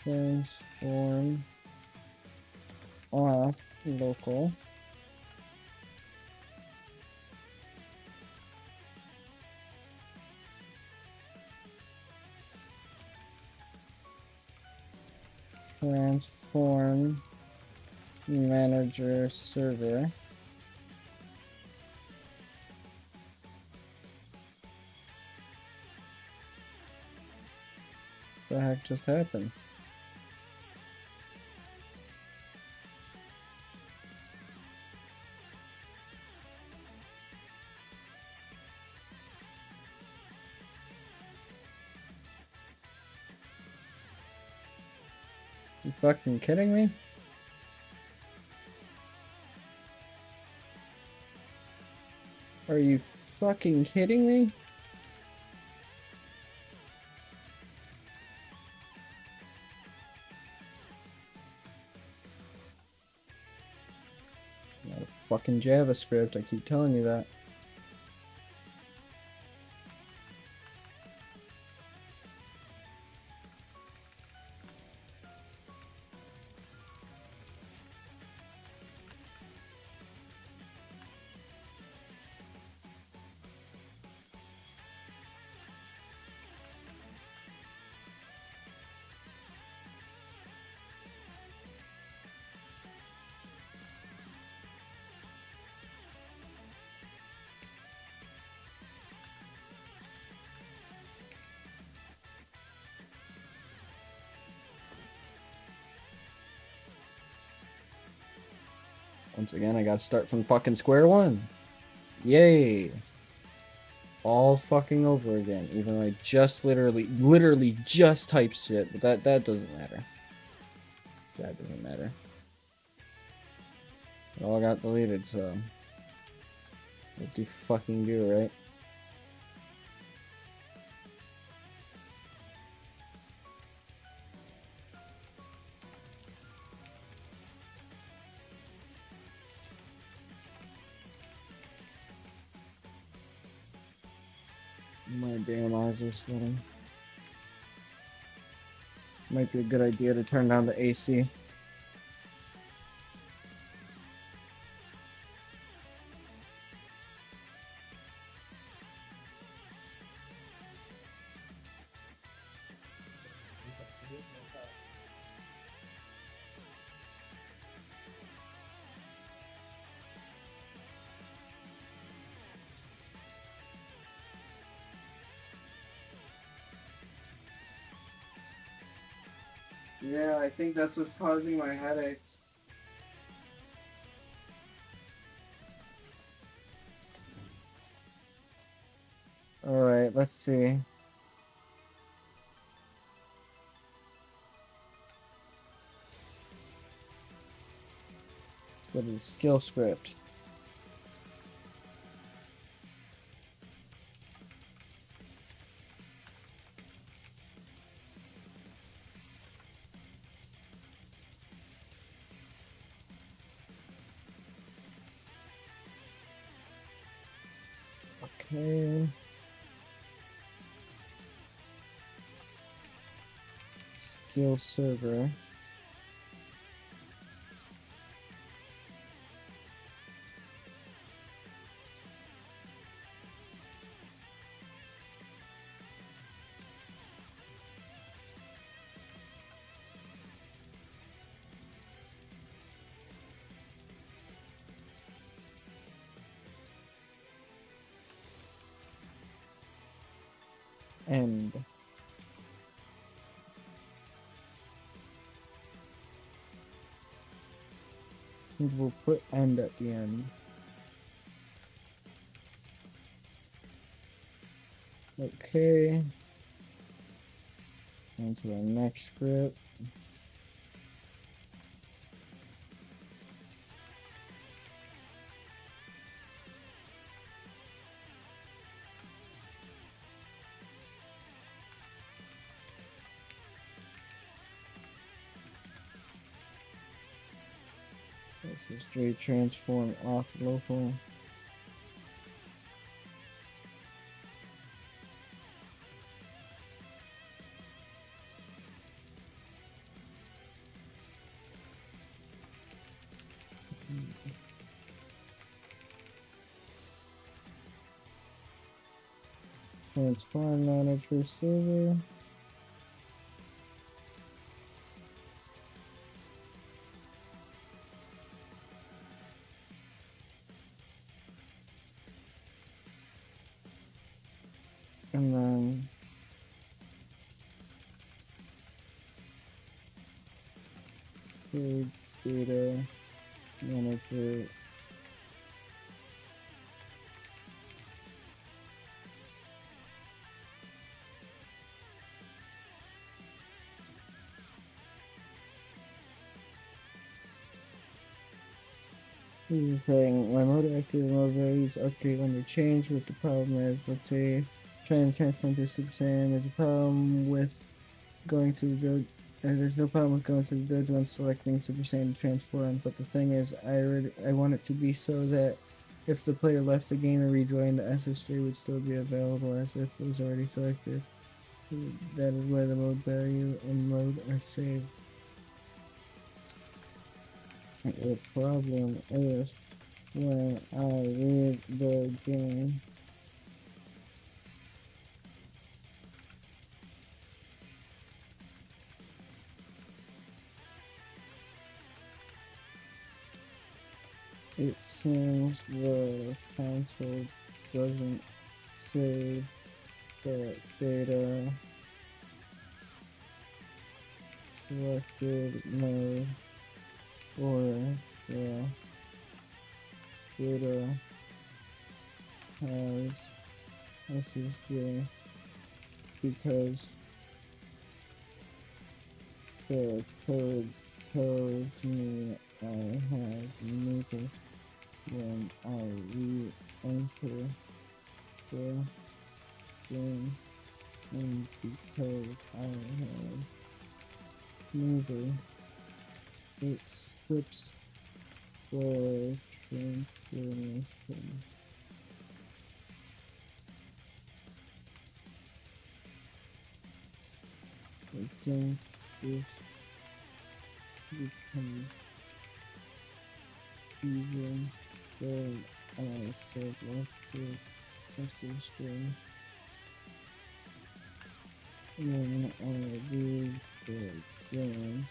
Transform off local. Transform manager server. What the heck just happened? You fucking kidding me? Are you fucking kidding me? fucking JavaScript. I keep telling you that. Once again, I gotta start from fucking square one. Yay. All fucking over again. Even though I just literally just typed shit. But that doesn't matter. That doesn't matter. It all got deleted, so... What do you fucking do, right? My damn eyes are sweating. Might be a good idea to turn down the AC. Yeah, I think that's what's causing my headaches. Alright, let's see. Let's go to the skill script. Okay. Skill server. End. And we'll put end at the end. Okay. On to our next script. This is J transform off local. Transform manager server. And then page data manager. He's saying my mode active mode values update when they change. What the problem is, let's say trying to transform to 6 AM. There's a problem with going to the And there's no problem with going through the dojo and selecting Super Saiyan to transform, but the thing is, I want it to be so that if the player left the game and rejoined, the SSJ would still be available as if it was already selected. That is where the mode value and mode are saved. The problem is when I leave the game. It seems the console doesn't save the data selected mode or the data has SSJ because the code tells me I have neither when I re-enter the game and because I have neither it skips the transformation. I think this becomes even though I selected message string when I read the game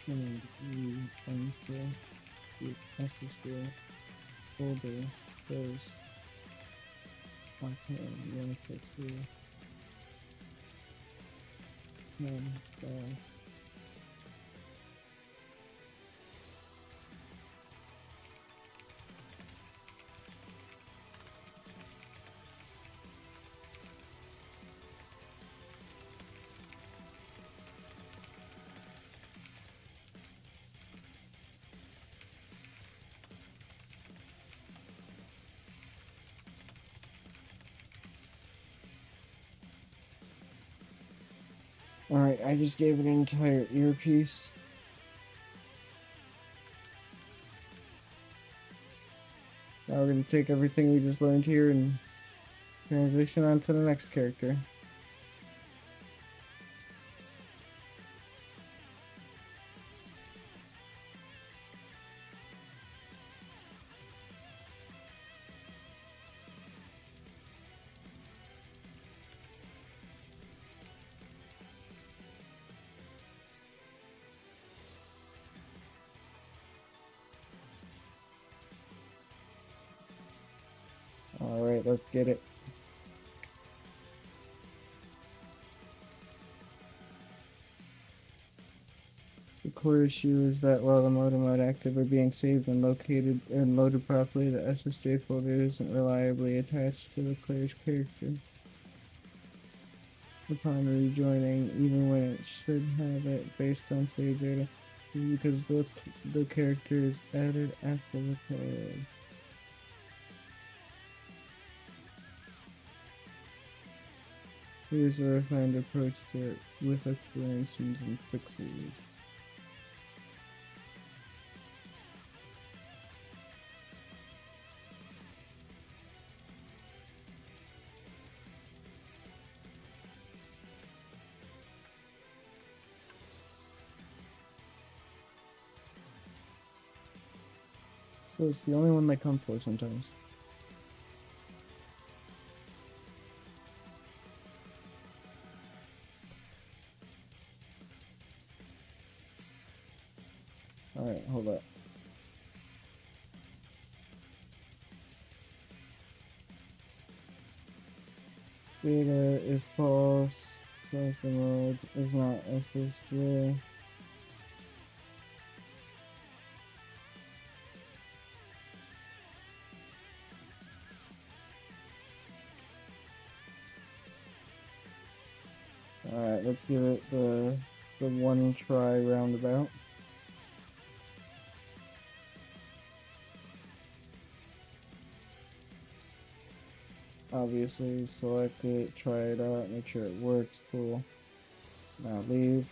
and re-enter the message string folder first. Okay, I'm going to click and Alright, I just gave it an entire earpiece. Now we're going to take everything we just learned here and transition on to the next character. Alright, let's get it. The core issue is that while the modem mode active are being saved and located and loaded properly, the SSJ folder isn't reliably attached to the player's character. Upon rejoining, even when it should have it based on save data, because the character is added after the player. Here's a refined approach to it with explanations and fixes. So it's the only one they come for sometimes. Alright, hold up. Data is false. Selector mode is not SSJ. Alright, let's give it the one try roundabout. Obviously, select it, try it out, make sure it works, cool. Now leave.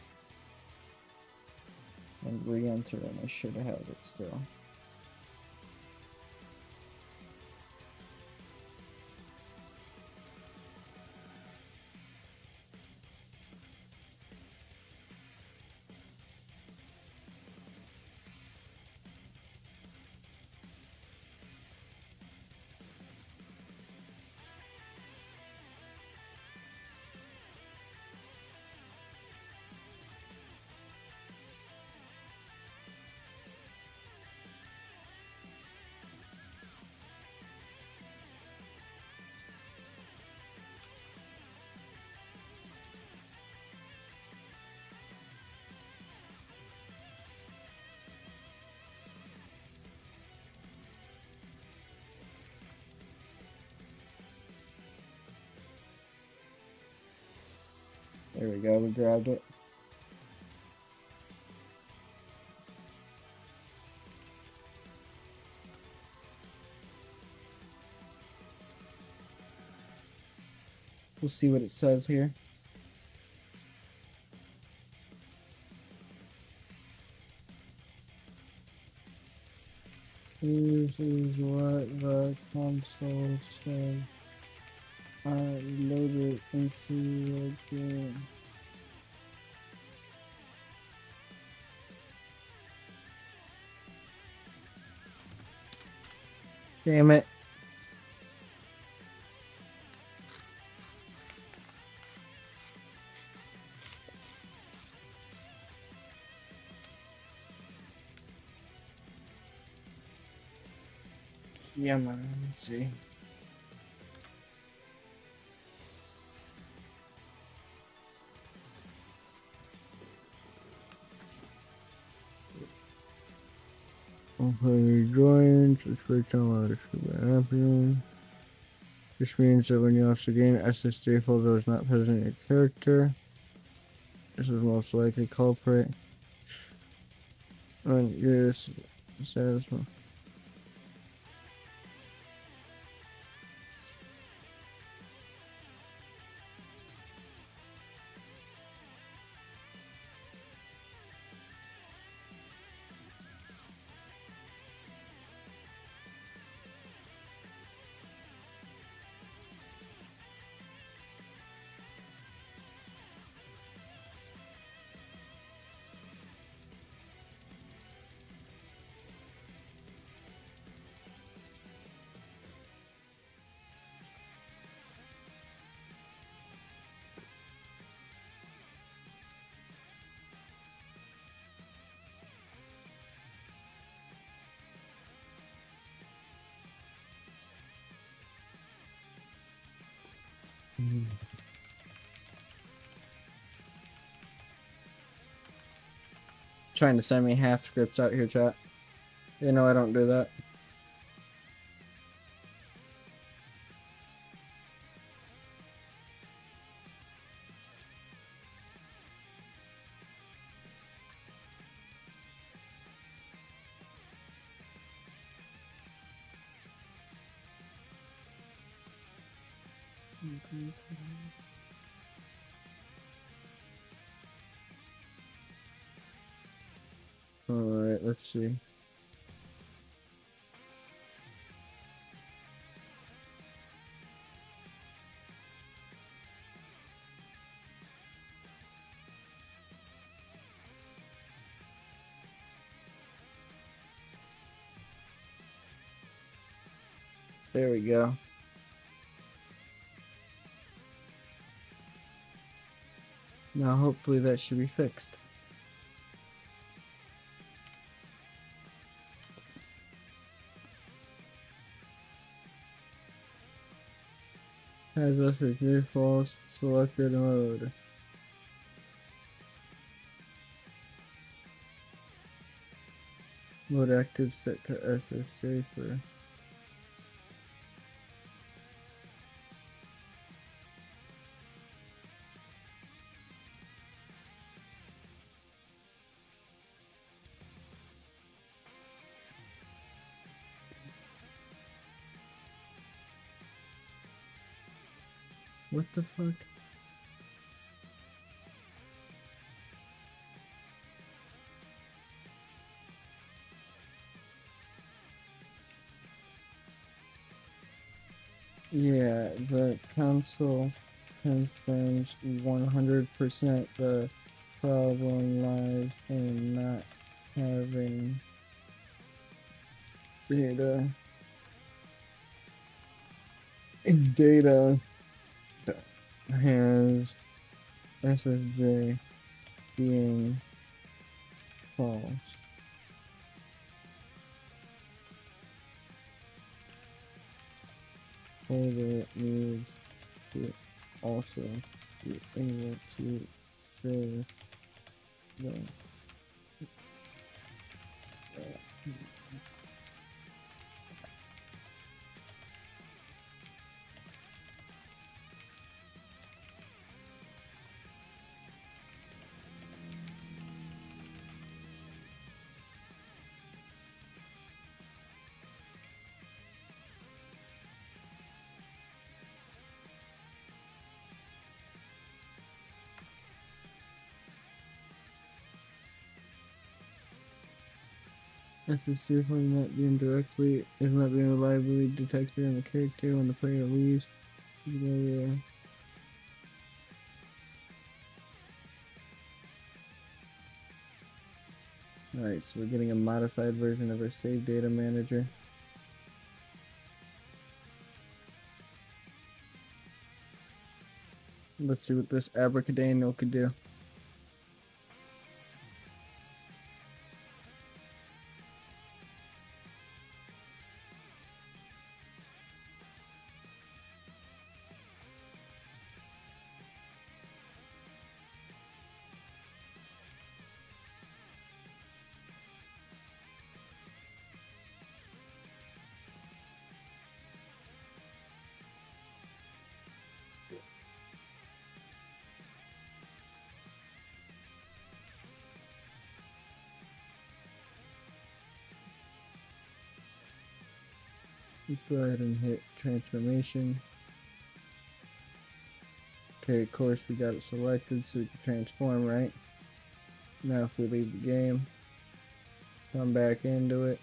and re-enter, and I should have it still. There we go, we grabbed it. We'll see what it says here. This is what the console said. I loaded into the game. Damn it. Yeah, man. Let's see. Okay, joins. It's first time this could be happening. This means that when you launch the game, SSD folder is not present in your character. This is most likely culprit. And yes, status. Trying to send me half scripts out here, chat. You know I don't do that. Alright, let's see. There we go. Now hopefully that should be fixed. Has us as new false selected mode. Mode active set to SSJ for. What the fuck? Yeah, the council confirms 100% the problem lies in not having data. Data has SSJ being false. Folder needs to also be able to share the SSJ is not being reliably detected in the character when the player leaves. Alright, so we're getting a modified version of our save data manager. Let's see what this abracadabra could do. Let's go ahead and hit transformation. Okay, of course we got it selected so we can transform, right? Now if we leave the game, come back into it.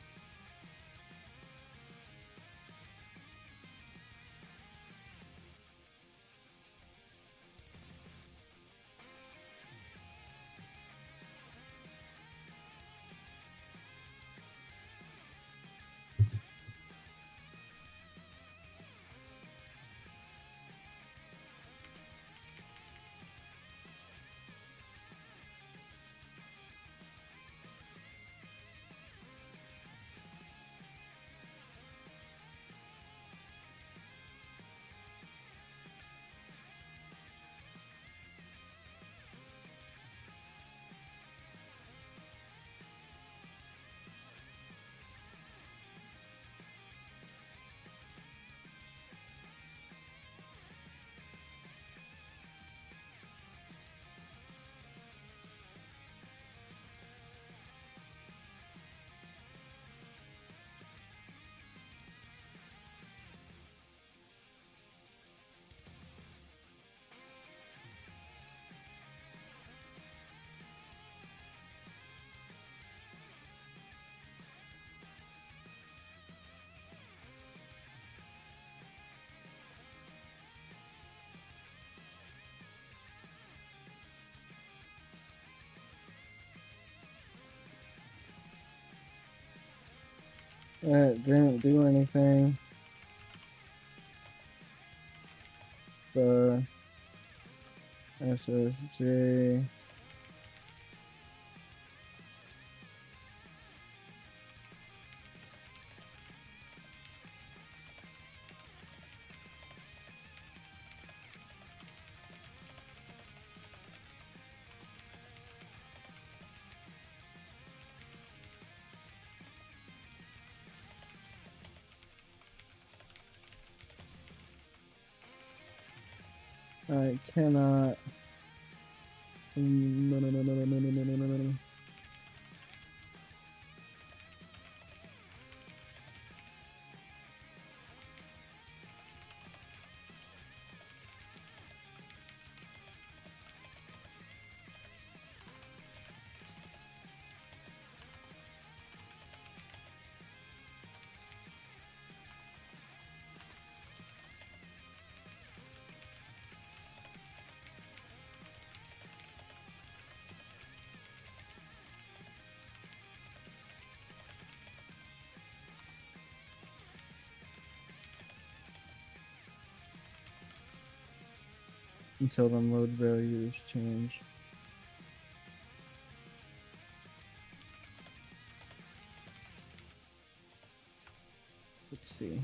That didn't do anything. The SSJ I cannot. No. until the mode values change. Let's see.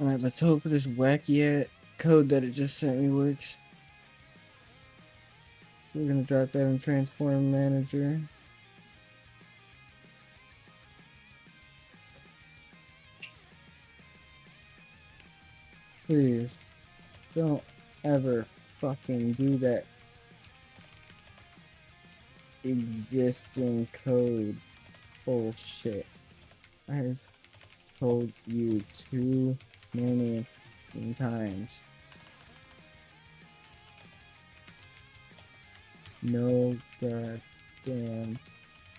Alright, let's hope this wacky code that it just sent me works. We're gonna drop that in Transform Manager. Please, don't ever fucking do that existing code bullshit. I've told you too many times. No goddamn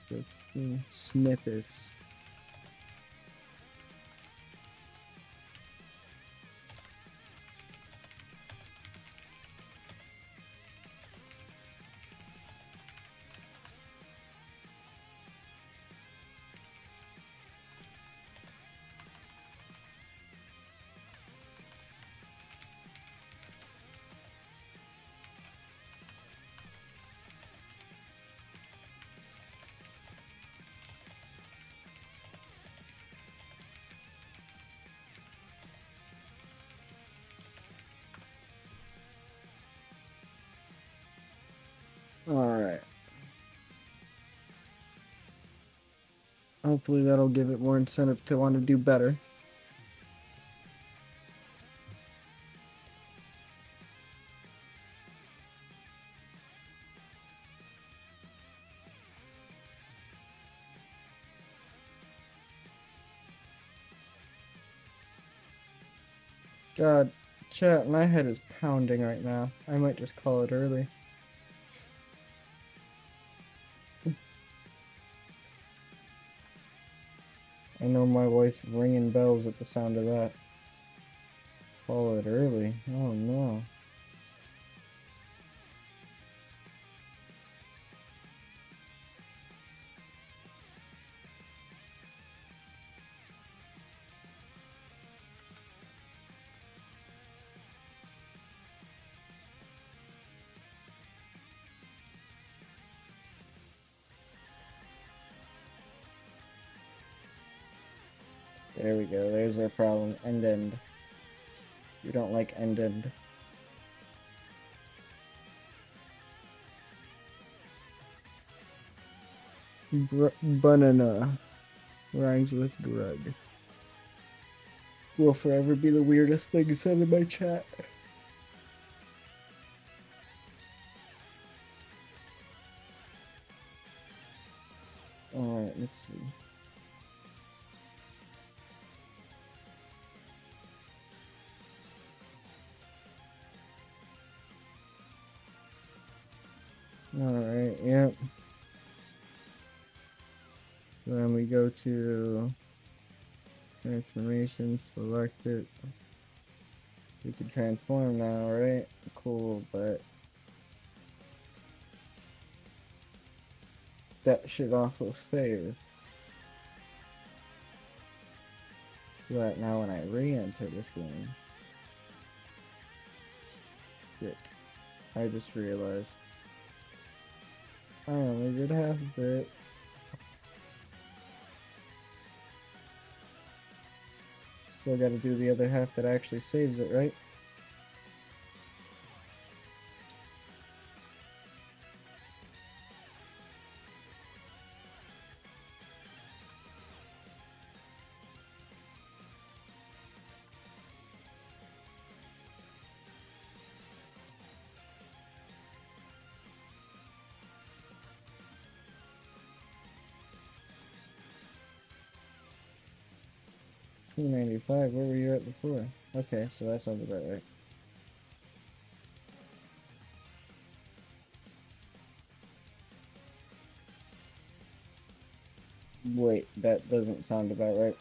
freaking snippets. Alright. Hopefully that'll give it more incentive to want to do better. God, chat, my head is pounding right now. I might just call it early. I know my wife's ringing bells at the sound of that. Call it early. Oh no. There we go. There's our problem. End. You don't like end. Banana rhymes with drug. Will forever be the weirdest thing said in my chat. Alright, let's see. Alright, yep. So then we go to transformation, select it. We can transform now, right? Cool, but that should also save. So that now when I re-enter this game, shit, I just realized I only did half of it. Still gotta do the other half that actually saves it, right? $2.95, where were you at before? Okay, so that sounds about right. Wait, that doesn't sound about right.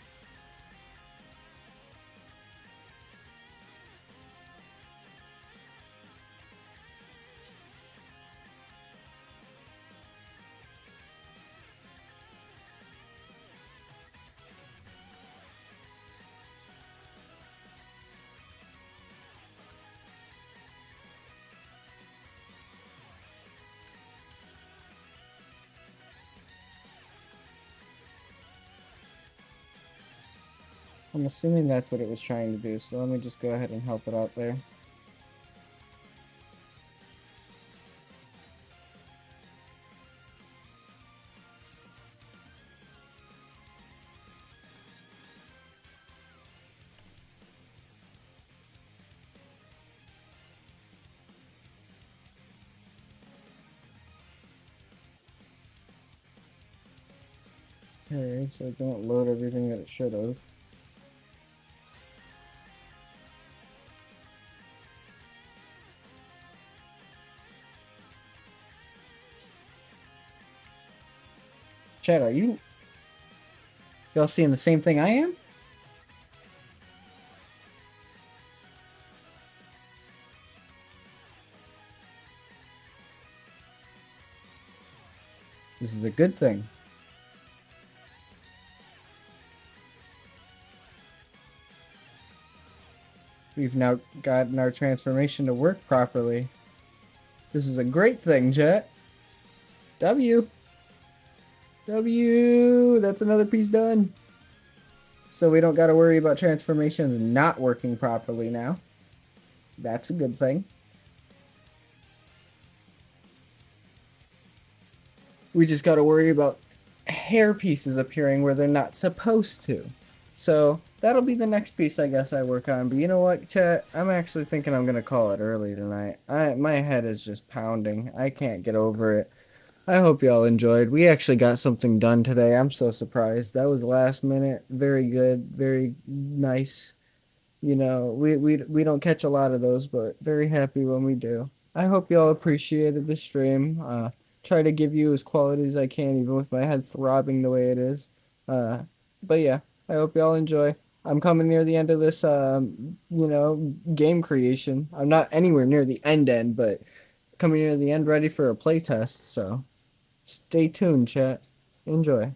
I'm assuming that's what it was trying to do, so let me just go ahead and help it out there. Okay, so it didn't load everything that it should have. Chat, are y'all seeing the same thing I am? This is a good thing. We've now gotten our transformation to work properly. This is a great thing, chat. W. W. That's another piece done. So we don't got to worry about transformations not working properly now. That's a good thing. We just got to worry about hair pieces appearing where they're not supposed to. So that'll be the next piece I guess I work on. But you know what, chat? I'm actually thinking I'm going to call it early tonight. My head is just pounding. I can't get over it. I hope y'all enjoyed. We actually got something done today. I'm so surprised. That was last minute. Very good. Very nice. You know, we don't catch a lot of those, but very happy when we do. I hope y'all appreciated the stream. Try to give you as quality as I can, even with my head throbbing the way it is. Uh, but yeah, I hope y'all enjoy. I'm coming near the end of this, game creation. I'm not anywhere near the end, but coming near the end, ready for a playtest. So stay tuned, chat. Enjoy.